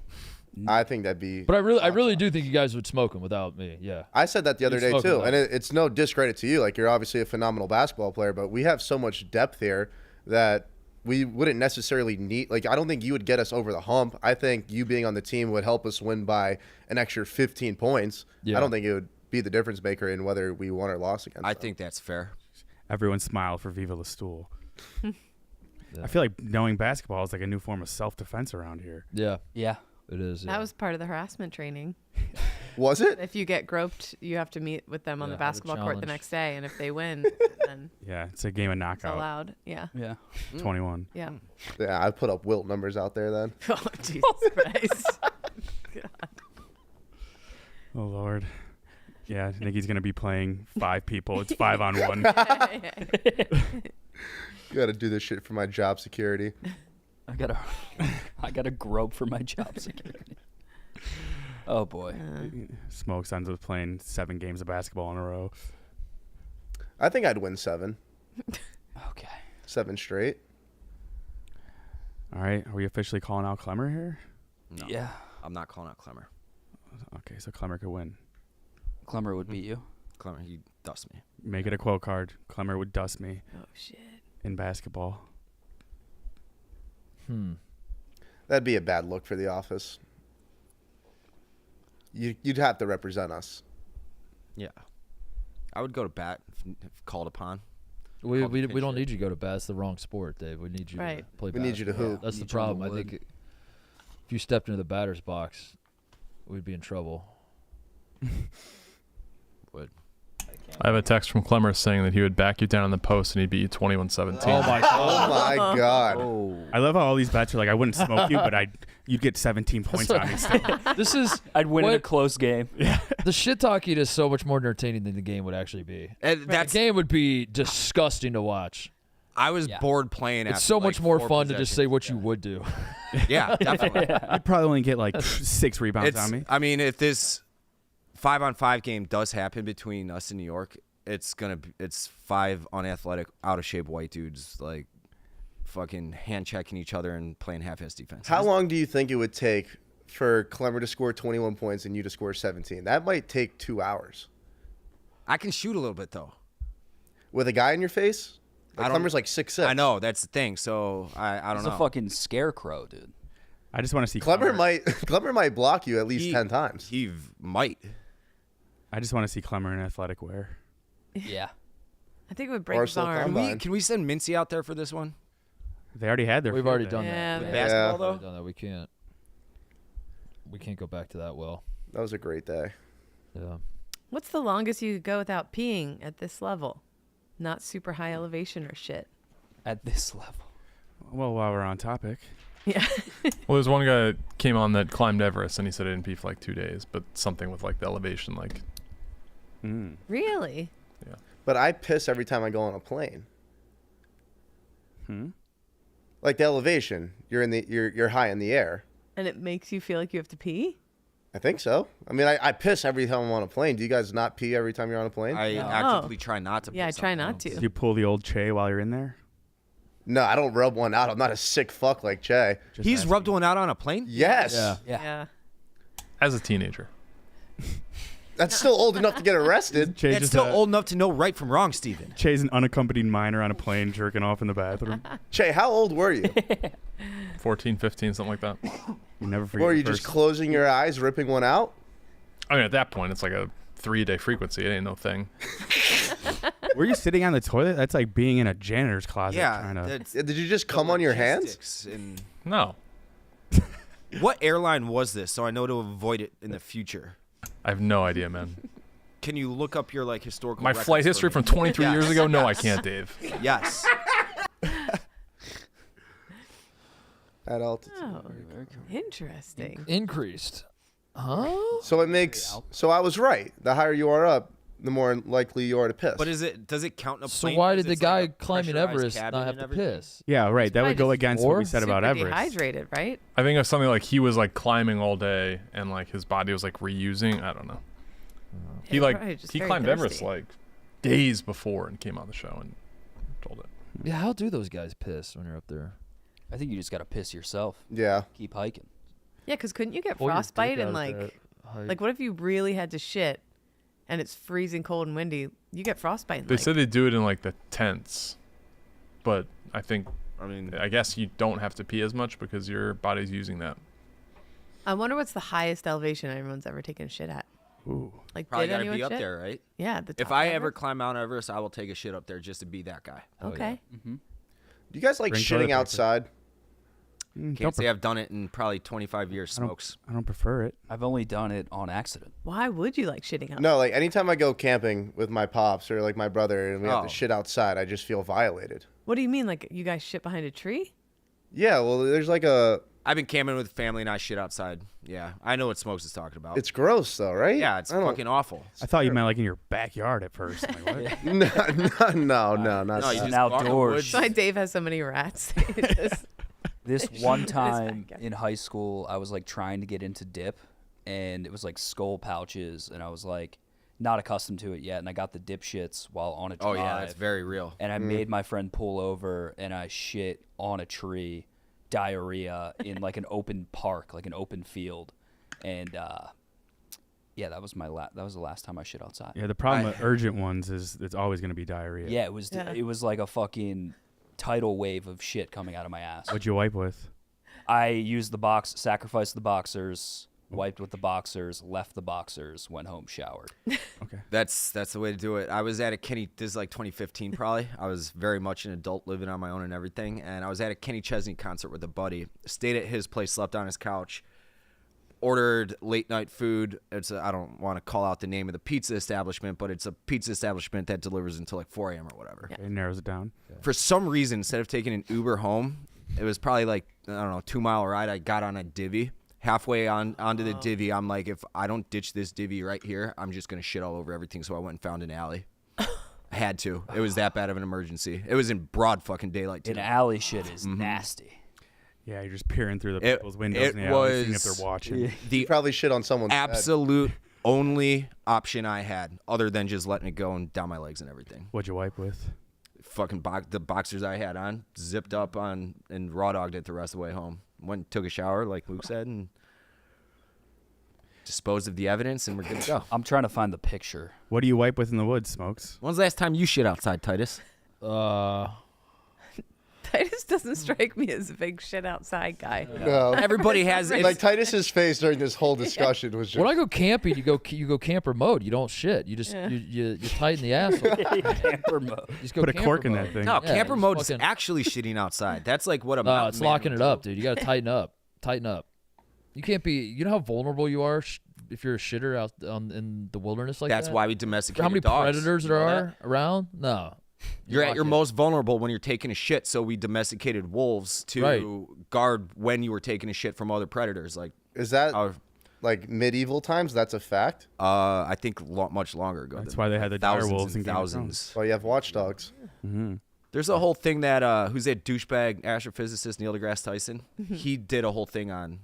Speaker 10: I think that'd be.
Speaker 1: But I really do think you guys would smoke him without me. Yeah.
Speaker 10: I said that the other
Speaker 1: You'd
Speaker 10: day
Speaker 1: smoke
Speaker 10: too,
Speaker 1: him,
Speaker 10: and
Speaker 1: though.
Speaker 10: it's no discredit to you. Like you're obviously a phenomenal basketball player, but we have so much depth here that we wouldn't necessarily need. Like I don't think you would get us over the hump. I think you being on the team would help us win by an extra 15 points.
Speaker 1: Yeah.
Speaker 10: I don't think it would be the difference maker in whether we won or lost against.
Speaker 7: I
Speaker 10: them.
Speaker 7: think that's fair.
Speaker 4: Everyone smiled for Viva La Stool. I feel like knowing basketball is like a new form of self-defense around here.
Speaker 1: Yeah,
Speaker 2: Yeah.
Speaker 1: it is.
Speaker 3: That was part of the harassment training.
Speaker 10: Was it?
Speaker 3: If you get groped, you have to meet with them on
Speaker 1: Yeah,
Speaker 3: the
Speaker 1: have a
Speaker 3: basketball court the
Speaker 1: challenge.
Speaker 3: next day, and if they win, then
Speaker 4: Yeah, it's a game of
Speaker 3: it's
Speaker 4: knockout.
Speaker 3: allowed. Yeah,
Speaker 2: Yeah.
Speaker 4: 21.
Speaker 3: yeah.
Speaker 10: Yeah, I put up Wilt numbers out there then.
Speaker 3: Oh Jesus Christ!
Speaker 4: Oh Lord. Yeah, Nicky's gonna be playing 5 people. It's 5-on-1.
Speaker 10: Got to do this shit for my job security.
Speaker 2: I gotta grope for my job security. Oh boy.
Speaker 4: Smokes ends up playing 7 games of basketball in a row.
Speaker 10: I think I'd win 7.
Speaker 2: Okay.
Speaker 10: 7 straight.
Speaker 4: All right, are we officially calling out Clemmer here?
Speaker 7: No,
Speaker 2: Yeah.
Speaker 7: I'm not calling out Clemmer.
Speaker 4: Okay, so Clemmer could win.
Speaker 2: Clemmer would beat you.
Speaker 7: Clemmer. He'd dust me.
Speaker 4: Make it a quote card. Clemmer would dust me
Speaker 3: Oh shit.
Speaker 4: in basketball.
Speaker 10: That'd be a bad look for the office. You'd have to represent us.
Speaker 7: Yeah. I would go to bat if called upon.
Speaker 1: We
Speaker 7: Call the
Speaker 1: don't
Speaker 7: pitcher.
Speaker 1: need you to go to bat. It's the wrong sport, Dave. We need you
Speaker 3: Right.
Speaker 1: to play
Speaker 10: We need you to
Speaker 1: basketball.
Speaker 10: hoop.
Speaker 1: That's the
Speaker 2: Need you on the
Speaker 1: problem. I think
Speaker 2: wood.
Speaker 1: if you stepped into the batter's box, we'd be in trouble.
Speaker 7: Would.
Speaker 5: I have a text from Clemmer saying that he would back you down in the post and he'd beat you 21-17.
Speaker 1: Oh my
Speaker 10: Oh my God.
Speaker 2: Oh.
Speaker 4: I love how all these bets are like, I wouldn't smoke you, but you'd get 17 points on me still.
Speaker 1: This is
Speaker 2: I'd win in a
Speaker 1: what-
Speaker 2: close game.
Speaker 1: the shit talking is so much more entertaining than the game would actually be.
Speaker 7: And
Speaker 1: The
Speaker 7: that's
Speaker 1: game would be disgusting to watch.
Speaker 7: I was
Speaker 2: Yeah.
Speaker 7: bored playing.
Speaker 1: It's
Speaker 7: after,
Speaker 1: so
Speaker 7: like,
Speaker 1: much more
Speaker 7: 4
Speaker 1: fun to just say
Speaker 7: possessions.
Speaker 1: what you would do.
Speaker 7: Yeah, definitely.
Speaker 4: You'd probably only get like 6 rebounds on me.
Speaker 7: I mean, if this 5-on-5 game does happen between us and New York, it's 5 unathletic, out of shape white dudes like fucking hand checking each other and playing half-ass defense.
Speaker 10: How long do you think it would take for Clemmer to score 21 points and you to score 17? That might take 2 hours.
Speaker 7: I can shoot a little bit though.
Speaker 10: With a guy in your face?
Speaker 7: I
Speaker 10: Like
Speaker 7: don't-
Speaker 10: Clemmer's like 6'6".
Speaker 7: I know that's the thing. So I don't
Speaker 2: He's
Speaker 7: know.
Speaker 2: a fucking scarecrow, dude.
Speaker 4: I just want to see
Speaker 10: Clemmer might block you at least
Speaker 7: He-
Speaker 10: 10 times.
Speaker 7: He might.
Speaker 4: I just want to see Clemmer in athletic wear.
Speaker 2: Yeah.
Speaker 3: I think it would break his
Speaker 10: Barstool
Speaker 3: arm.
Speaker 10: Combine.
Speaker 7: Can we send Mincy out there for this one?
Speaker 4: They already had their.
Speaker 1: We've
Speaker 4: field
Speaker 1: already
Speaker 4: day.
Speaker 1: done
Speaker 3: Yeah,
Speaker 1: that.
Speaker 3: they-
Speaker 7: Basketball
Speaker 1: We've already
Speaker 7: though.
Speaker 1: done that. We can't go back to that well.
Speaker 10: That was a great day.
Speaker 1: Yeah.
Speaker 3: What's the longest you could go without peeing at this level? Not super high elevation or shit.
Speaker 2: At this level.
Speaker 4: Well, while we're on topic,
Speaker 3: Yeah.
Speaker 5: Well, there's one guy that came on that climbed Everest and he said he didn't pee for like 2 days, but something with like the elevation, like
Speaker 3: Really?
Speaker 10: But I piss every time I go on a plane.
Speaker 4: Hmm?
Speaker 10: Like the elevation, you're high in the air.
Speaker 3: And it makes you feel like you have to pee?
Speaker 10: I think so. I mean, I piss every time I'm on a plane. Do you guys not pee every time you're on a plane?
Speaker 7: I
Speaker 3: No.
Speaker 7: actively try not to.
Speaker 3: Yeah, I
Speaker 7: piss
Speaker 3: try
Speaker 7: on
Speaker 3: not
Speaker 7: planes.
Speaker 3: to.
Speaker 4: you pull the old Che while you're in there.
Speaker 10: No, I don't rub one out. I'm not a sick fuck like Jay.
Speaker 4: Just
Speaker 7: He's
Speaker 4: asking.
Speaker 7: rubbed one out on a plane.
Speaker 10: Yes.
Speaker 1: Yeah.
Speaker 2: Yeah.
Speaker 5: as a teenager.
Speaker 10: That's still old enough to get arrested.
Speaker 4: Che
Speaker 7: It's
Speaker 4: just,
Speaker 7: still old enough to know right from wrong, Steven.
Speaker 4: Che's an unaccompanied minor on a plane jerking off in the bathroom.
Speaker 10: Jay, how old were you?
Speaker 5: 14, 15, something like that.
Speaker 4: You never forget.
Speaker 10: Were
Speaker 4: your
Speaker 10: you just
Speaker 4: first-
Speaker 10: closing your eyes, ripping one out?
Speaker 5: I mean, at that point, it's like a 3-day frequency. It ain't no thing.
Speaker 4: Were you sitting on the toilet? That's like being in a janitor's closet.
Speaker 7: Yeah.
Speaker 4: Trying to,
Speaker 7: that's
Speaker 10: Did you just come on your hands?
Speaker 7: logistics and-
Speaker 5: No.
Speaker 7: What airline was this? So I know to avoid it in the future.
Speaker 5: I have no idea, man.
Speaker 7: Can you look up your like historical?
Speaker 5: My
Speaker 7: records
Speaker 5: flight
Speaker 7: for
Speaker 5: history
Speaker 7: me?
Speaker 5: from 23 years
Speaker 7: Yes.
Speaker 5: ago? No, I
Speaker 7: Yes.
Speaker 5: can't, Dave.
Speaker 7: Yes.
Speaker 10: At altitude.
Speaker 3: Oh, interesting.
Speaker 1: Increased. Huh?
Speaker 10: So it makes. So I was right. The higher you are up, the more likely you are to piss.
Speaker 7: But does it count in a
Speaker 1: So
Speaker 7: plane?
Speaker 1: why
Speaker 7: 'Cause
Speaker 1: did the
Speaker 7: it's
Speaker 1: guy
Speaker 7: like a
Speaker 1: climbing
Speaker 7: pressurized
Speaker 1: Everest
Speaker 7: cabin
Speaker 1: not have
Speaker 7: and
Speaker 1: to
Speaker 7: everything?
Speaker 1: piss?
Speaker 4: yeah, right. That
Speaker 3: Probably
Speaker 4: would go
Speaker 3: just
Speaker 4: against what we
Speaker 1: or
Speaker 4: said about
Speaker 3: Super
Speaker 4: Everest.
Speaker 3: dehydrated, right?
Speaker 5: I think of something like he was like climbing all day and like his body was like reusing. I don't know. He
Speaker 3: Yeah,
Speaker 5: like
Speaker 3: probably just
Speaker 5: he
Speaker 3: very
Speaker 5: climbed Everest
Speaker 3: thirsty.
Speaker 5: like days before and came on the show and told it.
Speaker 1: Yeah, how do those guys piss when you're up there?
Speaker 2: I think you just got to piss yourself.
Speaker 10: yeah.
Speaker 2: Keep hiking.
Speaker 3: Yeah, because couldn't you get
Speaker 1: Pull your dick
Speaker 3: frostbite
Speaker 1: out
Speaker 3: and
Speaker 1: at that
Speaker 3: like
Speaker 1: height.
Speaker 3: what if you really had to shit and it's freezing cold and windy? You get frostbite. In,
Speaker 5: They
Speaker 3: like,
Speaker 5: said they do it in like the tents, but I
Speaker 7: mean,
Speaker 5: I guess you don't have to pee as much because your body's using that.
Speaker 3: I wonder what's the highest elevation anyone's ever taken a shit at.
Speaker 4: Ooh.
Speaker 3: Like,
Speaker 7: probably
Speaker 3: did
Speaker 7: got to
Speaker 3: anyone
Speaker 7: be up
Speaker 3: shit?
Speaker 7: there, right?
Speaker 3: Yeah. The
Speaker 7: If
Speaker 3: top
Speaker 7: I
Speaker 3: ever?
Speaker 7: ever climb Mount Everest, I will take a shit up there just to be that guy.
Speaker 3: Okay.
Speaker 10: Do you guys like
Speaker 4: Bring toilet
Speaker 10: shitting
Speaker 4: paper.
Speaker 10: outside?
Speaker 7: Can't say I've done it in probably 25 years. Smokes.
Speaker 4: I don't prefer it.
Speaker 2: I've only done it on accident.
Speaker 3: Why would you like shitting out?
Speaker 10: No, like anytime I go camping with my pops or like my brother and we have
Speaker 7: Oh.
Speaker 10: to shit outside, I just feel violated.
Speaker 3: What do you mean? Like you guys shit behind a tree?
Speaker 10: Yeah, well, there's like a.
Speaker 7: I've been camping with family and I shit outside. Yeah, I know what Smokes is talking about.
Speaker 10: It's gross though, right?
Speaker 7: yeah, it's
Speaker 10: I don't-
Speaker 7: fucking awful.
Speaker 4: I thought you meant like in your backyard at first. I'm like, what?
Speaker 10: No, not
Speaker 7: No,
Speaker 10: that.
Speaker 7: you
Speaker 2: An
Speaker 7: just go out in the
Speaker 2: outdoors.
Speaker 7: woods.
Speaker 3: That's why Dave has so many rats. It's just-
Speaker 2: This
Speaker 3: It's
Speaker 2: one
Speaker 3: in his
Speaker 2: time
Speaker 3: backyard.
Speaker 2: in high school, I was like trying to get into dip, and it was like skull pouches, and I was like not accustomed to it yet, and I got the dip shits while on a drive.
Speaker 7: Oh yeah, it's very real.
Speaker 2: and I made my friend pull over, and I shit on a tree, diarrhea in like an open park, like an open field, and Yeah, that was that was the last time I shit outside.
Speaker 4: Yeah, the problem with urgent ones is it's always going to be diarrhea.
Speaker 2: Yeah, it was like a fucking tidal wave of shit coming out of my ass.
Speaker 4: What'd you wipe with?
Speaker 2: I used sacrificed the boxers, wiped with the boxers, left the boxers, went home, showered.
Speaker 4: Okay.
Speaker 7: That's the way to do it. I was at a Kenny. This is like 2015 probably. I was very much an adult, living on my own and everything. And I was at a Kenny Chesney concert with a buddy. Stayed at his place, slept on his couch. Ordered late night food. I don't want to call out the name of the pizza establishment, but it's a pizza establishment that delivers until like 4 a.m. or whatever.
Speaker 4: It narrows it down.
Speaker 7: For some reason, instead of taking an Uber home, it was probably like, I don't know, 2-mile ride. I got on a divvy. Halfway onto the divvy, I'm like, if I don't ditch this divvy right here, I'm just going to shit all over everything. So I went and found an alley. I had to. It was that bad of an emergency. It was in broad fucking daylight, too.
Speaker 2: An alley shit is nasty.
Speaker 4: Yeah, you're just peering through the people's windows in the alley, seeing if they're watching.
Speaker 10: You probably shit on someone's
Speaker 7: absolute only option I had, other than just letting it go and down my legs and everything.
Speaker 4: What'd you wipe with?
Speaker 7: Fucking the boxers I had on, zipped up on, and raw dogged it the rest of the way home. Went and took a shower, like Luke said, and disposed of the evidence, and we're good to go.
Speaker 2: I'm trying to find the picture.
Speaker 4: What do you wipe with in the woods, Smokes?
Speaker 7: When's the last time you shit outside, Titus?
Speaker 3: Titus doesn't strike me as a big shit outside guy.
Speaker 10: No.
Speaker 7: Everybody has
Speaker 10: Like Titus's face during this whole discussion was just.
Speaker 1: When I go camping, you go camper mode. You don't shit. You just you tighten the asshole.
Speaker 2: Camper mode.
Speaker 1: Just go
Speaker 4: Put a
Speaker 1: camper
Speaker 4: cork in
Speaker 1: mode.
Speaker 4: that thing.
Speaker 7: no
Speaker 1: Yeah,
Speaker 7: camper
Speaker 1: just
Speaker 7: mode is
Speaker 1: fucking-
Speaker 7: actually shitting outside. That's like what a
Speaker 1: No,
Speaker 7: mountain
Speaker 1: it's
Speaker 7: man
Speaker 1: locking
Speaker 7: would
Speaker 1: it up,
Speaker 7: do.
Speaker 1: dude. You got to tighten up. Tighten up. You can't be. You know how vulnerable you are if you're a shitter out in the wilderness like
Speaker 7: That's
Speaker 1: that.
Speaker 7: why we domesticated
Speaker 1: How many
Speaker 7: dogs.
Speaker 1: predators
Speaker 7: You
Speaker 1: there
Speaker 7: know
Speaker 1: are
Speaker 7: that?
Speaker 1: around? No.
Speaker 7: You're at
Speaker 1: lock
Speaker 7: your
Speaker 1: it.
Speaker 7: most vulnerable when you're taking a shit, so we domesticated wolves to
Speaker 1: Right.
Speaker 7: guard when you were taking a shit from other predators. Like,
Speaker 10: Is that like medieval times? That's a fact.
Speaker 7: I think much longer ago.
Speaker 4: That's
Speaker 7: than
Speaker 4: why they had the dire
Speaker 7: thousands
Speaker 4: wolves
Speaker 7: and
Speaker 4: in Game of Thrones.
Speaker 7: thousands.
Speaker 10: Well, you have watchdogs.
Speaker 7: There's a whole thing that who's that douchebag astrophysicist Neil deGrasse Tyson? He did a whole thing on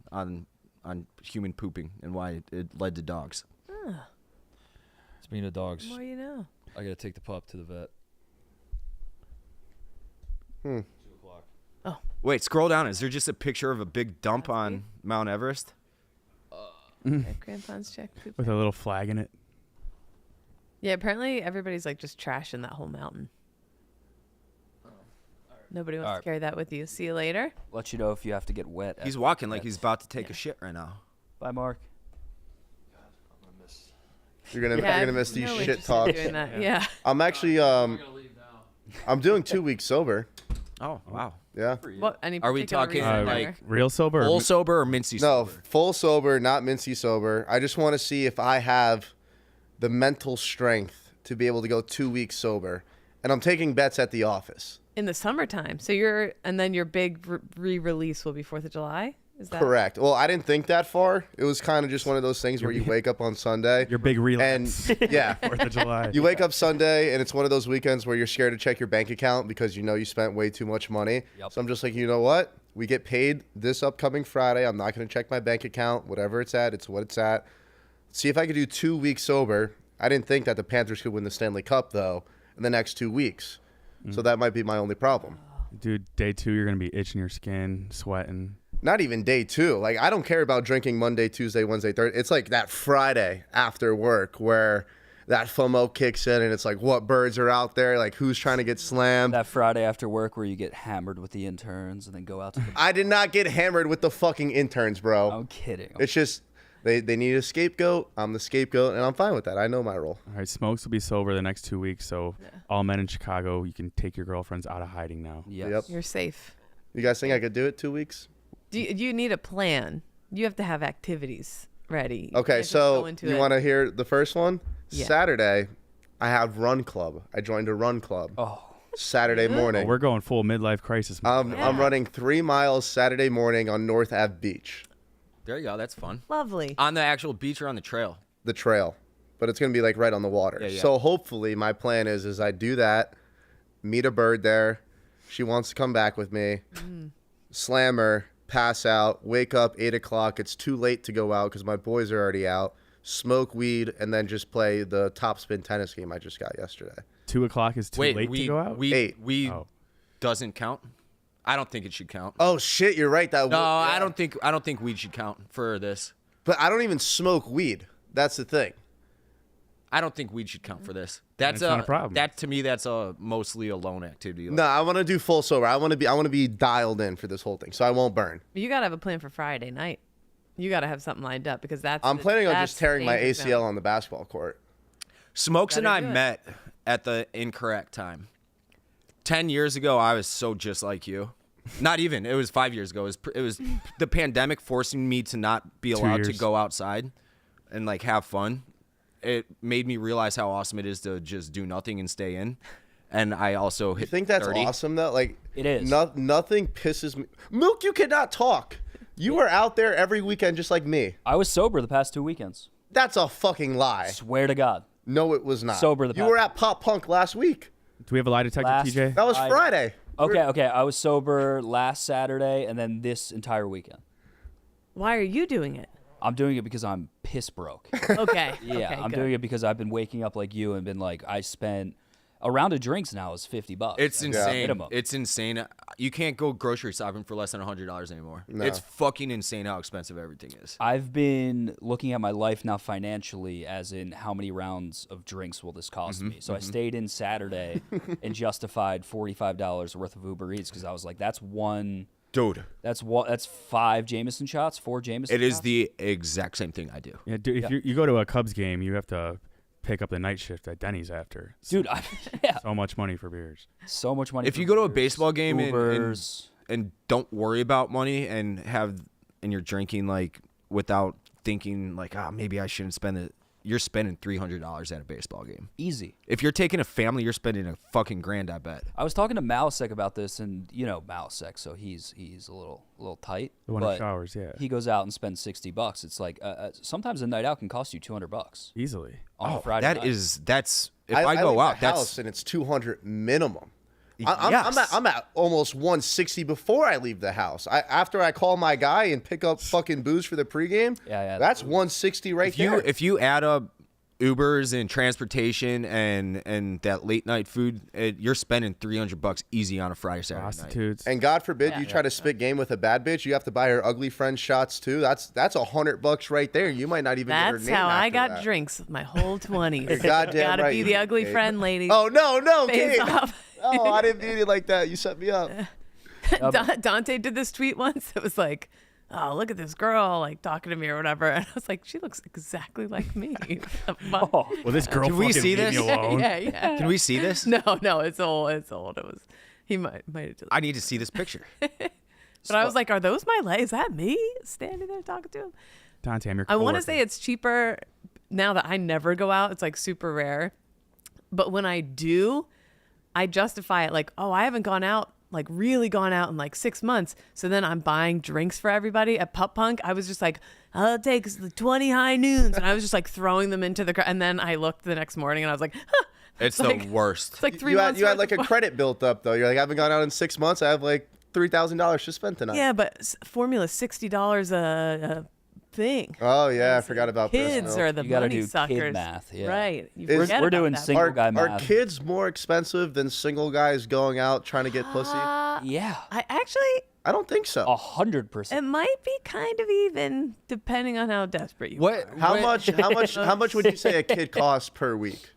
Speaker 7: human pooping and why it led to dogs.
Speaker 1: Speaking of dogs,
Speaker 3: The more you know.
Speaker 1: I got to take the pup to the vet.
Speaker 10: 2
Speaker 1: o'clock.
Speaker 7: Wait, scroll down. Is there just a picture of a big dump on Mount Everest?
Speaker 3: Grandpa's check. Poop.
Speaker 4: With a little flag in it.
Speaker 3: Yeah, apparently everybody's like just trashing that whole mountain. Nobody wants to carry that with you. See you later.
Speaker 2: Let you know if you have to get wet.
Speaker 7: He's walking like he's about to take a shit right now.
Speaker 2: Bye, Mark.
Speaker 10: You're gonna miss these
Speaker 3: no
Speaker 10: shit
Speaker 3: interest in
Speaker 10: talks.
Speaker 3: doing that. Yeah.
Speaker 10: I'm actually I'm doing 2 weeks sober.
Speaker 7: Oh, wow.
Speaker 10: Yeah.
Speaker 3: What? Any
Speaker 7: Are we
Speaker 3: particular
Speaker 7: talking
Speaker 3: reason,
Speaker 7: like
Speaker 3: or-
Speaker 4: Real sober?
Speaker 7: full sober or mincy
Speaker 10: No,
Speaker 7: sober?
Speaker 10: full sober, not mincy sober. I just want to see if I have the mental strength to be able to go 2 weeks sober. And I'm taking bets at the office.
Speaker 3: in the summertime? So and then your big re-release will be 4th of July. Is that
Speaker 10: Correct. Well, I didn't think that far. It was kind of just one of those things where you wake up on Sunday.
Speaker 4: Your big relapse.
Speaker 10: And yeah,
Speaker 4: 4th of July.
Speaker 10: you wake up Sunday and it's one of those weekends where you're scared to check your bank account because you know you spent way too much money.
Speaker 2: Yep.
Speaker 10: So I'm just like, you know what? We get paid this upcoming Friday. I'm not going to check my bank account. Whatever it's at, it's what it's at. See if I could do 2 weeks sober. I didn't think that the Panthers could win the Stanley Cup, though, in the next 2 weeks. So that might be my only problem.
Speaker 4: Dude, day 2, you're going to be itching your skin, sweating.
Speaker 10: Not even day 2. Like, I don't care about drinking Monday, Tuesday, Wednesday, Thursday. It's like that Friday after work where that FOMO kicks in and it's like, what birds are out there? Like, who's trying to get slammed?
Speaker 2: That Friday after work where you get hammered with the interns and then go out to the...
Speaker 10: I did not get hammered with the fucking interns, bro.
Speaker 2: I'm kidding.
Speaker 10: It's just they need a scapegoat. I'm the scapegoat, and I'm fine with that. I know my role.
Speaker 4: All right, Smokes will be sober the next 2 weeks, so all men in Chicago, you can take your girlfriends out of hiding now.
Speaker 2: Yes.
Speaker 10: Yep.
Speaker 3: You're safe.
Speaker 10: You guys think I could do it 2 weeks?
Speaker 3: Do you need a plan? You have to have activities ready. You
Speaker 10: Okay,
Speaker 3: can't just go
Speaker 10: so
Speaker 3: into
Speaker 10: you
Speaker 3: it.
Speaker 10: want to hear the first one?
Speaker 3: Yeah.
Speaker 10: Saturday, I have run club. I joined a run club.
Speaker 2: Oh.
Speaker 10: Saturday morning.
Speaker 4: Well, we're going full midlife crisis.
Speaker 10: I'm running 3 miles Saturday morning on North Ave Beach,
Speaker 7: There you go. That's fun.
Speaker 3: Lovely.
Speaker 7: On the actual beach or on the trail?
Speaker 10: the trail, but it's gonna be like right on the water.
Speaker 7: Yeah, yeah.
Speaker 10: So hopefully, my plan is I do that, meet a bird there. She wants to come back with me. Slam her, pass out, wake up 8 o'clock. It's too late to go out because my boys are already out. Smoke weed and then just play the top spin tennis game I just got yesterday.
Speaker 4: 2 o'clock is too
Speaker 7: Wait,
Speaker 4: late to go out?
Speaker 10: Eight.
Speaker 7: Weed
Speaker 4: Oh.
Speaker 7: doesn't count? I don't think it should count.
Speaker 10: Oh shit, you're right.
Speaker 7: No, I don't think weed should count for this.
Speaker 10: But I don't even smoke weed. That's the thing.
Speaker 7: I don't think weed should count for this. That's
Speaker 4: It's not a problem.
Speaker 7: That to me, that's mostly a lone activity.
Speaker 10: No, I want to do full sober. I want to be dialed in for this whole thing, so I won't burn.
Speaker 3: You gotta have a plan for Friday night. You gotta have something lined up because
Speaker 10: I'm planning on
Speaker 3: that's
Speaker 10: just tearing my
Speaker 3: danger
Speaker 10: ACL
Speaker 3: zone.
Speaker 10: on the basketball court.
Speaker 7: Smokes and I
Speaker 3: Better do it.
Speaker 7: met at the incorrect time. 10 years ago, I was so just like you. Not even. It was 5 years ago. It was the pandemic forcing me to not be
Speaker 4: 2
Speaker 7: allowed to
Speaker 4: years.
Speaker 7: go outside and like have fun. It made me realize how awesome it is to just do nothing and stay in. And I also hit
Speaker 10: You think that's
Speaker 7: 30.
Speaker 10: awesome though? Like
Speaker 2: It is.
Speaker 10: Nothing pisses me. Milk, you cannot talk. You were out there every weekend just like me.
Speaker 2: I was sober the past 2 weekends.
Speaker 10: That's a fucking lie.
Speaker 2: Swear to God.
Speaker 10: No, it was not.
Speaker 2: Sober the
Speaker 10: You
Speaker 2: past-
Speaker 10: were at Pop Punk last week.
Speaker 4: Do we have a lie detector,
Speaker 2: Last-
Speaker 4: TJ?
Speaker 10: That was Friday.
Speaker 2: Okay. I was sober last Saturday and then this entire weekend.
Speaker 3: Why are you doing it?
Speaker 2: I'm doing it because I'm piss broke.
Speaker 3: Okay.
Speaker 2: Yeah,
Speaker 3: okay,
Speaker 2: I'm
Speaker 3: good.
Speaker 2: doing it because I've been waking up like you and been like, I spent a round of drinks now is $50.
Speaker 7: It's insane.
Speaker 2: Minimum.
Speaker 7: It's insane. You can't go grocery shopping for less than $100 anymore.
Speaker 10: No.
Speaker 7: It's fucking insane how expensive everything is.
Speaker 2: I've been looking at my life now financially, as in how many rounds of drinks will this cost me. So I stayed in Saturday and justified $45 worth of Uber Eats because I was like, that's one.
Speaker 7: Dude,
Speaker 2: That's 5 Jameson shots, 4 Jameson.
Speaker 7: it is
Speaker 2: shots?
Speaker 7: the exact same thing I do.
Speaker 4: Yeah, dude, if you go to a Cubs game, you have to pick up the night shift at Denny's after.
Speaker 2: Dude. Yeah,
Speaker 4: So much money for beers.
Speaker 2: so much money.
Speaker 7: If
Speaker 2: for
Speaker 7: you go to a
Speaker 2: beers,
Speaker 7: baseball game
Speaker 2: Ubers.
Speaker 7: and don't worry about money and you're drinking like without thinking like, maybe I shouldn't spend it. You're spending $300 at a baseball game.
Speaker 2: Easy.
Speaker 7: If you're taking a family, you're spending a fucking grand, I bet.
Speaker 2: I was talking to Malasek about this, and you know Malasek, so he's a little tight.
Speaker 4: The one who
Speaker 2: but
Speaker 4: showers, yeah.
Speaker 2: He goes out and spends $60. It's like sometimes a night out can cost you $200
Speaker 4: Easily.
Speaker 2: on a Friday night.
Speaker 7: That's if I go
Speaker 10: leave
Speaker 7: out,
Speaker 10: the
Speaker 7: that's
Speaker 10: house and it's 200 minimum.
Speaker 7: Yes.
Speaker 10: I'm at almost 160 before I leave the house. After I call my guy and pick up fucking booze for the pregame.
Speaker 2: Yeah,
Speaker 10: that's 160 right there.
Speaker 7: if you add up Ubers and transportation and that late night food, you're spending $300 easy on a Friday, Saturday night.
Speaker 4: Prostitutes.
Speaker 10: And God forbid you try to spit game with a bad bitch, you have to buy her ugly friend shots too. That's $100 right there. You might not even get her
Speaker 3: That's
Speaker 10: name
Speaker 3: how I
Speaker 10: after
Speaker 3: got
Speaker 10: that.
Speaker 3: drinks my whole 20s.
Speaker 10: You're goddamn
Speaker 3: Gotta
Speaker 10: right
Speaker 3: be
Speaker 10: you
Speaker 3: the
Speaker 10: do,
Speaker 3: ugly
Speaker 10: Kate.
Speaker 3: friend, lady.
Speaker 10: Oh no,
Speaker 3: Face
Speaker 10: Kate.
Speaker 3: off.
Speaker 10: Oh, I didn't mean it like that. You set me up.
Speaker 3: Dante did this tweet once. It was like, oh, look at this girl, like talking to me or whatever. And I was like, she looks exactly like me. What the fuck?
Speaker 4: Well, this girl
Speaker 7: Can we
Speaker 4: fucking
Speaker 7: see
Speaker 4: leave me
Speaker 7: this?
Speaker 4: alone.
Speaker 3: Yeah.
Speaker 7: Can we see this?
Speaker 3: No, it's old. It's old. It was. He might have deleted.
Speaker 7: I need to see this picture.
Speaker 3: But I was like, are those my legs? Is that me standing there talking to him?
Speaker 4: Dante, I'm your
Speaker 3: I want to
Speaker 4: coworker.
Speaker 3: say it's cheaper now that I never go out. It's like super rare. But when I do, I justify it like, oh, I haven't gone out, like really gone out in like 6 months. So then I'm buying drinks for everybody at Pup Punk. I was just like, I'll take the 20 high noons. And I was just like throwing them into the crowd. And then I looked the next morning and I was like, huh.
Speaker 7: It's the
Speaker 3: like-
Speaker 7: worst.
Speaker 3: It's like 3
Speaker 10: You
Speaker 3: months.
Speaker 10: had
Speaker 3: worth
Speaker 10: like a
Speaker 3: of-
Speaker 10: credit built up though. You're like, I haven't gone out in 6 months. I have like $3,000 to spend tonight.
Speaker 3: Yeah, but formula $60 a thing.
Speaker 10: Oh yeah, I forgot about this.
Speaker 3: Kids
Speaker 10: No.
Speaker 3: are the
Speaker 2: You gotta
Speaker 3: money
Speaker 2: do kid
Speaker 3: suckers.
Speaker 2: math, yeah.
Speaker 3: Right. You
Speaker 10: Is-
Speaker 3: forget
Speaker 2: We're
Speaker 3: about
Speaker 2: doing
Speaker 3: that.
Speaker 2: single
Speaker 10: Are,
Speaker 2: guy
Speaker 10: are
Speaker 2: math.
Speaker 10: kids more expensive than single guys going out trying to get pussy?
Speaker 2: Yeah,
Speaker 3: I actually,
Speaker 10: I don't think so.
Speaker 2: 100%.
Speaker 3: it might be kind of even depending on how desperate you
Speaker 7: What?
Speaker 3: are.
Speaker 10: How much would you say a kid costs per week?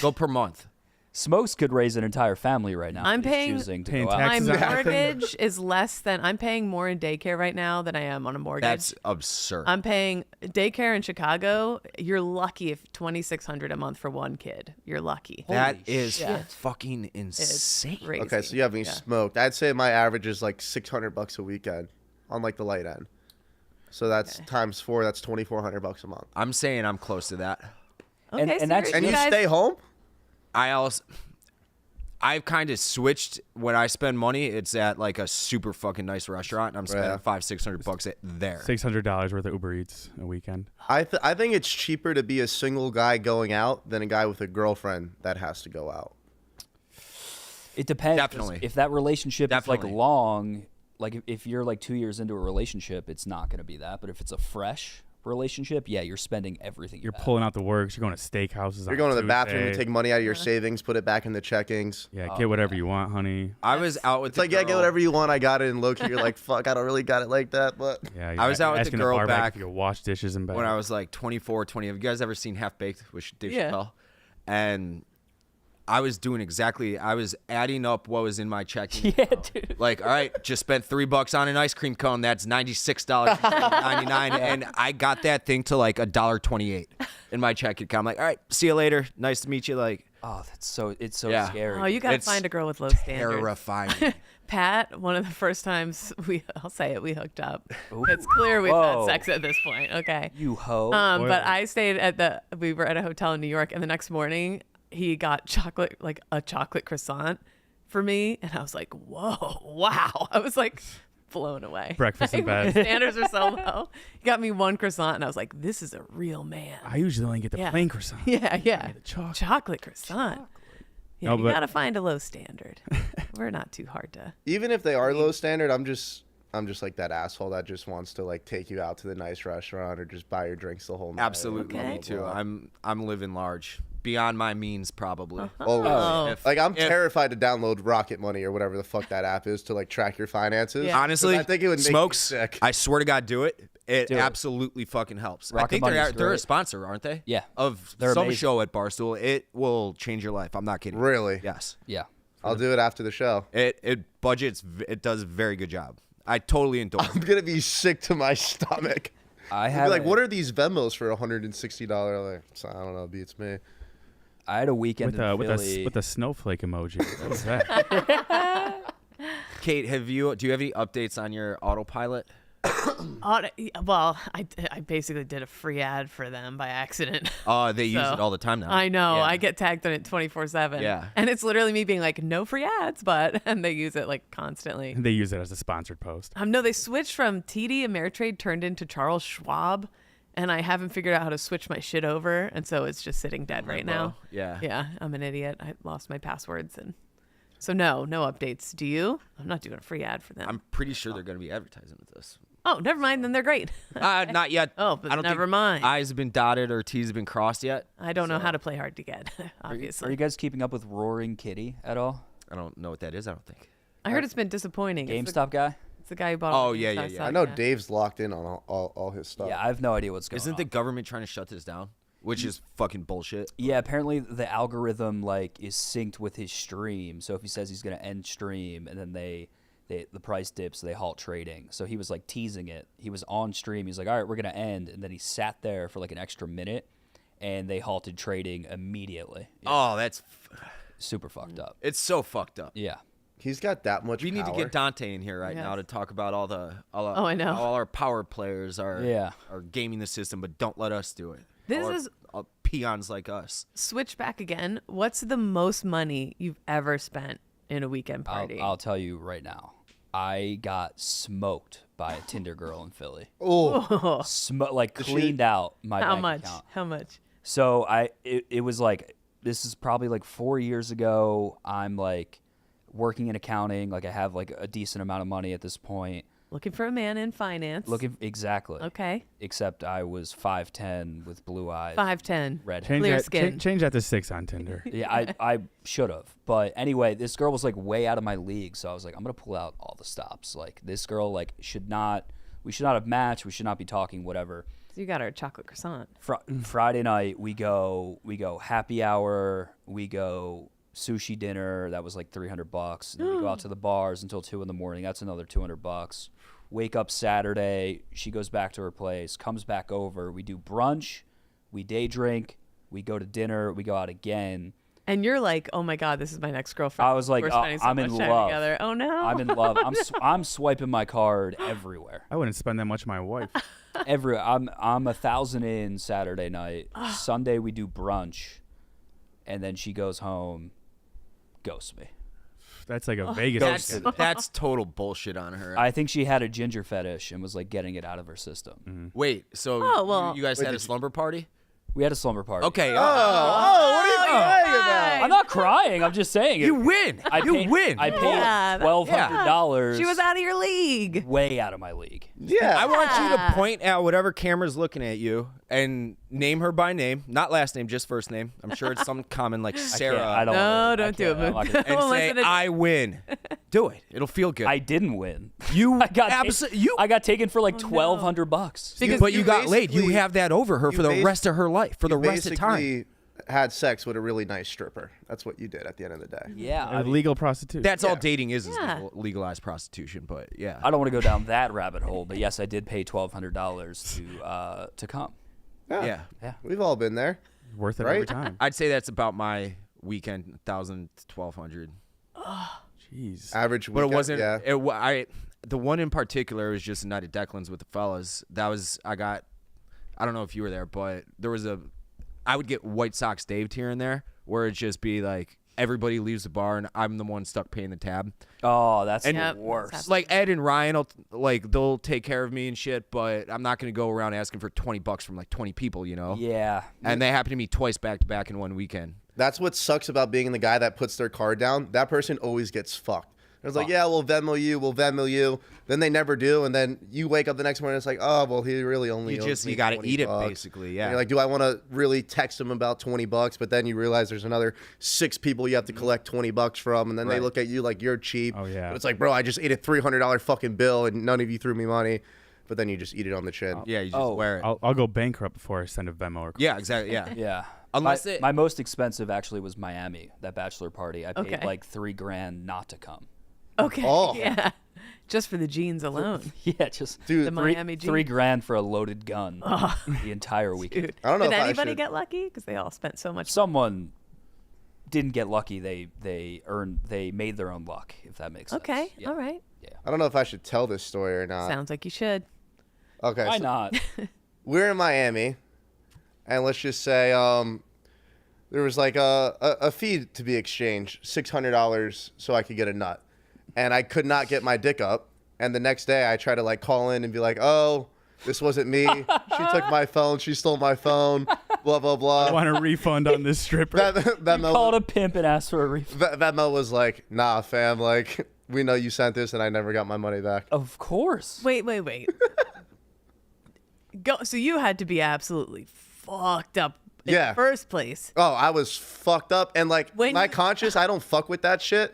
Speaker 7: Go per month.
Speaker 2: Smokes could raise an entire family right now.
Speaker 3: I'm
Speaker 2: if he's
Speaker 3: paying-
Speaker 2: choosing to
Speaker 4: paying
Speaker 2: go out.
Speaker 3: My
Speaker 4: taxes on it.
Speaker 3: mortgage is less than, I'm paying more in daycare right now than I am on a mortgage.
Speaker 7: That's absurd.
Speaker 3: I'm paying daycare in Chicago. You're lucky if $2,600 a month for one kid. You're lucky.
Speaker 7: That
Speaker 2: Holy
Speaker 7: is
Speaker 3: shit.
Speaker 7: fucking
Speaker 3: It's
Speaker 7: insane.
Speaker 3: crazy.
Speaker 10: Okay, so you haven't
Speaker 3: Yeah.
Speaker 10: smoked. I'd say my average is like $600 a weekend on like the light end. So that's times 4. That's $2,400 a month.
Speaker 7: I'm saying I'm close to that.
Speaker 3: Okay,
Speaker 2: and
Speaker 3: so
Speaker 2: that's-
Speaker 3: you're-
Speaker 10: And you
Speaker 3: guys-
Speaker 10: stay home?
Speaker 7: I've kind of switched when I spend money. It's at like a super fucking nice restaurant, and I'm spending
Speaker 10: Yeah.
Speaker 7: $500-600 there.
Speaker 4: $600 worth of Uber Eats a weekend.
Speaker 10: I think it's cheaper to be a single guy going out than a guy with a girlfriend that has to go out.
Speaker 2: It depends. 'cause
Speaker 7: Definitely.
Speaker 2: If that relationship is
Speaker 7: Definitely.
Speaker 2: like long, like if you're like 2 years into a relationship, it's not going to be that. But if it's a fresh relationship, yeah, you're spending everything.
Speaker 4: You're pulling out the works. You're going to steakhouses.
Speaker 10: You're going to the bathroom, you take money out of your savings, put it back in the checkings.
Speaker 4: Yeah, get whatever you want, honey.
Speaker 7: I was out with
Speaker 10: It's like, yeah, get whatever you want. I got it. And low key, you're like, fuck, I don't really got it like that. But
Speaker 4: Yeah,
Speaker 7: I was out with the
Speaker 4: asking
Speaker 7: girl
Speaker 4: bar back
Speaker 7: back
Speaker 4: if you could wash dishes in bed.
Speaker 7: when I was like 24, 20. Have you guys ever seen Half Baked with Dave
Speaker 3: Yeah.
Speaker 7: Chappelle? And I was doing I was adding up what was in my checking.
Speaker 2: Yeah, dude.
Speaker 7: Like, all right, just spent $3 on an ice cream cone. That's $96.99, and I got that thing to like $1.28 in my checking account. I'm like, all right, see you later. Nice to meet you. Like,
Speaker 2: Oh, it's so
Speaker 7: Yeah.
Speaker 2: scary.
Speaker 3: Oh, you gotta
Speaker 7: It's
Speaker 3: find a girl with low standards.
Speaker 7: terrifying.
Speaker 3: Pat, one of the first times I'll say it, we hooked up.
Speaker 2: Ooh.
Speaker 3: It's clear we've
Speaker 2: Whoa.
Speaker 3: had sex at this point. Okay.
Speaker 2: You hoe.
Speaker 3: But I stayed we were at a hotel in New York, and the next morning he got a chocolate croissant for me, and I was like, whoa, wow. I was like blown away.
Speaker 4: Breakfast in
Speaker 3: My
Speaker 4: bed.
Speaker 3: standards are so low. He got me one croissant, and I was like, this is a real man.
Speaker 4: I usually only get the
Speaker 3: Yeah.
Speaker 4: plain croissant.
Speaker 3: Yeah.
Speaker 4: the chocolate.
Speaker 3: Chocolate croissant. Yeah,
Speaker 4: No,
Speaker 3: you
Speaker 4: but-
Speaker 3: gotta find a low standard. We're not too hard to.
Speaker 10: even if they are low standard, I'm just like that asshole that just wants to like take you out to the nice restaurant or just buy your drinks the whole night.
Speaker 7: Absolutely,
Speaker 3: Okay.
Speaker 7: me too. I'm living large, beyond my means, probably.
Speaker 10: Always.
Speaker 3: Oh.
Speaker 10: Like I'm terrified to download Rocket Money or whatever the fuck that app is to like track your finances.
Speaker 3: Yeah.
Speaker 7: Honestly,
Speaker 10: I think it would make
Speaker 7: Smokes.
Speaker 10: me sick.
Speaker 7: I swear to God, do it. It
Speaker 2: Do it.
Speaker 7: absolutely fucking helps. I
Speaker 2: Rocket
Speaker 7: think
Speaker 2: Money's
Speaker 7: they're a
Speaker 2: great.
Speaker 7: sponsor, aren't they?
Speaker 2: Yeah.
Speaker 7: Of
Speaker 2: They're
Speaker 7: some
Speaker 2: amazing.
Speaker 7: show at Barstool. It will change your life. I'm not kidding.
Speaker 10: Really?
Speaker 7: Yes.
Speaker 2: Yeah.
Speaker 10: I'll do it after the show.
Speaker 7: It budgets. It does a very good job. I totally endorse.
Speaker 10: I'm gonna be sick to my stomach.
Speaker 2: I
Speaker 10: I'd
Speaker 2: had
Speaker 10: be like, what are these Venmos for $160? Like, so I don't know. Beats me.
Speaker 2: I had a weekend in Philly.
Speaker 4: with a snowflake emoji. What was that?
Speaker 7: Kate, do you have any updates on your autopilot?
Speaker 3: Well, I basically did a free ad for them by accident.
Speaker 7: They use
Speaker 3: So,
Speaker 7: it all the time now.
Speaker 3: I know.
Speaker 7: Yeah.
Speaker 3: I get tagged on it 24/7.
Speaker 7: Yeah.
Speaker 3: And it's literally me being like, no free ads, and they use it like constantly.
Speaker 4: They use it as a sponsored post.
Speaker 3: No, they switched from TD Ameritrade turned into Charles Schwab, and I haven't figured out how to switch my shit over, and so it's just sitting dead right now.
Speaker 7: Yeah.
Speaker 3: Yeah, I'm an idiot. I lost my passwords, and so no updates. Do you? I'm not doing a free ad for them.
Speaker 7: I'm pretty sure they're going to be advertising with this.
Speaker 3: Oh, never mind. Then they're great.
Speaker 7: Not yet.
Speaker 3: Oh, but
Speaker 7: I don't
Speaker 3: never
Speaker 7: think
Speaker 3: mind.
Speaker 7: I's have been dotted or T's have been crossed yet.
Speaker 3: I don't know how to play hard to get.
Speaker 2: Are
Speaker 3: Obviously,
Speaker 2: you guys keeping up with Roaring Kitty at all?
Speaker 7: I don't know what that is. I don't think.
Speaker 3: I heard it's been disappointing.
Speaker 2: GameStop guy?
Speaker 3: It's the guy who bought.
Speaker 7: Oh,
Speaker 3: all the
Speaker 7: yeah,
Speaker 3: GameStop
Speaker 7: yeah, yeah.
Speaker 3: stock,
Speaker 10: I know Dave's locked in on all his stuff.
Speaker 2: Yeah, I have no idea what's going
Speaker 7: Isn't
Speaker 2: on.
Speaker 7: the government trying to shut this down? Which is fucking bullshit.
Speaker 2: Yeah, apparently the algorithm is synced with his stream. So if he says he's going to end stream and then the price dips, they halt trading. So he was teasing it. He was on stream. He's like, all right, we're going to end. And then he sat there for an extra minute and they halted trading immediately. Yeah,
Speaker 7: Oh, that's
Speaker 2: super fucked up.
Speaker 7: it's so fucked up.
Speaker 2: Yeah.
Speaker 10: He's got that much.
Speaker 7: We need to
Speaker 10: power.
Speaker 7: get Dante in here right now
Speaker 3: Yes.
Speaker 7: to talk about all
Speaker 3: I know.
Speaker 7: all our power players are
Speaker 2: Yeah.
Speaker 7: are gaming the system, but don't let us do it.
Speaker 3: This
Speaker 7: All
Speaker 3: is
Speaker 7: peons like us.
Speaker 3: switch back again. What's the most money you've ever spent in a weekend party?
Speaker 2: I'll tell you right now. I got smoked by a Tinder girl in Philly.
Speaker 10: Oh,
Speaker 2: Cleaned out my
Speaker 3: How
Speaker 2: bank
Speaker 3: much?
Speaker 2: account.
Speaker 3: How much?
Speaker 2: So it was this is probably 4 years ago. I'm working in accounting. I have a decent amount of money at this point.
Speaker 3: Looking for a man in finance.
Speaker 2: Exactly.
Speaker 3: Okay.
Speaker 2: Except I was 5'10" with blue eyes.
Speaker 3: 5'10".
Speaker 2: Red.
Speaker 4: Change
Speaker 3: Clear
Speaker 4: that,
Speaker 3: skin.
Speaker 4: change that to 6 on Tinder.
Speaker 2: Yeah, I should have. But anyway, this girl was way out of my league. So I was I'm going to pull out all the stops. This girl we should not have matched. We should not be talking, whatever.
Speaker 3: So you got our chocolate croissant.
Speaker 2: Friday night we go happy hour, we go sushi dinner, that was $300, and then we go out to the bars until 2 a.m. That's another $200. Wake up Saturday, she goes back to her place, comes back over, we do brunch, we day drink, we go to dinner, we go out again.
Speaker 3: And you're like, oh my God, this is my next girlfriend.
Speaker 2: I was like,
Speaker 3: We're spending so
Speaker 2: I'm
Speaker 3: much
Speaker 2: in
Speaker 3: time
Speaker 2: love.
Speaker 3: together. Oh no.
Speaker 2: I'm in love. I'm swiping my card everywhere.
Speaker 4: I wouldn't spend that much on my wife.
Speaker 2: I'm 1,000 in Saturday night. Sunday we do brunch, and then she goes home, ghosts me.
Speaker 4: That's like a Vegas.
Speaker 7: That's total bullshit on her.
Speaker 2: I think she had a ginger fetish and was getting it out of her system.
Speaker 7: Wait, so
Speaker 3: Oh, well-
Speaker 7: you guys had a slumber party?
Speaker 2: We had a slumber party.
Speaker 7: Okay.
Speaker 10: what are you crying about?
Speaker 2: I'm not crying. I'm just saying
Speaker 7: You win. You win.
Speaker 2: I paid
Speaker 3: Yeah,
Speaker 2: $1,200.
Speaker 3: She was out of your league.
Speaker 2: way out of my league.
Speaker 10: Yeah.
Speaker 7: I want you to point at whatever camera's looking at you and name her by name, not last name, just first name. I'm sure it's some common like Sarah.
Speaker 2: I don't.
Speaker 3: No,
Speaker 2: I
Speaker 3: don't do it,
Speaker 2: can't. I'm not gonna-
Speaker 7: and
Speaker 3: Well,
Speaker 7: say
Speaker 3: listen to-
Speaker 7: I win. Do it. It'll feel good.
Speaker 2: I didn't win.
Speaker 7: you
Speaker 2: I got
Speaker 7: you.
Speaker 2: I got taken for like $1,200.
Speaker 3: Because
Speaker 7: but you got laid. You
Speaker 10: basically-
Speaker 7: have that over her for the
Speaker 10: you
Speaker 7: rest of her life, for the
Speaker 10: You
Speaker 7: rest of time.
Speaker 10: basically had sex with a really nice stripper. That's what you did at the end of the day.
Speaker 2: Yeah. I mean,
Speaker 4: Legal prostitution.
Speaker 7: That's all
Speaker 10: Yeah.
Speaker 7: dating is
Speaker 3: Yeah.
Speaker 7: legalized prostitution. But yeah,
Speaker 2: I don't want to go down that rabbit hole, but yes, I did pay $1,200 to come.
Speaker 7: yeah.
Speaker 10: We've all been there.
Speaker 4: worth it
Speaker 10: Right?
Speaker 4: every time.
Speaker 7: I'd say that's about my weekend, 1,000 to 1,200.
Speaker 4: Jeez.
Speaker 10: Average
Speaker 7: But
Speaker 10: weekend,
Speaker 7: it wasn't.
Speaker 10: Yeah.
Speaker 7: The one in particular was just a night at Declan's with the fellas. That was I don't know if you were there, but there was I would get White Sox Dave here and there, where it'd just be like everybody leaves the bar and I'm the one stuck paying the tab.
Speaker 2: Oh, that's
Speaker 3: Yep,
Speaker 2: the
Speaker 3: that's
Speaker 2: worst.
Speaker 7: Like Ed and Ryan, they'll take care of me and shit, but I'm not gonna go around asking for $20 from like 20 people, you know.
Speaker 2: Yeah.
Speaker 7: And they happened to me twice back to back in one weekend.
Speaker 10: That's what sucks about being the guy that puts their card down. That person always gets fucked. It's like, yeah, we'll Venmo you. Then they never do, and then you wake up the next morning. And it's like, oh, well, he really only owes me
Speaker 7: You gotta
Speaker 10: 20
Speaker 7: eat it
Speaker 10: bucks.
Speaker 7: basically,
Speaker 10: And
Speaker 7: yeah.
Speaker 10: you're like, do I want to really text him about $20? But then you realize there's another 6 people you have to collect $20 from, and then they
Speaker 7: Right.
Speaker 10: look at you like you're cheap.
Speaker 4: Oh, yeah.
Speaker 10: But it's like, bro, I just ate a $300 fucking bill, and none of you threw me money. But then you just eat it on the chin.
Speaker 7: Yeah, you just wear it.
Speaker 4: I'll go bankrupt before I send a Venmo or
Speaker 7: Yeah, exactly. Yeah.
Speaker 2: Yeah.
Speaker 7: Unless
Speaker 2: my most expensive actually was Miami, that bachelor party. I paid
Speaker 3: Okay.
Speaker 2: like $3,000 not to come.
Speaker 3: Okay.
Speaker 10: Oh.
Speaker 3: Yeah. Just for the jeans alone.
Speaker 2: Yeah, just
Speaker 10: Dude,
Speaker 3: The Miami jeans.
Speaker 2: $3,000 for a loaded gun the entire weekend.
Speaker 3: Dude.
Speaker 10: I don't know
Speaker 3: Did
Speaker 10: if I
Speaker 3: anybody
Speaker 10: should-
Speaker 3: get lucky? Because they all spent so much.
Speaker 2: Someone didn't get lucky. They made their own luck, if that makes sense.
Speaker 3: Okay.
Speaker 2: Yeah.
Speaker 3: All right.
Speaker 10: I don't know if I should tell this story or not.
Speaker 3: Sounds like you should.
Speaker 10: Okay.
Speaker 2: Why
Speaker 10: so
Speaker 2: not?
Speaker 10: we're in Miami, and let's just say there was like a fee to be exchanged, $600, so I could get a nut, and I could not get my dick up. And the next day, I tried to like call in and be like, "Oh, this wasn't me. She took my phone. She stole my phone. Blah blah
Speaker 4: I
Speaker 10: blah."
Speaker 4: want a refund on this stripper.
Speaker 2: Called a pimp and asked for a refund.
Speaker 10: Venmo was like, "Nah, fam. Like, we know you sent this, and I never got my money back."
Speaker 2: Of course.
Speaker 3: Wait. Go. So you had to be absolutely fucked up in
Speaker 10: Yeah.
Speaker 3: the first place.
Speaker 10: Oh, I was fucked up, and like
Speaker 3: When
Speaker 10: my
Speaker 3: you-
Speaker 10: conscience, I don't fuck with that shit.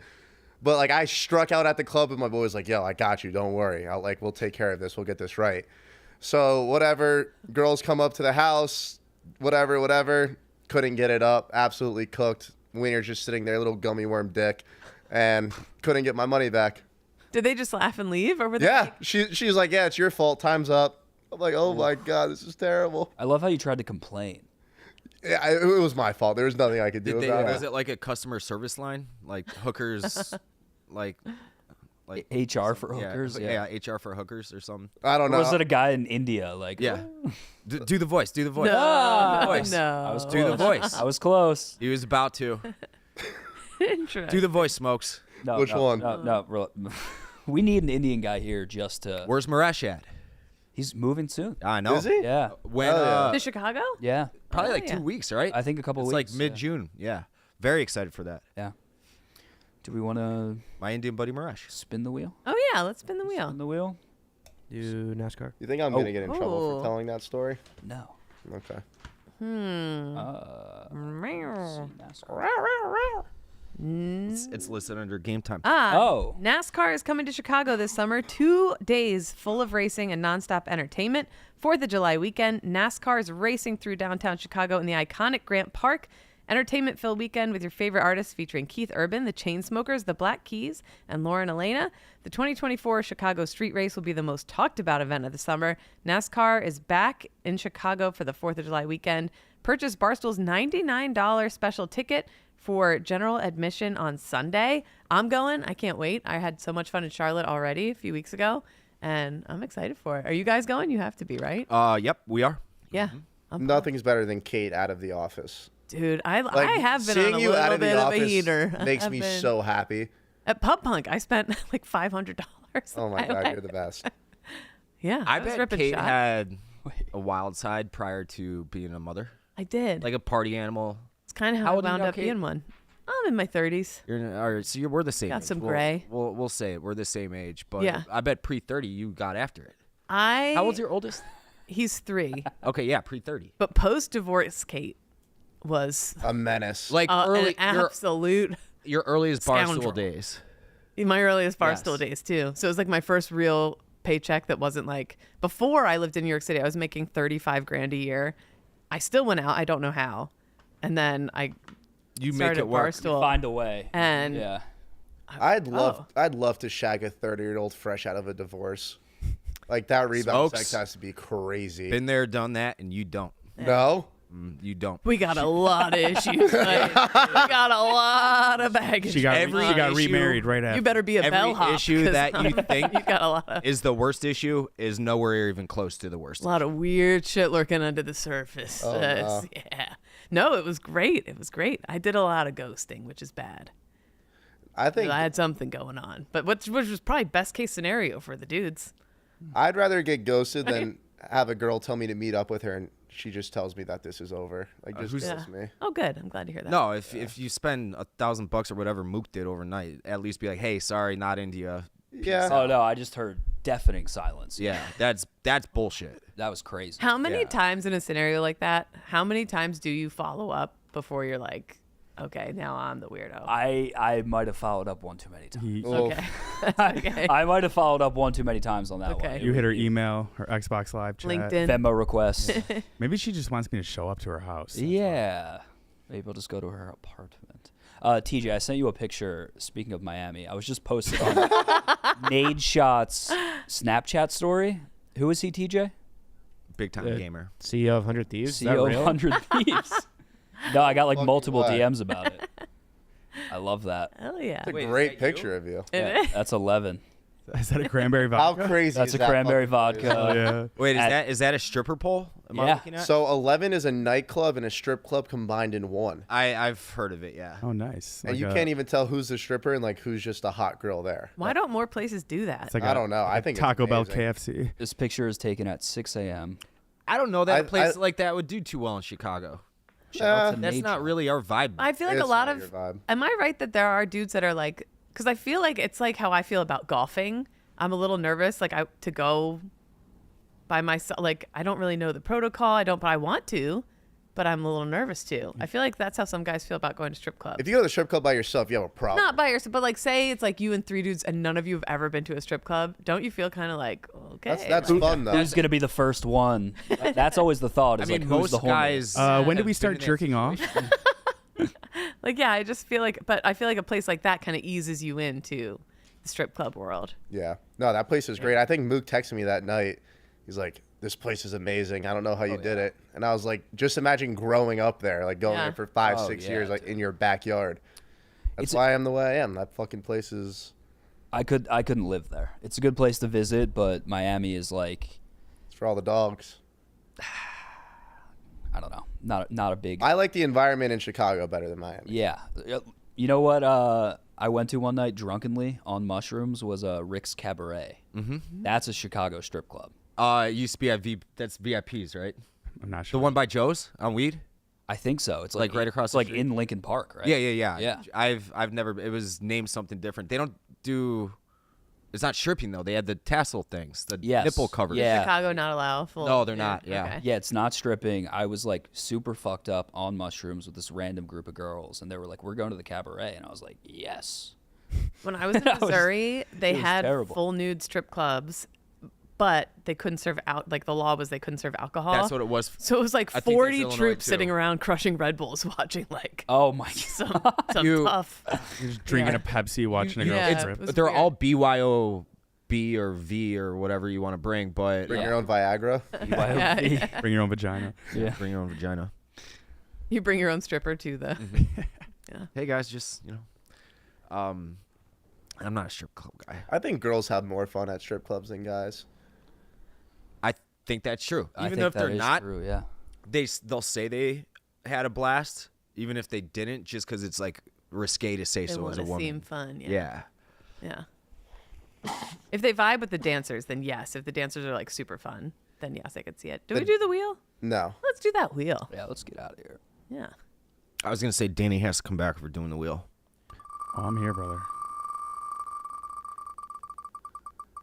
Speaker 10: But like I struck out at the club, and my boy was like, "Yo, I got you. Don't worry. We'll take care of this. We'll get this right." So whatever, girls come up to the house, whatever. Couldn't get it up. Absolutely cooked. Wiener's just sitting there, little gummy worm dick, and couldn't get my money back.
Speaker 3: Did they just laugh and leave, or were they?
Speaker 10: Yeah,
Speaker 3: like-
Speaker 10: she's like, "Yeah, it's your fault. Time's up." I'm like, "Oh my god, this is terrible."
Speaker 2: I love how you tried to complain.
Speaker 10: Yeah, it was my fault. There was nothing I could do about
Speaker 7: Was
Speaker 10: it.
Speaker 7: it like a customer service line, like hookers, like
Speaker 2: HR for hookers.
Speaker 7: yeah, HR for hookers or something?
Speaker 10: I don't
Speaker 2: Or
Speaker 10: know.
Speaker 2: was it a guy in India? Like,
Speaker 7: Yeah. Do the voice. Do the voice.
Speaker 3: No,
Speaker 7: voice.
Speaker 3: no.
Speaker 2: I was
Speaker 7: Do the
Speaker 2: close.
Speaker 7: voice.
Speaker 2: I was close.
Speaker 7: He was about to.
Speaker 3: Interesting.
Speaker 7: Do the voice, Smokes.
Speaker 2: No,
Speaker 10: Which
Speaker 2: no,
Speaker 10: one?
Speaker 2: No. We need an Indian guy here just to.
Speaker 7: Where's Maresh at?
Speaker 2: He's moving soon.
Speaker 7: I know.
Speaker 10: Is he?
Speaker 2: Yeah.
Speaker 7: When?
Speaker 10: Oh, yeah.
Speaker 3: To Chicago?
Speaker 2: Yeah.
Speaker 7: Probably
Speaker 3: Oh,
Speaker 7: like
Speaker 3: yeah.
Speaker 7: 2 weeks, right?
Speaker 2: I think a couple
Speaker 7: it's
Speaker 2: weeks.
Speaker 7: like mid-June. Yeah. Very excited for that.
Speaker 2: Yeah. Do we want to
Speaker 7: My Indian buddy Maresh.
Speaker 2: spin the wheel?
Speaker 3: Oh yeah, let's spin the wheel.
Speaker 2: Spin the wheel?
Speaker 6: Do NASCAR.
Speaker 10: You think I'm gonna get in trouble
Speaker 3: Oh.
Speaker 10: for telling that story?
Speaker 2: No.
Speaker 10: Okay.
Speaker 7: It's listed under game time.
Speaker 2: Oh.
Speaker 3: NASCAR is coming to Chicago this summer. 2 days full of racing and nonstop entertainment. 4th of July weekend, NASCAR is racing through downtown Chicago in the iconic Grant Park. Entertainment-filled weekend with your favorite artists featuring Keith Urban, the Chainsmokers, the Black Keys, and Lauren Elena. The 2024 Chicago Street Race will be the most talked-about event of the summer. NASCAR is back in Chicago for the 4th of July weekend. Purchase Barstool's $99 special ticket for general admission on Sunday. I'm going. I can't wait. I had so much fun in Charlotte already a few weeks ago, and I'm excited for it. Are you guys going? You have to be, right?
Speaker 7: Yep, we are.
Speaker 3: Yeah.
Speaker 10: Nothing's better than Kate out of the office.
Speaker 3: Dude, I
Speaker 10: Like,
Speaker 3: have been
Speaker 10: seeing
Speaker 3: on a
Speaker 10: you out
Speaker 3: little
Speaker 10: of the
Speaker 3: bit of a
Speaker 10: office
Speaker 3: heater.
Speaker 10: makes
Speaker 3: I've
Speaker 10: me
Speaker 3: been-
Speaker 10: so happy.
Speaker 3: At Pub Punk, I spent like $500.
Speaker 10: Oh my god, you're the best.
Speaker 3: Yeah,
Speaker 7: I
Speaker 3: was
Speaker 7: bet
Speaker 3: ripping
Speaker 7: Kate
Speaker 3: shots.
Speaker 7: had a wild side prior to being a mother.
Speaker 3: I did.
Speaker 7: Like a party animal.
Speaker 3: It's kind of
Speaker 7: How
Speaker 3: how I
Speaker 7: old are you
Speaker 3: wound
Speaker 7: now,
Speaker 3: up
Speaker 7: Kate?
Speaker 3: being one. I'm in my 30s.
Speaker 7: All right, so we're the same.
Speaker 3: Got
Speaker 7: age.
Speaker 3: some
Speaker 7: We'll-
Speaker 3: gray.
Speaker 7: We'll say it. We're the same age, but
Speaker 3: Yeah.
Speaker 7: I bet pre-30 you got after it.
Speaker 3: How
Speaker 7: How old's your oldest?
Speaker 3: He's 3.
Speaker 7: Okay, yeah, pre-30.
Speaker 3: But post-divorce, Kate was
Speaker 10: A menace.
Speaker 7: Like early,
Speaker 3: an absolute.
Speaker 7: your earliest
Speaker 3: scoundrel.
Speaker 7: Barstool days.
Speaker 3: In my earliest Barstool
Speaker 7: Yes.
Speaker 3: days too. So it was like my first real paycheck that wasn't like before I lived in New York City. I was making 35 grand a year. I still went out. I don't know how. And then I
Speaker 7: You make
Speaker 3: started
Speaker 7: it work.
Speaker 3: Barstool.
Speaker 2: Find a way.
Speaker 3: And
Speaker 2: Yeah.
Speaker 10: I'd
Speaker 3: Oh.
Speaker 10: love to shag a 30-year-old fresh out of a divorce. Like that rebound
Speaker 7: Smokes.
Speaker 10: sex has to be crazy.
Speaker 7: Been there, done that, and you don't.
Speaker 10: No?
Speaker 7: You don't.
Speaker 3: we got a lot of issues. Like, we got a lot of baggage.
Speaker 4: She got
Speaker 7: Every
Speaker 4: remarried
Speaker 7: issue-
Speaker 4: right after.
Speaker 3: You better be a
Speaker 7: Every
Speaker 3: bellhop.
Speaker 7: issue
Speaker 3: 'cause
Speaker 7: that you think
Speaker 3: you got a lot of
Speaker 7: is the worst issue is nowhere even close to the worst.
Speaker 3: a lot of weird shit lurking under the surface.
Speaker 10: Oh, no.
Speaker 3: Yeah. No, it was great. It was great. I did a lot of ghosting, which is bad.
Speaker 10: I think
Speaker 3: I had something going on, but which was probably best case scenario for the dudes.
Speaker 10: I'd rather get ghosted than have a girl tell me to meet up with her and she just tells me that this is over. Like, just
Speaker 7: who's-
Speaker 10: kills me.
Speaker 3: Oh, good. I'm glad to hear that.
Speaker 7: No, if you spend $1,000 or whatever Mook did overnight, at least be like, hey, sorry, not into you.
Speaker 10: Yeah.
Speaker 2: Oh no, I just heard deafening silence.
Speaker 7: Yeah, that's bullshit.
Speaker 2: That was crazy.
Speaker 3: How many
Speaker 7: Yeah.
Speaker 3: times in a scenario like that? How many times do you follow up before you're like, okay, now I'm the weirdo?
Speaker 2: I might have followed up one too many times.
Speaker 4: He-
Speaker 3: Okay. Okay.
Speaker 2: I might have followed up one too many times on that
Speaker 3: Okay.
Speaker 2: one.
Speaker 4: you hit her email, her Xbox Live chat.
Speaker 3: LinkedIn.
Speaker 2: Venmo request.
Speaker 4: Maybe she just wants me to show up to her house. That's why.
Speaker 2: Yeah. Maybe I'll just go to her apartment. TJ, I sent you a picture. Speaking of Miami, I was just posted on Nade Shot's Snapchat story. Who is he, TJ?
Speaker 7: Big time gamer.
Speaker 6: CEO of 100 Thieves. Is that
Speaker 2: CEO of
Speaker 6: real?
Speaker 2: 100 Thieves. No, I got like
Speaker 10: Fucking
Speaker 2: multiple
Speaker 10: what?
Speaker 2: DMs about it. I love that.
Speaker 3: Hell yeah.
Speaker 10: It's a great picture of you.
Speaker 2: Yeah, that's 11.
Speaker 4: Is that a cranberry
Speaker 10: How
Speaker 4: vodka?
Speaker 10: crazy
Speaker 2: That's
Speaker 10: is
Speaker 2: a
Speaker 10: that
Speaker 2: cranberry
Speaker 10: fucking place?
Speaker 2: vodka.
Speaker 4: Oh, yeah.
Speaker 7: Wait,
Speaker 2: At-
Speaker 7: is that a stripper pole? Am I
Speaker 2: Yeah.
Speaker 7: looking at?
Speaker 10: So 11 is a nightclub and a strip club combined in one.
Speaker 7: I've heard of it. Yeah.
Speaker 4: Oh, nice.
Speaker 10: And
Speaker 4: Like
Speaker 10: you
Speaker 4: a-
Speaker 10: can't even tell who's the stripper and like who's just a hot girl there.
Speaker 3: Why don't more places do that?
Speaker 4: it's like
Speaker 10: I
Speaker 4: a-
Speaker 10: don't know.
Speaker 4: like
Speaker 10: I
Speaker 4: a
Speaker 10: think it's
Speaker 4: Taco Bell
Speaker 10: amazing.
Speaker 4: KFC.
Speaker 2: This picture is taken at 6 a.m.
Speaker 7: I don't know that
Speaker 10: I-
Speaker 7: a place
Speaker 10: I-
Speaker 7: like that would do too well in Chicago.
Speaker 2: Shout out to
Speaker 7: That's
Speaker 2: Nade
Speaker 7: not
Speaker 2: Shot.
Speaker 7: really our vibe.
Speaker 3: I feel like
Speaker 10: It's
Speaker 3: a lot
Speaker 10: not
Speaker 3: of.
Speaker 10: your vibe.
Speaker 3: Am I right that there are dudes that are like? Because I feel like it's like how I feel about golfing. I'm a little nervous, like to go by myself. Like I don't really know the protocol. I don't, but I want to. But I'm a little nervous too. I feel like that's how some guys feel about going to strip clubs.
Speaker 10: If you go to the strip club by yourself, you have a problem.
Speaker 3: Not by yourself, but like say it's like you and 3 dudes and none of you have ever been to a strip club. Don't you feel kind of like okay?
Speaker 10: That's fun though.
Speaker 2: Who's gonna be the first one? That's always the thought.
Speaker 7: I
Speaker 2: Is
Speaker 7: mean,
Speaker 2: like, who's
Speaker 7: most
Speaker 2: the homie?
Speaker 7: guys.
Speaker 4: When did
Speaker 7: have
Speaker 4: we
Speaker 7: been
Speaker 4: start
Speaker 7: in that
Speaker 4: jerking off?
Speaker 7: situation.
Speaker 3: Like yeah, I just feel like, but I feel like a place like that kind of eases you into the strip club world.
Speaker 10: Yeah. No, that place is great. I think Mook texted me that night. He's like, "This place is amazing. I don't know how you did it." And I was like, "Just imagine growing up there, like going
Speaker 3: Yeah.
Speaker 10: there for 5,
Speaker 2: Oh,
Speaker 10: 6
Speaker 2: yeah,
Speaker 10: years, like
Speaker 2: dude.
Speaker 10: in your backyard." That's
Speaker 2: It's-
Speaker 10: why I am the way I am. That fucking place is.
Speaker 2: I couldn't live there. It's a good place to visit, but Miami is like,
Speaker 10: It's for all the dogs.
Speaker 2: I don't know, not a big.
Speaker 10: I like the environment in Chicago better than Miami.
Speaker 2: Yeah. You know what? I went to one night drunkenly on mushrooms was Rick's Cabaret. Mm-hmm. That's a Chicago strip club.
Speaker 7: It used to be at that's VIPs, right?
Speaker 4: I'm not
Speaker 7: The
Speaker 4: sure.
Speaker 7: one by Joe's on Weed.
Speaker 2: I think so. It's
Speaker 7: Like right across
Speaker 2: It's
Speaker 7: the
Speaker 2: like
Speaker 7: street?
Speaker 2: in Lincoln Park, right?
Speaker 7: Yeah.
Speaker 2: Yeah.
Speaker 7: I've never. It was named something different. They don't do. It's not stripping though. They had the tassel things, the
Speaker 2: Yes.
Speaker 7: nipple covers.
Speaker 2: Yeah.
Speaker 3: Chicago not allow full.
Speaker 7: No, they're not, yeah.
Speaker 3: Okay.
Speaker 2: Yeah, it's not stripping. I was like super fucked up on mushrooms with this random group of girls, and they were like, "We're going to the cabaret," and I was like, "Yes."
Speaker 3: When I was in
Speaker 2: That was-
Speaker 3: Missouri, they
Speaker 2: it was
Speaker 3: had
Speaker 2: terrible.
Speaker 3: full nude strip clubs, but they couldn't serve out. Like the law was they couldn't serve alcohol.
Speaker 7: That's what it was.
Speaker 3: So it was like
Speaker 7: I think that's
Speaker 3: 40
Speaker 7: Illinois,
Speaker 3: troops
Speaker 7: too.
Speaker 3: sitting around crushing Red Bulls, watching like
Speaker 2: Oh my god.
Speaker 3: some
Speaker 7: You-
Speaker 3: tough.
Speaker 4: You're just drinking a Pepsi, watching a girl
Speaker 3: Yeah.
Speaker 4: strip.
Speaker 3: It was
Speaker 7: They're
Speaker 3: weird.
Speaker 7: all BYOB or V or whatever you want to bring, but
Speaker 10: Bring
Speaker 2: Yeah.
Speaker 10: your own Viagra.
Speaker 3: Yeah, yeah.
Speaker 4: Bring your own vagina.
Speaker 2: Yeah.
Speaker 7: bring your own vagina.
Speaker 3: You bring your own stripper to the.
Speaker 7: Hey guys, just I'm not a strip club guy.
Speaker 10: I think girls have more fun at strip clubs than guys.
Speaker 7: I think that's true.
Speaker 2: I
Speaker 7: Even
Speaker 2: think
Speaker 7: though if
Speaker 2: that
Speaker 7: they're
Speaker 2: is
Speaker 7: not,
Speaker 2: true, yeah.
Speaker 7: they'll say they had a blast, even if they didn't, just because it's like risque to say
Speaker 3: They
Speaker 7: so as
Speaker 3: want
Speaker 7: a
Speaker 3: to
Speaker 7: woman.
Speaker 3: seem fun.
Speaker 7: Yeah.
Speaker 3: Yeah. If they vibe with the dancers, then yes. If the dancers are like super fun. then yes, I could see it. Do we do the wheel?
Speaker 10: No.
Speaker 3: Let's do that wheel.
Speaker 2: Yeah, let's get out of here.
Speaker 3: Yeah.
Speaker 7: I was gonna say Danny has to come back for doing the wheel.
Speaker 4: Oh, I'm here, brother.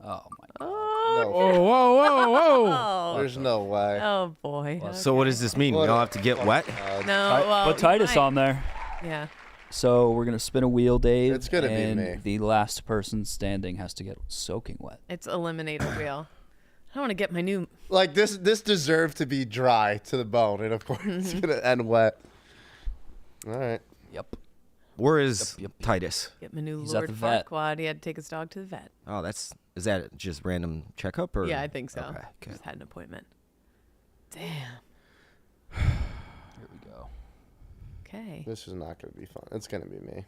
Speaker 2: Oh my god.
Speaker 3: Oh,
Speaker 4: Whoa, whoa, whoa, whoa!
Speaker 3: no.
Speaker 10: There's no way.
Speaker 3: Oh boy.
Speaker 7: So what does this mean? We don't have to get wet?
Speaker 3: No, well,
Speaker 2: Put
Speaker 3: you
Speaker 2: Titus
Speaker 3: might.
Speaker 2: on there.
Speaker 3: Yeah.
Speaker 2: So we're gonna spin a wheel, Dave.
Speaker 10: It's gonna be
Speaker 2: and
Speaker 10: me.
Speaker 2: the last person standing has to get soaking wet.
Speaker 3: It's Eliminator wheel. I don't want to get my new.
Speaker 10: Like this deserved to be dry to the bone, and of course it's gonna end wet. All right.
Speaker 2: Yep.
Speaker 7: Where is
Speaker 2: Yep.
Speaker 7: Titus?
Speaker 3: Get my new
Speaker 2: He's at
Speaker 3: Lord
Speaker 2: the vet.
Speaker 3: Farquaad. He had to take his dog to the vet.
Speaker 7: Oh, is that just random checkup or?
Speaker 3: Yeah, I think so.
Speaker 7: Okay, good.
Speaker 3: Just had an appointment. Damn.
Speaker 2: Here we go.
Speaker 3: Okay.
Speaker 10: This is not gonna be fun. It's gonna be me.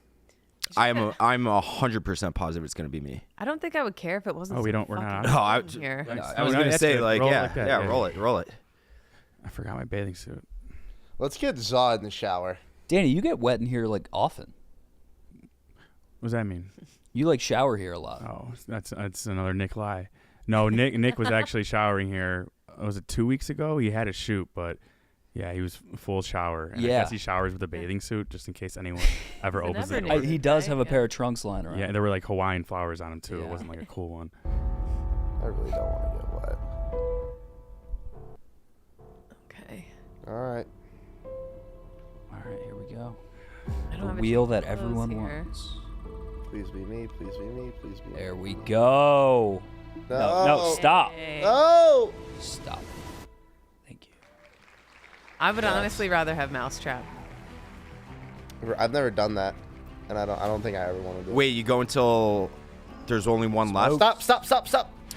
Speaker 7: I'm 100% positive it's gonna be me.
Speaker 3: I don't think I would care if it wasn't.
Speaker 4: Oh, we
Speaker 3: so
Speaker 4: don't- we're not
Speaker 3: fucking
Speaker 7: on? No, I-
Speaker 3: fun here.
Speaker 7: I was gonna
Speaker 4: That's
Speaker 7: say
Speaker 4: good.
Speaker 7: like
Speaker 4: Roll it
Speaker 7: yeah,
Speaker 4: like that,
Speaker 7: yeah,
Speaker 4: yeah.
Speaker 7: roll it.
Speaker 4: I forgot my bathing suit.
Speaker 10: Let's get Zaw in the shower.
Speaker 2: Danny, you get wet in here like often.
Speaker 4: What does that mean?
Speaker 2: You like shower here a lot.
Speaker 4: Oh, that's another Nick lie. No, Nick was actually showering here. Was it 2 weeks ago? He had a shoot, but yeah, he was full shower. And I
Speaker 2: Yeah.
Speaker 4: guess he showers with a bathing suit just in case anyone ever
Speaker 3: You
Speaker 4: opens
Speaker 3: never
Speaker 4: the
Speaker 3: know.
Speaker 4: door.
Speaker 2: He does
Speaker 3: Right,
Speaker 2: have a
Speaker 3: yeah.
Speaker 2: pair of trunks lying around.
Speaker 4: Yeah, there were like Hawaiian flowers on him too.
Speaker 2: Yeah.
Speaker 4: It wasn't like a cool one.
Speaker 10: I really don't want to get wet.
Speaker 3: Okay.
Speaker 10: All right.
Speaker 2: All right, here we go.
Speaker 3: I don't
Speaker 2: The
Speaker 3: have a
Speaker 2: wheel
Speaker 3: change
Speaker 2: that
Speaker 3: of clothes
Speaker 2: everyone
Speaker 3: here.
Speaker 2: wants.
Speaker 10: Please be me. Please be me. Please be me.
Speaker 2: There we go. No, stop.
Speaker 3: Hey.
Speaker 10: Oh.
Speaker 2: Stop. Thank you.
Speaker 3: I would honestly rather have Mousetrap.
Speaker 10: I've never done that, and I don't think I ever want to do it.
Speaker 7: Wait, you go until there's only one left?
Speaker 10: Stop.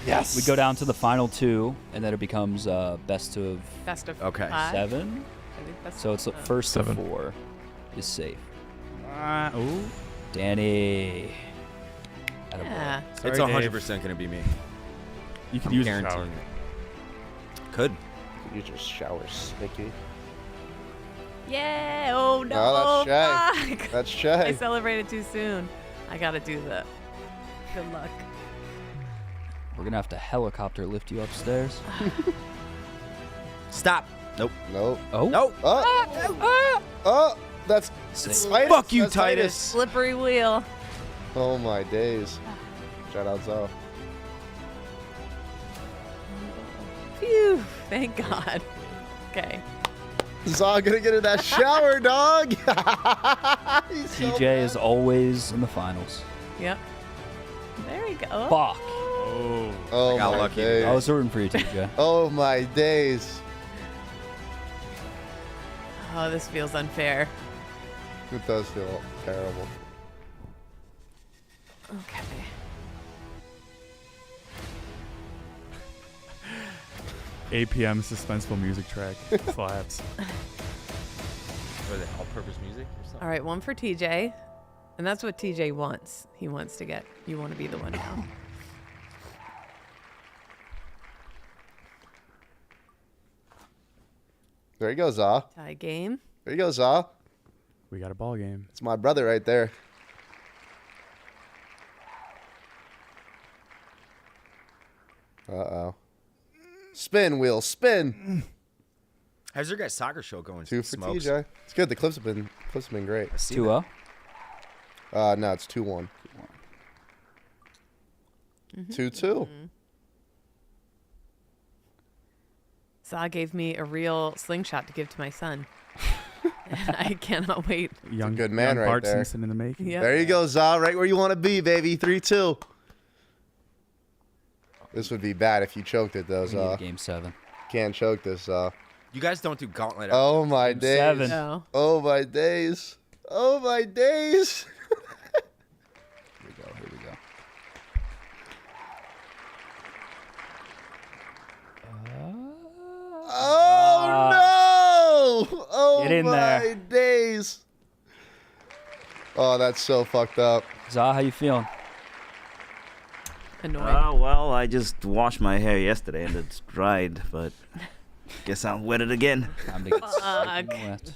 Speaker 10: Yes.
Speaker 2: We go down to the final two, and then it becomes best of
Speaker 3: Best of
Speaker 7: Okay.
Speaker 3: 5.
Speaker 2: 7.
Speaker 3: I think that's
Speaker 2: So it's the first of
Speaker 5: 7.
Speaker 2: 4 is safe.
Speaker 4: Ooh.
Speaker 2: Danny. Attaboy.
Speaker 3: Yeah.
Speaker 7: It's
Speaker 4: Sorry,
Speaker 7: 100% gonna be me.
Speaker 4: You could
Speaker 7: I'm
Speaker 4: use a shower.
Speaker 7: guaranteeing it. Could.
Speaker 10: You just shower, Nicky.
Speaker 3: Yeah. Oh no.
Speaker 10: Oh, that's Shay.
Speaker 3: Fuck.
Speaker 10: That's
Speaker 3: I
Speaker 10: Shay.
Speaker 3: celebrated too soon. I gotta do the. Good luck.
Speaker 2: We're going to have to helicopter lift you upstairs.
Speaker 7: Stop. Nope.
Speaker 10: Nope.
Speaker 2: Oh.
Speaker 7: Nope.
Speaker 10: Oh. That's
Speaker 2: Safe.
Speaker 10: Titus.
Speaker 7: Fuck you,
Speaker 10: That's
Speaker 7: Titus.
Speaker 3: Slippery wheel.
Speaker 10: Oh my days. Shout out Zaw.
Speaker 3: Phew. Thank God. Okay.
Speaker 10: Zaw gonna get in that shower, dog. He's so
Speaker 2: TJ
Speaker 10: bad.
Speaker 2: is always in the finals.
Speaker 3: Yep. There we go.
Speaker 2: Fuck.
Speaker 4: Oh.
Speaker 10: Oh
Speaker 7: got
Speaker 10: my
Speaker 7: lucky.
Speaker 10: days.
Speaker 2: I was rooting for you, TJ.
Speaker 10: Oh my days.
Speaker 3: Oh, this feels unfair.
Speaker 10: It does feel terrible.
Speaker 3: Okay.
Speaker 4: APM suspenseful music track slaps.
Speaker 7: What is it? All-purpose music or something?
Speaker 3: All right, one for TJ. And that's what TJ wants. He wants to get. You want to be the one now.
Speaker 10: There you go, Zaw.
Speaker 3: Tie game.
Speaker 10: There you go, Zaw.
Speaker 4: We got a ball game.
Speaker 10: It's my brother right there. Uh-oh. Spin, wheel, spin.
Speaker 7: How's your guys' soccer show going?
Speaker 10: 2 for
Speaker 7: Smokes?
Speaker 10: TJ. It's good. The clips have been great.
Speaker 7: I see
Speaker 2: 2-0.
Speaker 10: No, it's 2-1. 2-2.
Speaker 3: Zaw gave me a real slingshot to give to my son. And I cannot wait.
Speaker 4: Young,
Speaker 10: good man
Speaker 4: young
Speaker 10: right
Speaker 4: Bart
Speaker 10: there.
Speaker 4: Simpson in the making.
Speaker 3: Yep.
Speaker 10: There you go, Zaw. Right where you want to be, baby. 3-2. This would be bad if you choked it, though,
Speaker 2: We need
Speaker 10: Zaw.
Speaker 2: a game 7.
Speaker 10: Can't choke this, Zaw.
Speaker 7: You guys don't do gauntlet.
Speaker 10: Oh, my
Speaker 2: Game
Speaker 10: days.
Speaker 2: 7.
Speaker 3: No.
Speaker 10: Oh, my days. Oh, my days.
Speaker 2: Here we go. Here we go.
Speaker 10: Oh, no. Oh,
Speaker 2: Get in
Speaker 10: my
Speaker 2: there.
Speaker 10: days. Oh, that's so fucked up.
Speaker 2: Zaw, how you feeling?
Speaker 3: Annoyed.
Speaker 11: Well, I just washed my hair yesterday and it's dried, but guess I'll wet it again.
Speaker 2: Time to get
Speaker 3: Fuck.
Speaker 2: soaking wet.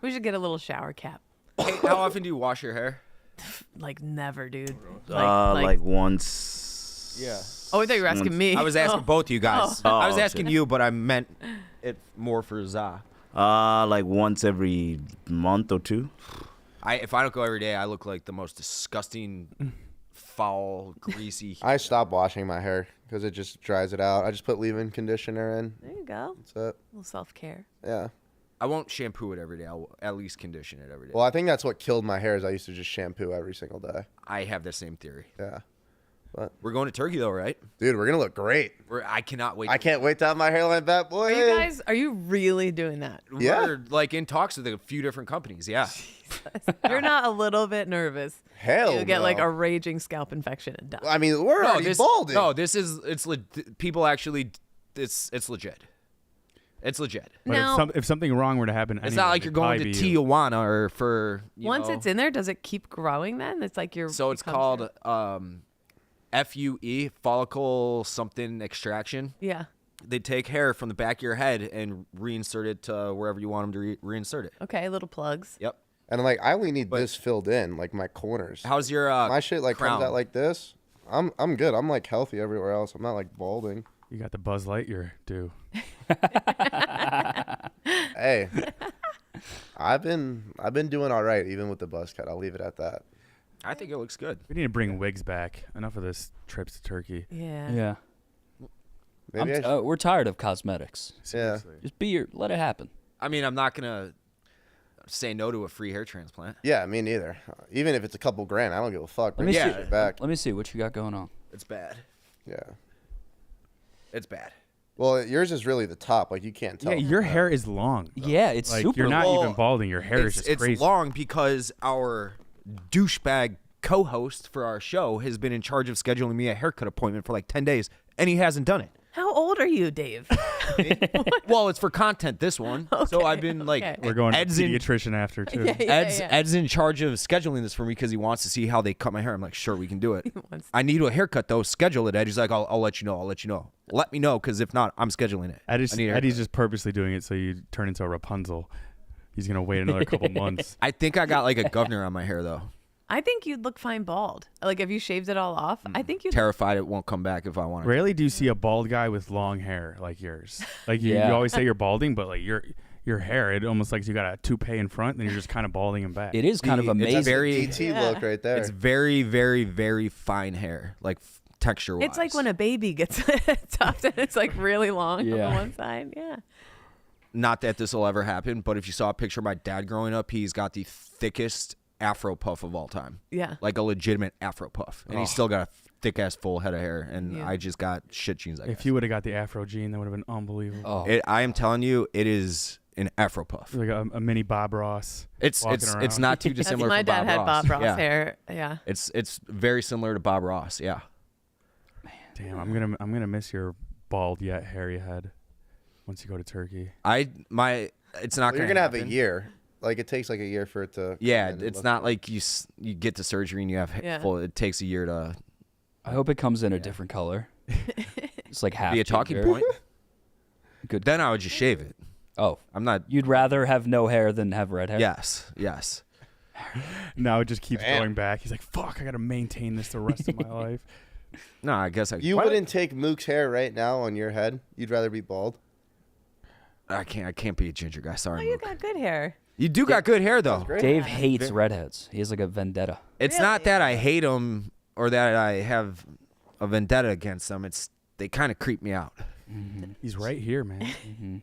Speaker 3: We should get a little shower cap.
Speaker 7: Hey, how often do you wash your hair?
Speaker 3: Like never, dude.
Speaker 11: Like once.
Speaker 7: Yeah.
Speaker 3: Oh, I thought you were asking me.
Speaker 7: I was asking both you guys.
Speaker 11: Oh.
Speaker 7: I was
Speaker 11: Oh,
Speaker 7: asking
Speaker 11: shit.
Speaker 7: you, but I meant it more for Za.
Speaker 11: Like once every month or two.
Speaker 7: If I don't go every day, I look like the most disgusting, foul, greasy.
Speaker 10: I stopped washing my hair because it just dries it out. I just put leave-in conditioner in.
Speaker 3: There you go.
Speaker 10: That's it.
Speaker 3: A little self-care.
Speaker 10: Yeah.
Speaker 7: I won't shampoo it every day. I'll at least condition it every day.
Speaker 10: Well, I think that's what killed my hair is I used to just shampoo every single day.
Speaker 7: I have the same theory.
Speaker 10: Yeah. But
Speaker 7: We're going to Turkey though, right?
Speaker 10: dude, we're gonna look great.
Speaker 7: I cannot wait.
Speaker 10: I can't wait to have my hairline back, boy.
Speaker 3: Are you really doing that?
Speaker 10: Yeah.
Speaker 7: We're like in talks with a few different companies. Yeah.
Speaker 3: You're not a little bit nervous.
Speaker 10: Hell
Speaker 3: You'll get like
Speaker 10: no.
Speaker 3: a raging scalp infection and die.
Speaker 10: I mean, we're already balding.
Speaker 7: No, people actually. It's legit. It's legit.
Speaker 4: But
Speaker 3: Now-
Speaker 4: if something wrong were to happen,
Speaker 7: It's not like you're going to Tijuana or for.
Speaker 3: Once it's in there, does it keep growing then? It's like you're.
Speaker 7: So it's called FUE, follicle something extraction.
Speaker 3: Yeah.
Speaker 7: They take hair from the back of your head and reinsert it to wherever you want them to reinsert it.
Speaker 3: Okay, little plugs.
Speaker 7: Yep.
Speaker 10: And like I only need this filled in, like my corners.
Speaker 7: How's your
Speaker 10: my shit like
Speaker 7: crown?
Speaker 10: comes out like this? I'm good. I'm like healthy everywhere else. I'm not like balding.
Speaker 4: You got the Buzz Lightyear do.
Speaker 10: Hey, I've been doing all right even with the buzz cut. I'll leave it at that.
Speaker 7: I think it looks good.
Speaker 4: We need to bring wigs back. Enough of this trips to Turkey.
Speaker 3: Yeah.
Speaker 2: Yeah.
Speaker 10: Maybe I should-
Speaker 2: We're tired of cosmetics.
Speaker 10: Yeah.
Speaker 2: Just let it happen.
Speaker 7: I mean, I'm not gonna say no to a free hair transplant.
Speaker 10: Yeah, me neither. Even if it's a couple grand, I don't give a fuck.
Speaker 2: Let
Speaker 10: Bring
Speaker 2: me
Speaker 10: that
Speaker 2: see.
Speaker 10: shit back.
Speaker 2: Let me see what you got going on.
Speaker 7: It's bad.
Speaker 10: Yeah.
Speaker 7: It's bad.
Speaker 10: Well, yours is really the top. Like you can't tell.
Speaker 4: Yeah, your hair is long. though.
Speaker 2: Yeah, it's
Speaker 4: like
Speaker 2: super
Speaker 4: you're not
Speaker 7: long.
Speaker 4: even balding. Your hair is just
Speaker 7: it's
Speaker 4: crazy.
Speaker 7: long because our douchebag co-host for our show has been in charge of scheduling me a haircut appointment for like 10 days, and he hasn't done it.
Speaker 3: How old are you, Dave?
Speaker 7: Well, it's for content, this one. So I've been like,
Speaker 3: okay.
Speaker 4: We're going to
Speaker 7: Ed's
Speaker 4: the
Speaker 7: in,
Speaker 4: pediatrician after too.
Speaker 3: Yeah.
Speaker 7: Ed's in charge of scheduling this for me because he wants to see how they cut my hair. I'm like, sure, we can do it.
Speaker 3: wants
Speaker 7: I need a haircut though. Schedule it, Ed. He's like, I'll let you know. I'll let you know. Let me know because if not, I'm scheduling it. I need a haircut.
Speaker 4: Eddie's just purposely doing it so you turn into a Rapunzel. He's gonna wait another couple months.
Speaker 7: I think I got like a governor on my hair though.
Speaker 3: I think you'd look fine bald. Like if you shaved it all off, I think you'd.
Speaker 7: Terrified it won't come back if I want it.
Speaker 4: Rarely do you see a bald guy with long hair like yours. Like you always say you're balding, but like your hair, it almost like you got a toupee in front, and then you're just kind of balding in back.
Speaker 2: It is kind of amazing.
Speaker 7: It's very
Speaker 10: DT look right there.
Speaker 7: It's very, very, very fine hair, like texture-wise.
Speaker 3: It's like when a baby gets topped and it's like really long on the
Speaker 2: Yeah.
Speaker 3: one side. Yeah.
Speaker 7: Not that this will ever happen, but if you saw a picture of my dad growing up, he's got the thickest afro puff of all time.
Speaker 3: Yeah.
Speaker 7: Like a legitimate afro puff. And he's still got a thick-ass full head of hair, and
Speaker 3: Yeah.
Speaker 7: I just got shit genes, I guess.
Speaker 4: If you would have got the Afro gene, that would have been unbelievable.
Speaker 2: Oh,
Speaker 7: I am telling you, it is an afro puff.
Speaker 4: Like a mini Bob Ross.
Speaker 7: It's
Speaker 4: walking around.
Speaker 7: not too
Speaker 3: That's,
Speaker 7: dissimilar
Speaker 3: my
Speaker 7: from
Speaker 3: dad
Speaker 7: Bob
Speaker 3: had
Speaker 7: Ross.
Speaker 3: Bob Ross
Speaker 7: Yeah.
Speaker 3: hair. Yeah.
Speaker 7: It's very similar to Bob Ross, yeah.
Speaker 4: Damn, I'm gonna miss your bald yet hairy head once you go to Turkey.
Speaker 7: It's not
Speaker 10: You're
Speaker 7: gonna
Speaker 10: gonna have a
Speaker 7: happen.
Speaker 10: year. Like it takes like a year for it to.
Speaker 7: Yeah,
Speaker 10: come in and
Speaker 7: it's
Speaker 10: look
Speaker 7: not
Speaker 10: good.
Speaker 7: like you get to surgery and you have
Speaker 3: Yeah.
Speaker 7: full. It takes a year to
Speaker 2: I hope it comes in a different color. It's like half
Speaker 7: be a talking
Speaker 2: ginger.
Speaker 7: point.
Speaker 2: Good.
Speaker 7: Then I would just shave it.
Speaker 2: Oh,
Speaker 7: I'm not.
Speaker 2: you'd rather have no hair than have red hair?
Speaker 7: Yes.
Speaker 4: Now it just keeps
Speaker 10: Man.
Speaker 4: going back. He's like, "Fuck, I gotta maintain this the rest of my life."
Speaker 7: No, I guess
Speaker 10: You wouldn't take Mook's hair right now on your head. You'd rather be bald.
Speaker 7: I can't be a ginger guy.
Speaker 3: Oh,
Speaker 7: Sorry,
Speaker 3: you
Speaker 7: Mook.
Speaker 3: got good hair.
Speaker 7: You do got good hair though.
Speaker 10: Great.
Speaker 2: Dave hates redheads. He has like a vendetta.
Speaker 7: It's not that I hate them or that I have a vendetta against them. It's they kind of creep me out.
Speaker 4: He's right here, man.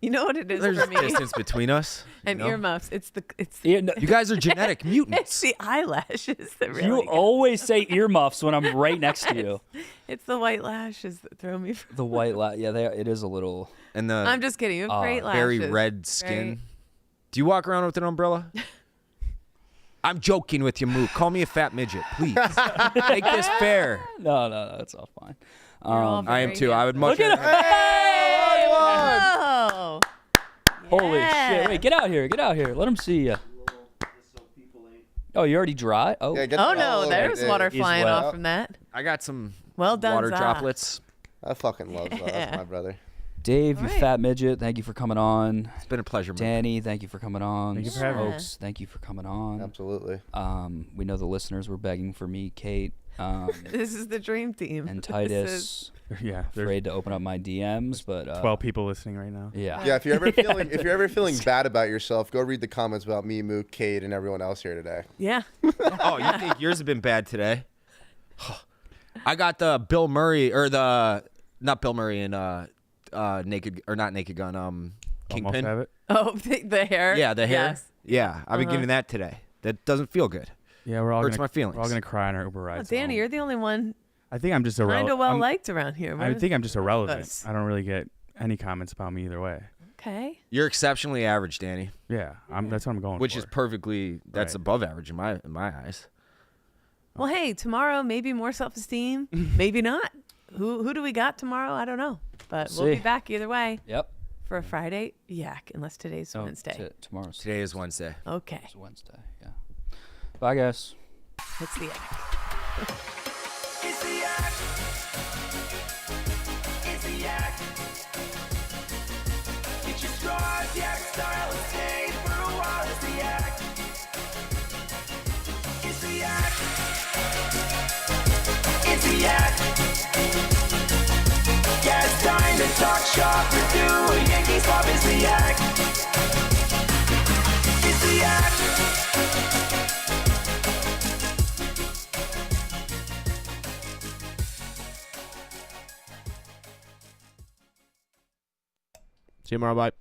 Speaker 3: You know what it is
Speaker 7: There's
Speaker 3: for me?
Speaker 7: distance between us.
Speaker 3: And
Speaker 7: you know?
Speaker 3: earmuffs. It's
Speaker 2: Yeah, no,
Speaker 7: You guys are genetic
Speaker 3: it's
Speaker 7: mutants.
Speaker 3: the eyelashes that really.
Speaker 2: you
Speaker 3: get-
Speaker 2: always say earmuffs when I'm right next to you.
Speaker 3: It's the white lashes that throw me.
Speaker 2: The white yeah, it is a little.
Speaker 7: And the
Speaker 3: I'm just kidding. You have great lashes.
Speaker 7: very red skin.
Speaker 3: Very-
Speaker 7: Do you walk around with an umbrella? I'm joking with you, Mook. Call me a fat midget, please. Make this fair.
Speaker 2: No, that's all fine.
Speaker 3: You're all
Speaker 7: I am
Speaker 3: very
Speaker 7: too. I would much.
Speaker 2: Look at him.
Speaker 3: Oh.
Speaker 2: Holy
Speaker 3: Yeah.
Speaker 2: shit! Wait, get out here! Get out here! Let him see you. Oh, you already dry? Oh,
Speaker 10: Yeah, get
Speaker 3: Oh
Speaker 10: the-
Speaker 3: no, there's
Speaker 10: there.
Speaker 3: water
Speaker 2: He's
Speaker 3: flying
Speaker 2: wet.
Speaker 3: off from that.
Speaker 7: I got some
Speaker 3: Well done,
Speaker 7: water
Speaker 3: Zah.
Speaker 7: droplets.
Speaker 10: I fucking love that. That's my brother.
Speaker 2: Dave, you
Speaker 3: All right.
Speaker 2: fat midget, thank you for coming on.
Speaker 7: It's been a pleasure, Mook.
Speaker 2: Danny, thank you for coming on.
Speaker 4: Thank you for having
Speaker 3: me.
Speaker 2: Smokes, thank you for coming on.
Speaker 10: Absolutely.
Speaker 2: We know the listeners were begging for me, Kate,
Speaker 3: This is the dream team.
Speaker 2: And
Speaker 3: This
Speaker 2: Titus,
Speaker 4: Yeah, there's
Speaker 2: afraid to open up my DMs, but
Speaker 4: 12 people listening right now.
Speaker 2: Yeah.
Speaker 10: Yeah, if you're ever feeling bad about yourself, go read the comments about me, Mook, Cade, and everyone else here today.
Speaker 3: Yeah.
Speaker 7: Oh, you think yours have been bad today? I got the Bill Murray or the not Bill Murray and Naked or not Naked Gun
Speaker 4: Almost
Speaker 7: Kingpin.
Speaker 4: have it.
Speaker 3: Oh, the hair.
Speaker 7: Yeah, the hair.
Speaker 3: Yes.
Speaker 7: Yeah, I've been getting that today. That doesn't feel good.
Speaker 4: Yeah, we're all
Speaker 7: Hurts
Speaker 4: gonna,
Speaker 7: my feelings.
Speaker 4: We're all gonna cry on our Uber
Speaker 3: Oh,
Speaker 4: rides.
Speaker 3: Danny,
Speaker 4: home.
Speaker 3: you're the only one
Speaker 4: I think I'm just
Speaker 3: kind
Speaker 4: irrelevant.
Speaker 3: of well liked around here.
Speaker 4: I think I'm just irrelevant.
Speaker 3: us.
Speaker 4: I don't really get any comments about me either way.
Speaker 3: Okay.
Speaker 7: You're exceptionally average, Danny.
Speaker 4: Yeah, that's what I'm going
Speaker 7: Which
Speaker 4: for.
Speaker 7: is perfectly. That's
Speaker 4: Right.
Speaker 7: above average in my eyes.
Speaker 3: Well, hey, tomorrow maybe more self-esteem, maybe not. Who do we got tomorrow? I don't know, but we'll be
Speaker 2: See.
Speaker 3: back either way
Speaker 2: Yep.
Speaker 3: for a Friday yak, unless today's
Speaker 2: Oh,
Speaker 3: Wednesday.
Speaker 2: Tomorrow's
Speaker 7: Today is Wednesday.
Speaker 3: Okay.
Speaker 2: Wednesday. Yeah. Bye, guys.
Speaker 3: What's the yak?
Speaker 12: It's the yak. It's the yak. Get your straws, yak style, and stay for a while. It's the yak. It's the yak. It's the yak. Yeah, it's time to talk shop or do a Yankee swap. It's the yak. It's the yak.
Speaker 6: See you tomorrow. Bye.